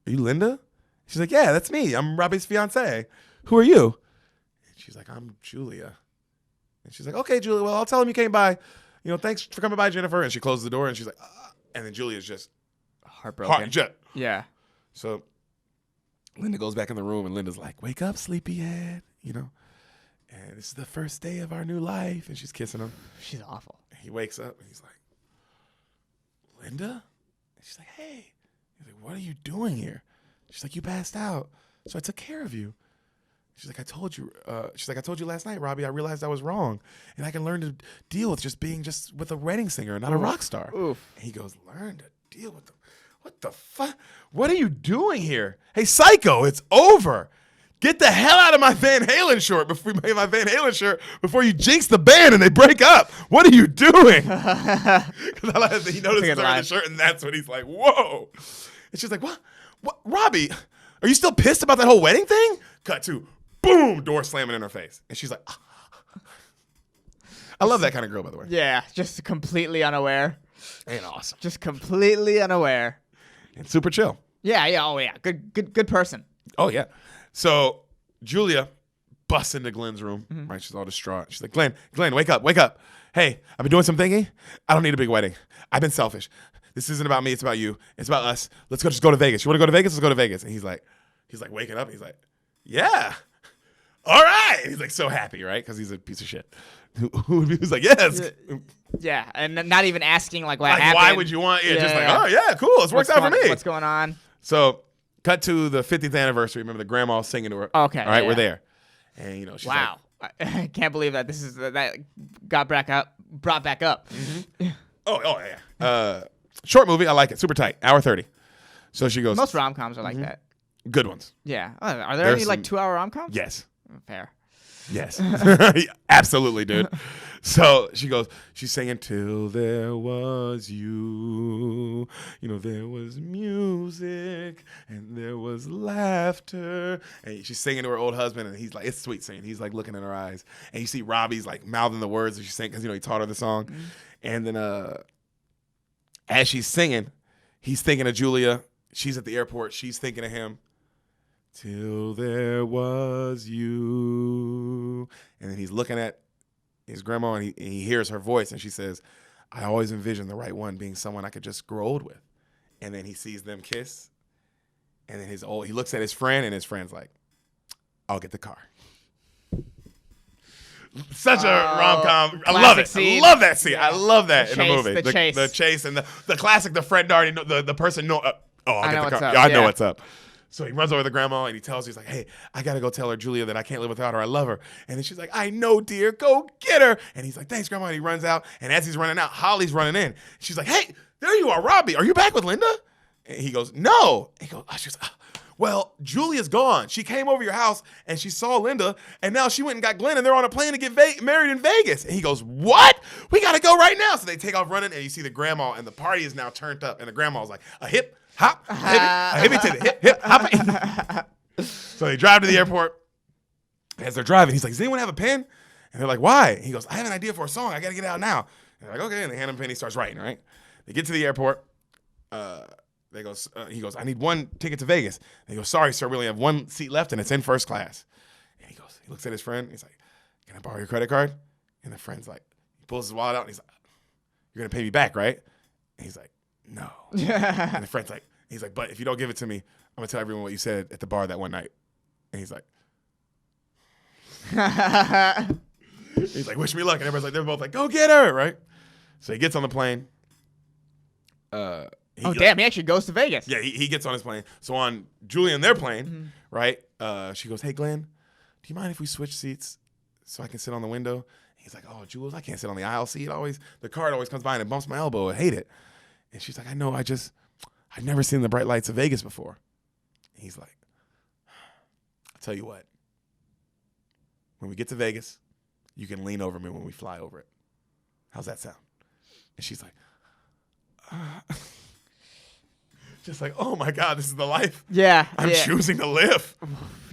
Linda? She's like, yeah, that's me. I'm Robbie's fiance. Who are you? And she's like, I'm Julia. And she's like, okay, Julia, well, I'll tell him you came by. Thanks for coming by, Jennifer. And she closes the door and she's like, and then Julia's just heartbroken. Yeah. So Linda goes back in the room and Linda's like, wake up, sleepyhead, and this is the first day of our new life. And she's kissing him. She's awful. And he wakes up and he's like, Linda? And she's like, hey. He's like, what are you doing here? She's like, you passed out. So I took care of you. She's like, I told you. She's like, I told you last night, Robbie. I realized I was wrong, and I can learn to deal with just being with a wedding singer, not a rock star. Oof. And he goes, learn to deal with them. What the fuck? What are you doing here? Hey, psycho, it's over. Get the hell out of my Van Halen shirt before you jinx the band and they break up. What are you doing? Because I like that he notices her in the shirt, and that's when he's like, whoa. And she's like, what? Robbie, are you still pissed about that whole wedding thing? Cut to, boom, door slamming in her face. And she's like, ah. I love that kind of girl, by the way. Yeah, just completely unaware. Ain't awesome. Just completely unaware. And super chill. Yeah, oh yeah. Good person. Oh, yeah. So Julia busts into Glenn's room, right? She's all distraught. She's like, Glenn, wake up. Hey, I've been doing some thinking. I don't need a big wedding. I've been selfish. This isn't about me. It's about you. It's about us. Let's just go to Vegas. You want to go to Vegas? Let's go to Vegas. And he's like waking up. And he's like, yeah. All right. And he's like so happy, right? Because he's a piece of shit. Who's like, yes. Yeah, and not even asking what happened. Why would you want? Yeah, just like, oh yeah, cool. This works out for me. What's going on? So, cut to the 50th anniversary. Remember the grandma singing to her. Okay. All right, we're there. And she's wow. I can't believe that that got brought back up. Mm-hmm. Oh yeah. Short movie. I like it. Super tight. Hour 30. So she goes. Most rom-coms are like that. Good ones. Yeah. Are there any 2-hour rom-coms? Yes. Fair. Yes. Absolutely, dude. So she's singing, till there was you. There was music and there was laughter. And she's singing to her old husband, and he's like, it's sweet singing. He's like looking in her eyes. And you see Robbie's like mouthing the words that she's saying because, he taught her the song. Mm-hmm. And then as she's singing, he's thinking of Julia. She's at the airport. She's thinking of him. Till there was you. And then he's looking at his grandma, and he hears her voice, and she says, I always envisioned the right one being someone I could just grow old with. And then he sees them kiss, and then he looks at his friend, and his friend's like, I'll get the car. Such a rom-com. I love it. Scene. I love that scene. Yeah. I love that in the movie. The chase and the classic, the friend already know, the person know, I'll get the car. I know what's up. So he runs over to the grandma and he tells her, he's like, hey, I got to go tell her, Julia, that I can't live without her. I love her. And then she's like, I know, dear. Go get her. And he's like, thanks, grandma. And he runs out. And as he's running out, Holly's running in. She's like, hey, there you are, Robbie. Are you back with Linda? And he goes, no. And he goes, she's like, well, Julia's gone. She came over your house and she saw Linda, and now she went and got Glenn, and they're on a plane to get married in Vegas. And he goes, what? We got to go right now. So they take off running, and you see the grandma, and the party is now turned up, and the grandma's like, a hip, hop, a hippie to the hip, hip, hop. So they drive to the airport. As they're driving, he's like, does anyone have a pen? And they're like, why? And he goes, I have an idea for a song. I got to get out now. And they're like, okay. And they hand him a pen. He starts writing, right? They get to the airport. He goes, I need one ticket to Vegas. And he goes, sorry, sir, we only have one seat left, and it's in first class. And he looks at his friend. He's like, can I borrow your credit card? And the friend's like, he pulls his wallet out, and he's like, you're going to pay me back, right? And he's like, no. And the friend's like, but if you don't give it to me, I'm going to tell everyone what you said at the bar that one night. And he's like, wish me luck. And everybody's like, they're both like, go get her, right? So he gets on the plane. He actually goes to Vegas. Yeah, he gets on his plane. So on Julia and their plane, right? She goes, hey, Glenn, do you mind if we switch seats so I can sit on the window? He's like, oh, Jules, I can't sit on the aisle seat. The card always comes by and it bumps my elbow. I hate it. And she's like, I know, I've never seen the bright lights of Vegas before. And he's like, I'll tell you what. When we get to Vegas, you can lean over me when we fly over it. How's that sound? And she's like, just like, oh my God, this is the life. Yeah. I'm choosing to live.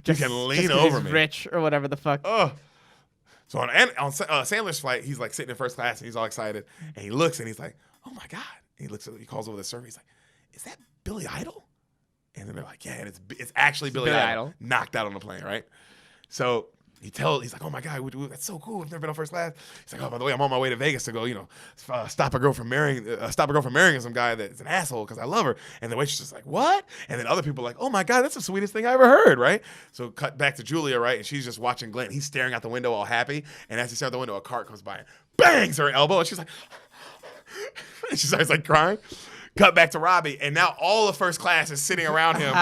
You can lean over me. Rich or whatever the fuck. So on Sandler's flight, he's like sitting in first class and he's all excited. And he looks and he's like, oh my God. And he calls over the server. He's like, is that Billy Idol? And then they're like, yeah, and it's actually Billy Idol. Knocked out on the plane, right? So he's like, oh my God, that's so cool. I've never been on first class. He's like, oh, by the way, I'm on my way to Vegas to go, stop a girl from marrying some guy that's an asshole because I love her. And the waitress is like, what? And then other people are like, oh my God, that's the sweetest thing I ever heard, right? So cut back to Julia, right? And she's just watching Glenn. He's staring out the window all happy. And as he stares out the window, a cart comes by and bangs her elbow. And she's like, and she starts like crying. Cut back to Robbie, and now all of first class is sitting around him,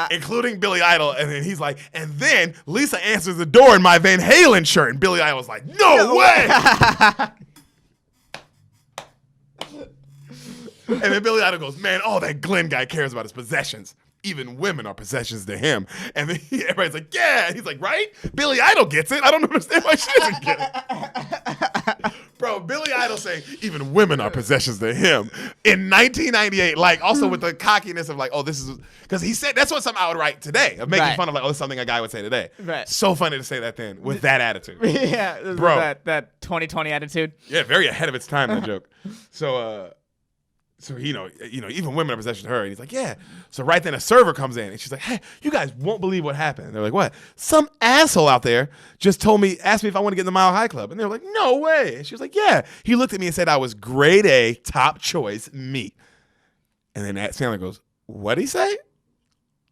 including Billy Idol. And then he's like, and then Lisa answers the door in my Van Halen shirt, and Billy Idol's like, no way! And then Billy Idol goes, man, all that Glenn guy cares about his possessions. Even women are possessions to him. And then everybody's like, yeah. And he's like, right? Billy Idol gets it. I don't understand why she doesn't get it. Bro, Billy Idol saying even women are possessions to him in 1998. Like, also with the cockiness of like, oh, this is because he said that's what something I would write today of making fun of like, oh, this is something a guy would say today. Right. So funny to say that then with that attitude. Yeah, bro, that 2020 attitude. Yeah, very ahead of its time. That joke. So even women are possessions to her. And he's like, yeah. So right then a server comes in and she's like, hey, you guys won't believe what happened. And they're like, what? Some asshole out there just asked me if I want to get in the Mile High Club. And they're like, no way. And she was like, yeah. He looked at me and said I was grade A, top choice meat. And then Sandler goes, what'd he say?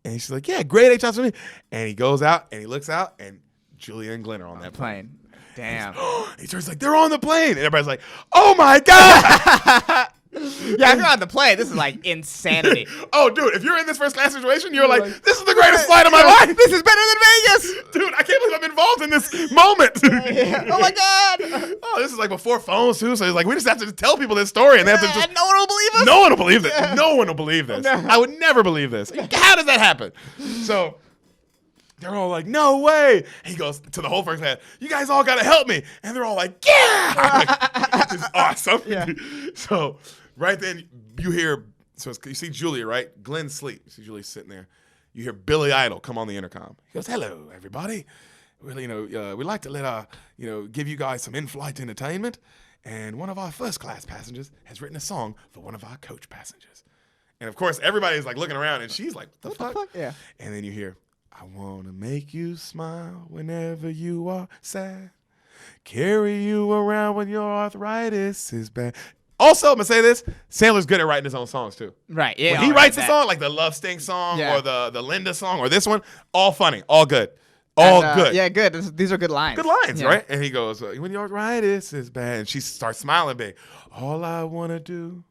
And she's like, yeah, grade A, top choice meat. And he goes out and he looks out and Julia and Glenn are on that plane. Damn. He turns like, they're on the plane. And everybody's like, oh my God. Yeah, if you're on the plane, this is like insanity. Oh, dude, if you're in this first class situation, you're like, this is the greatest flight of my life. This is better than Vegas. Dude, I can't believe I'm involved in this moment. Yeah. Oh my God. Oh, this is like before phones too. So it's like, we just have to tell people this story and they have to just. No one will believe us. No one will believe this. No one will believe this. No. I would never believe this. How does that happen? So they're all like, no way. He goes to the whole first class, you guys all got to help me. And they're all like, yeah. It's just awesome. Yeah. So right then you see Julia, right? Glenn's asleep. You see Julia sitting there. You hear Billy Idol come on the intercom. He goes, hello, everybody. Well, we'd like to let give you guys some in-flight entertainment. And one of our first class passengers has written a song for one of our coach passengers. And of course, everybody's like looking around and she's like, what the fuck? Yeah. And then you hear, I want to make you smile whenever you are sad. Carry you around when your arthritis is bad. Also, I'm going to say this, Sandler's good at writing his own songs too. Right, yeah. When he writes a song, like the Love Sting song or the Linda song or this one, all funny, all good. All good. Yeah, good. These are good lines. Good lines, right? And he goes, when your arthritis is bad, and she starts smiling big. All I want to do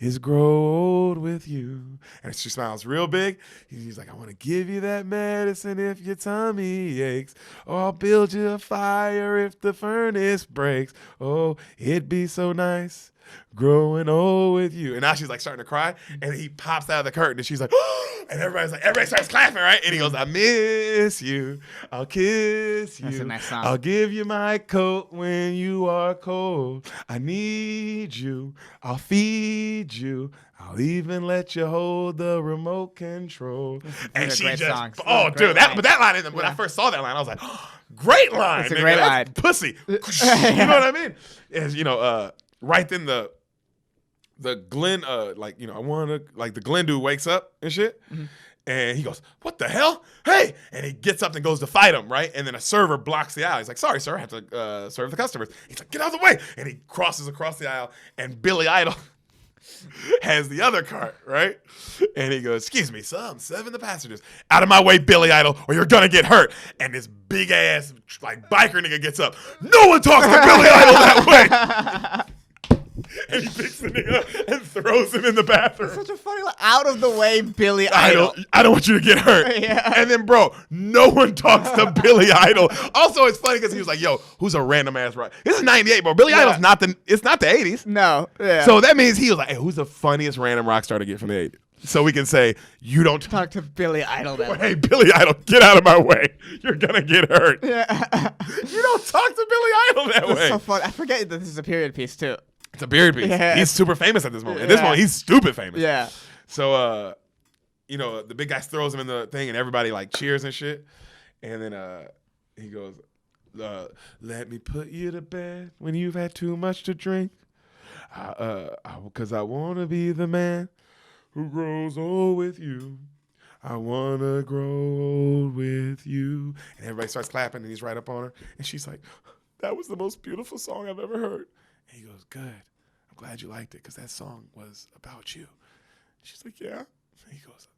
is grow old with you. And she smiles real big. He's like, I want to give you that medicine if your tummy aches. Or I'll build you a fire if the furnace breaks. Oh, it'd be so nice growing old with you. And now she's like starting to cry, and he pops out of the curtain, and she's like, and everybody starts clapping, right? And he goes, I miss you, I'll kiss you, That's a nice song. I'll give you my coat when you are cold, I need you, I'll feed you, I'll even let you hold the remote control. And she great just, songs. oh, Great dude, line. but that line, when I first saw that line, I was like, great line. It's a nigga. great That's line. pussy. You know what I mean? And, right then the Glenn, I want to, like the Glenn dude wakes up and shit. Mm-hmm. And he goes, what the hell? Hey! And he gets up and goes to fight him, right? And then a server blocks the aisle. He's like, sorry, sir, I have to serve the customers. He's like, get out of the way! And he crosses across the aisle, and Billy Idol has the other cart, right? And he goes, excuse me, sir, I'm serving the passengers. Out of my way, Billy Idol, or you're gonna get hurt. And this big ass, like, biker nigga gets up. No one talks to Billy Idol that way! And he picks the nigga up and throws him in the bathroom. Such a funny, out of the way, Billy Idol. I don't want you to get hurt. Yeah. And then, bro, no one talks to Billy Idol. Also, it's funny because he was like, yo, who's a random ass rock? This is 98, bro. Billy Idol's not the 80s. No. Yeah. So that means he was like, hey, who's the funniest random rock star to get from the 80s? So we can say, you don't talk to Billy Idol that way. Hey, Billy Idol, get out of my way. You're going to get hurt. Yeah. You don't talk to Billy Idol that way. That's so funny. I forget that this is a period piece, too. It's a period piece. Yeah. He's super famous at this moment. At this moment, he's stupid famous. Yeah. So, the big guy throws him in the thing, and everybody like cheers and shit. And then he goes, "Let me put you to bed when you've had too much to drink, because I want to be the man who grows old with you. I want to grow old with you." And everybody starts clapping, and he's right up on her, and she's like, "That was the most beautiful song I've ever heard." And he goes, "Good. I'm glad you liked it because that song was about you." She's like, "Yeah." And he goes,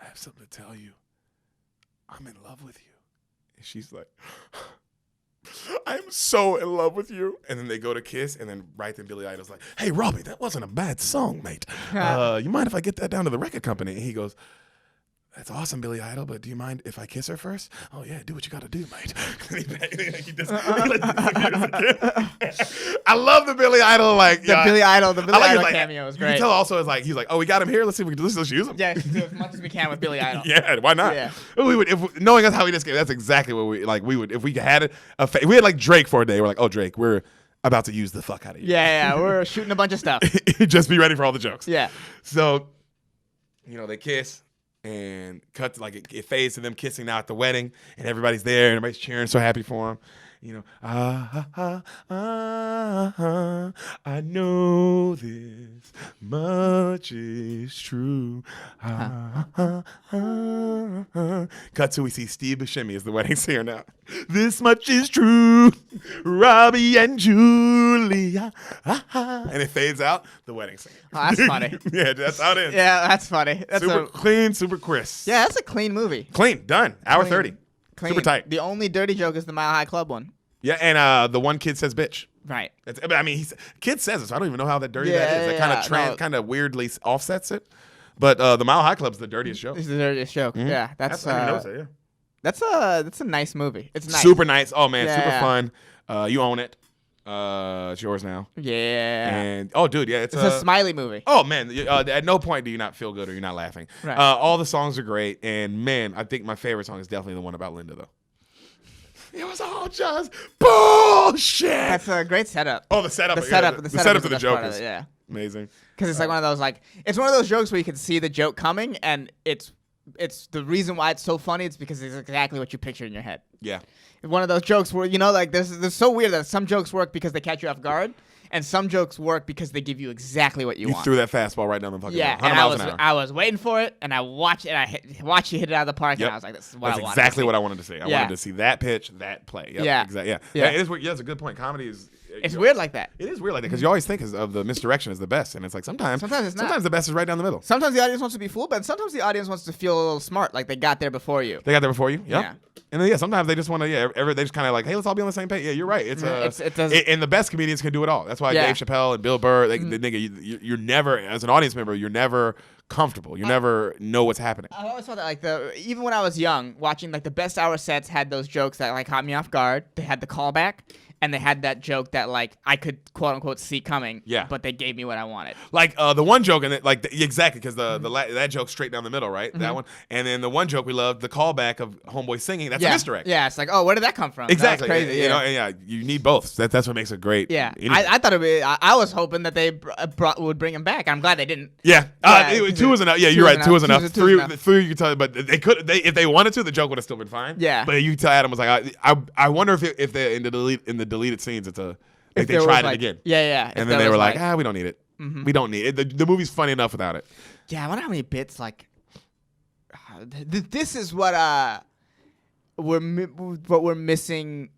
"I have something to tell you. I'm in love with you." And she's like, "I am so in love with you." And then they go to kiss, and then right then Billy Idol's like, "Hey, Robbie, that wasn't a bad song, mate. You mind if I get that down to the record company?" And he goes, "That's awesome, Billy Idol, but do you mind if I kiss her first?" "Oh, yeah, do what you got to do, mate." I love the Billy Idol, The Billy Idol cameo is great. You can tell also is like, he's like, "Oh, we got him here. Let's see if we can let's use him." Yeah, do as much as we can with Billy Idol. Yeah, why not? Yeah. We would, if knowing us how we just that's exactly what we would, if we had if we had like Drake for a day, we're like, "Oh, Drake, we're about to use the fuck out of you." Yeah, we're shooting a bunch of stuff. Just be ready for all the jokes. Yeah. So, they kiss. And cut to, like it fades to them kissing now at the wedding, and everybody's there, and everybody's cheering, so happy for him. I know this much is true. Cut to we see Steve Buscemi as the wedding singer now. This much is true, Robbie and Julia. And it fades out, the wedding singer. Oh, that's funny. Yeah, that's how it ends. Yeah, that's funny. That's super clean, super crisp. Yeah, that's a clean movie. Clean, done. Hour 30. Clean. Super tight. The only dirty joke is the Mile High Club one. Yeah, and the one kid says bitch. Right. Kid says it, so I don't even know how that dirty Yeah, that is. yeah, That kind of weirdly offsets it. But the Mile High Club's the dirtiest joke. It's the dirtiest joke. Mm-hmm. Yeah, that's a nice movie. It's nice. Super nice. Oh man, Yeah. super fun. You own it. It's yours now. Yeah. And dude, yeah, it's a smiley movie. Oh man, at no point do you not feel good or you're not laughing. Right. All the songs are great, and man, I think my favorite song is definitely the one about Linda though. It was all just bullshit. That's a great setup. Oh, the setup. The setup to the joke is amazing. Because it's like one of those it's one of those jokes where you can see the joke coming, and it's the reason why it's so funny. It's because it's exactly what you pictured in your head. Yeah. One of those jokes where there's so weird that some jokes work because they catch you off guard, and some jokes work because they give you exactly what you want. You threw that fastball right down the fucking 100 and miles an hour. I was waiting for it, and I watched it. I watched you hit it out of the park, and I was like, "This is what I wanted." That's exactly what I wanted to see. I wanted to see that pitch, that play. Yep, yeah, exactly. Yeah, yeah. It is. Yeah, it's a good point. Comedy is. It's weird like that. It is weird like that because you always think of the misdirection as the best, and it's like sometimes it's not. Sometimes the best is right down the middle. Sometimes the audience wants to be fooled, but sometimes the audience wants to feel a little smart, like they got there before you. They got there before you. Yep. Yeah. And then sometimes they just want to they just kind of like, hey, let's all be on the same page. Yeah, you're right. And the best comedians can do it all. That's why Dave Chappelle and Bill Burr, you're never, as an audience member, you're never comfortable. You never know what's happening. I always thought that even when I was young, watching the best hour sets had those jokes that caught me off guard. They had the callback, and they had that joke that like I could quote unquote see coming. Yeah. But they gave me what I wanted. Like the one joke in it, like exactly because that joke's straight down the middle, right? That one, and then the one joke we loved, the callback of Homeboy singing. That's a misdirect. Yeah, it's like, oh, where did that come from? Exactly. That was crazy. You know, and yeah, you need both. That's what makes it great. Yeah, I thought I was hoping that they would bring him back. I'm glad they didn't. Yeah, 2 was enough. Yeah, you're right. 2 was enough. Three you could tell, but they could. If they wanted to, the joke would have still been fine. Yeah. But you tell Adam was like, I wonder if they're in the deleted scenes, it's a like they tried it again. Yeah. And then they were like, we don't need it. We don't need it. The movie's funny enough without it. Yeah, I wonder how many bits like. This is what we're missing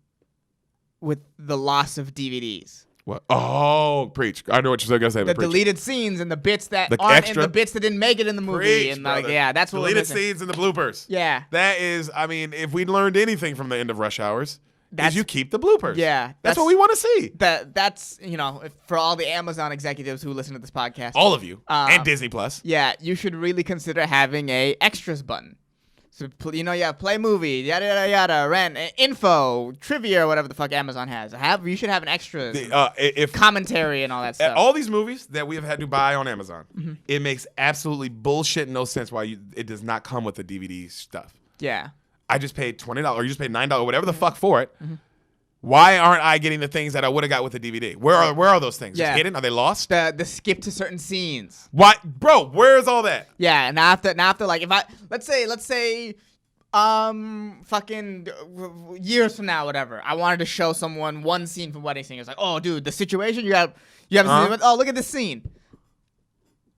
with the loss of DVDs. What? Oh, preach! I know what you're gonna say. The preach. deleted scenes and the bits that The aren't extra- in the bits that didn't make it in the movie, Preach, and like, brother. yeah, that's what Deleted we're missing. scenes and the bloopers. Yeah, That is, I mean, if we learned anything from the end of Rush Hours, That's- is you keep the bloopers. Yeah, that's what we want to see. That's for all the Amazon executives who listen to this podcast, All of you and Um, Disney Plus. yeah, you should really consider having a extras button. So you have play movie, yada yada yada, rent, info, trivia, or whatever the fuck Amazon has. You should have an extra If commentary and all that stuff. all these movies that we have had to buy on Amazon, Mm-hmm. it makes absolutely bullshit no sense why it does not come with the DVD stuff. Yeah. I just paid $20 or you just paid $9, whatever the fuck for it. Why aren't I getting the things that I would have got with the DVD? Where are those things? Yeah. Just hidden? Are they lost? The skip to certain scenes. Why, bro? Where's all that? Yeah, and now after like if I let's say fucking years from now, whatever, I wanted to show someone one scene from Wedding Singer. It's like, oh dude, the situation you haven't seen it. Oh, look at this scene.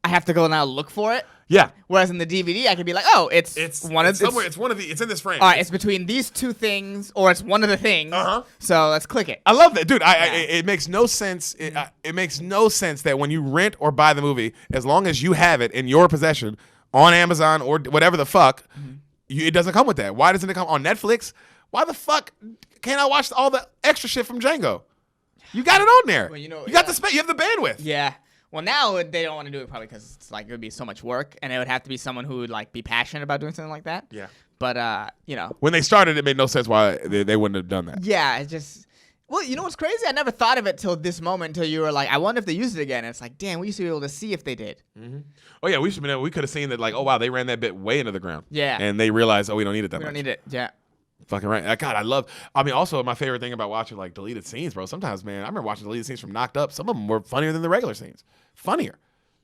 I have to go now look for it. Yeah. Whereas in the DVD, I could be like, oh, it's one of somewhere. It's one of the. It's in this frame. All right, it's between these two things, or it's one of the things. So let's click it. I love that, dude. It makes no sense. It makes no sense that when you rent or buy the movie, as long as you have it in your possession on Amazon or whatever the fuck, it doesn't come with that. Why doesn't it come on Netflix? Why the fuck can't I watch all the extra shit from Django? You got it on there. Well, you got the space. You have the bandwidth. Yeah. Well, now they don't want to do it probably because it's like it would be so much work, and it would have to be someone who would like be passionate about doing something like that. Yeah. But when they started, it made no sense why they wouldn't have done that. yeah, it just. Well, you know what's crazy? I never thought of it till this moment, until you were like, I wonder if they used it again. And it's like, damn, we used to be able to see if they did. Oh yeah, we could have seen that. Like, oh wow, they ran that bit way into the ground. Yeah. And they realized, oh, we don't need it that We much. don't need it. Yeah. Fucking right. God, also my favorite thing about watching like deleted scenes, bro. Sometimes, man, I remember watching deleted scenes from Knocked Up. Some of them were funnier than the regular scenes. Funnier.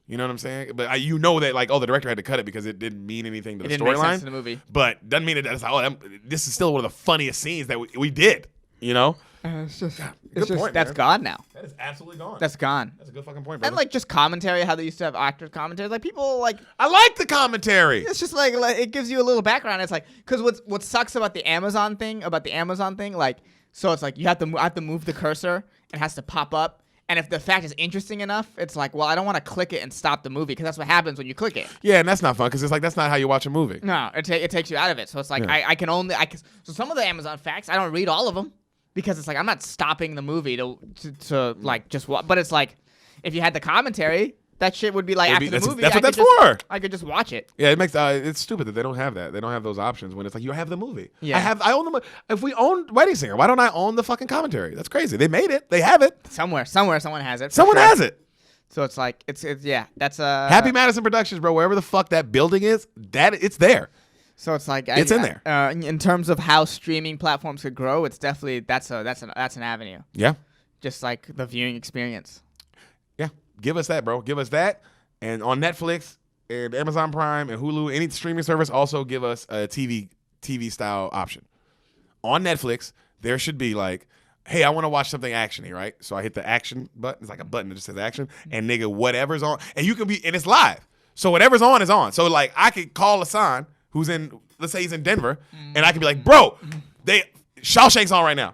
You know what I'm saying? But that like, oh, the director had to cut it because it didn't mean anything to It the didn't make sense storyline. to the movie. But doesn't mean that this is still one of the funniest scenes that we did. You know? It's just, good point, that's man. gone now. That is absolutely gone. That's gone. That's a good fucking point, bro. And like just commentary, how they used to have actors commentary. Like people like I like the commentary. it's just like it gives you a little background. It's like because what sucks about the Amazon thing, like so it's like I have to move the cursor. It has to pop up. And if the fact is interesting enough, it's like, well, I don't want to click it and stop the movie because that's what happens when you click it. Yeah, and that's not fun because it's like that's not how you watch a movie. No, it takes you out of it. So it's like Yeah. so some of the Amazon facts I don't read all of them because it's like I'm not stopping the movie to like just watch. But it's like if you had the commentary, that shit would be like after the movie. That's what that's for. for. I could just watch it. Yeah, it makes it's stupid that they don't have that. They don't have those options when it's like you have the movie. Yeah. I own the. If we own Wedding Singer, why don't I own the fucking commentary? That's crazy. They made it. They have it. Somewhere someone has it. for Someone sure. has it. So it's like it's yeah. That's a Happy Madison Productions, bro. Wherever the fuck that building is, it's there. So it's like It's in there. In terms of how streaming platforms could grow, it's definitely that's an avenue. Yeah. Just like the viewing experience. Yeah. Give us that, bro. Give us that. And on Netflix and Amazon Prime and Hulu, any streaming service, also give us a TV style option. On Netflix, there should be like, hey, I want to watch something actiony, right? So I hit the action button. It's like a button that just says action. And nigga, whatever's on, and it's live. So whatever's on is on. So like I could call Hassan, who's let's say he's in Denver, and I could be like, bro, Shawshank's on right now.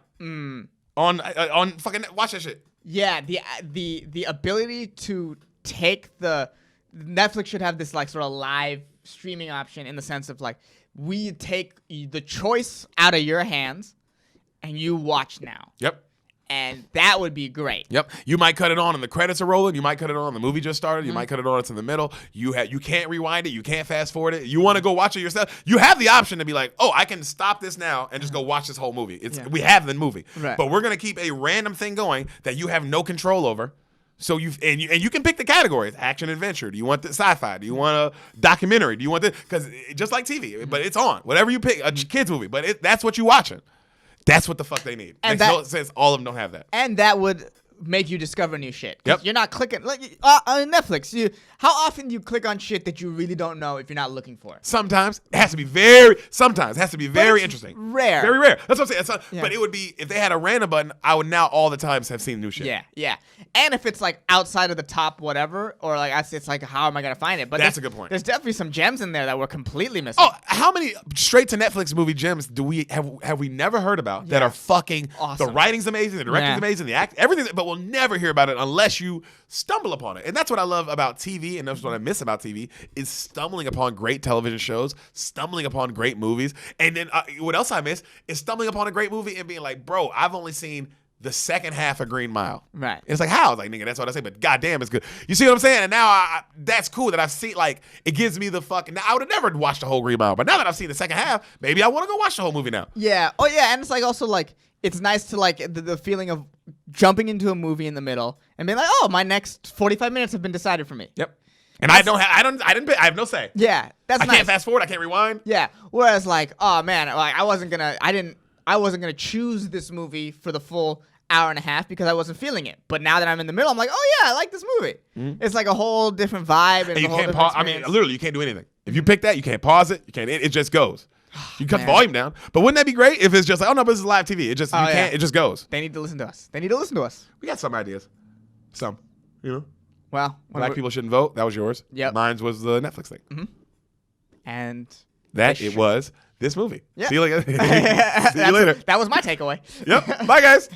On fucking watch that shit. Yeah, the ability to take the Netflix should have this like sort of live streaming option in the sense of like we take the choice out of your hands and you watch now. Yep. And that would be great. Yep. You might cut it on and the credits are rolling. You might cut it on, the movie just started. You might cut it on, it's in the middle. You can't rewind it. You can't fast forward it. You want to go watch it yourself. You have the option to be like, oh, I can stop this now and just go watch this whole movie. We have the movie. Right. But we're going to keep a random thing going that you have no control over. So you can pick the categories: action, adventure. Do you want the sci-fi? Do you want a documentary? Do you want this? Because just like TV, but it's on. Whatever you pick, a kids movie, but that's what you're watching. That's what the fuck they need. And no sense all of them don't have that. And that would make you discover new shit. Yep. You're not clicking like on Netflix. How often do you click on shit that you really don't know if you're not looking for it? Sometimes it has to be very interesting. Rare. Very rare. That's what I'm saying. But it would be, if they had a random button, I would now all the times have seen new shit. Yeah. And if it's like outside of the top whatever, or like it's like, how am I gonna find it? But that's a good point. There's definitely some gems in there that we're completely missing. Oh, how many straight to Netflix movie gems do we have we never heard about that are fucking awesome? The writing's amazing, the directing's amazing, the act, everything, but we'll never hear about it unless you stumble upon it. And that's what I love about TV, and that's what I miss about TV, is stumbling upon great television shows, stumbling upon great movies. And then what else I miss is stumbling upon a great movie and being like, bro, I've only seen the second half of Green Mile. Right. It's like, how? I was like, nigga, that's what I say, but goddamn, it's good. You see what I'm saying? And now that's cool that I've seen, like, it gives me the fucking, now I would have never watched the whole Green Mile, but now that I've seen the second half, maybe I want to go watch the whole movie now. Yeah. Oh yeah, and it's like also like, it's nice to like the feeling of jumping into a movie in the middle and being like, oh, my next 45 minutes have been decided for me. Yep. And I have no say. Yeah. That's I nice. can't fast forward, I can't rewind. Yeah. Whereas like, oh man, like I wasn't gonna choose this movie for the full hour and a half because I wasn't feeling it. But now that I'm in the middle, I'm like, oh yeah, I like this movie. It's like a whole different vibe and you a whole can't different pause. I mean, experience. literally, you can't do anything. If you pick that, you can't pause it. You can't. It just goes. You cut the volume down. But wouldn't that be great if it's just like, oh no, but this is live TV. It just can't. It just goes. They need to listen to us. We got some ideas. Some. You know. Well, Black people shouldn't vote. That was yours. Yep. Mine was the Netflix thing. And it was this movie. Yeah. See you later. See you later. That was my takeaway. Yep. Bye, guys.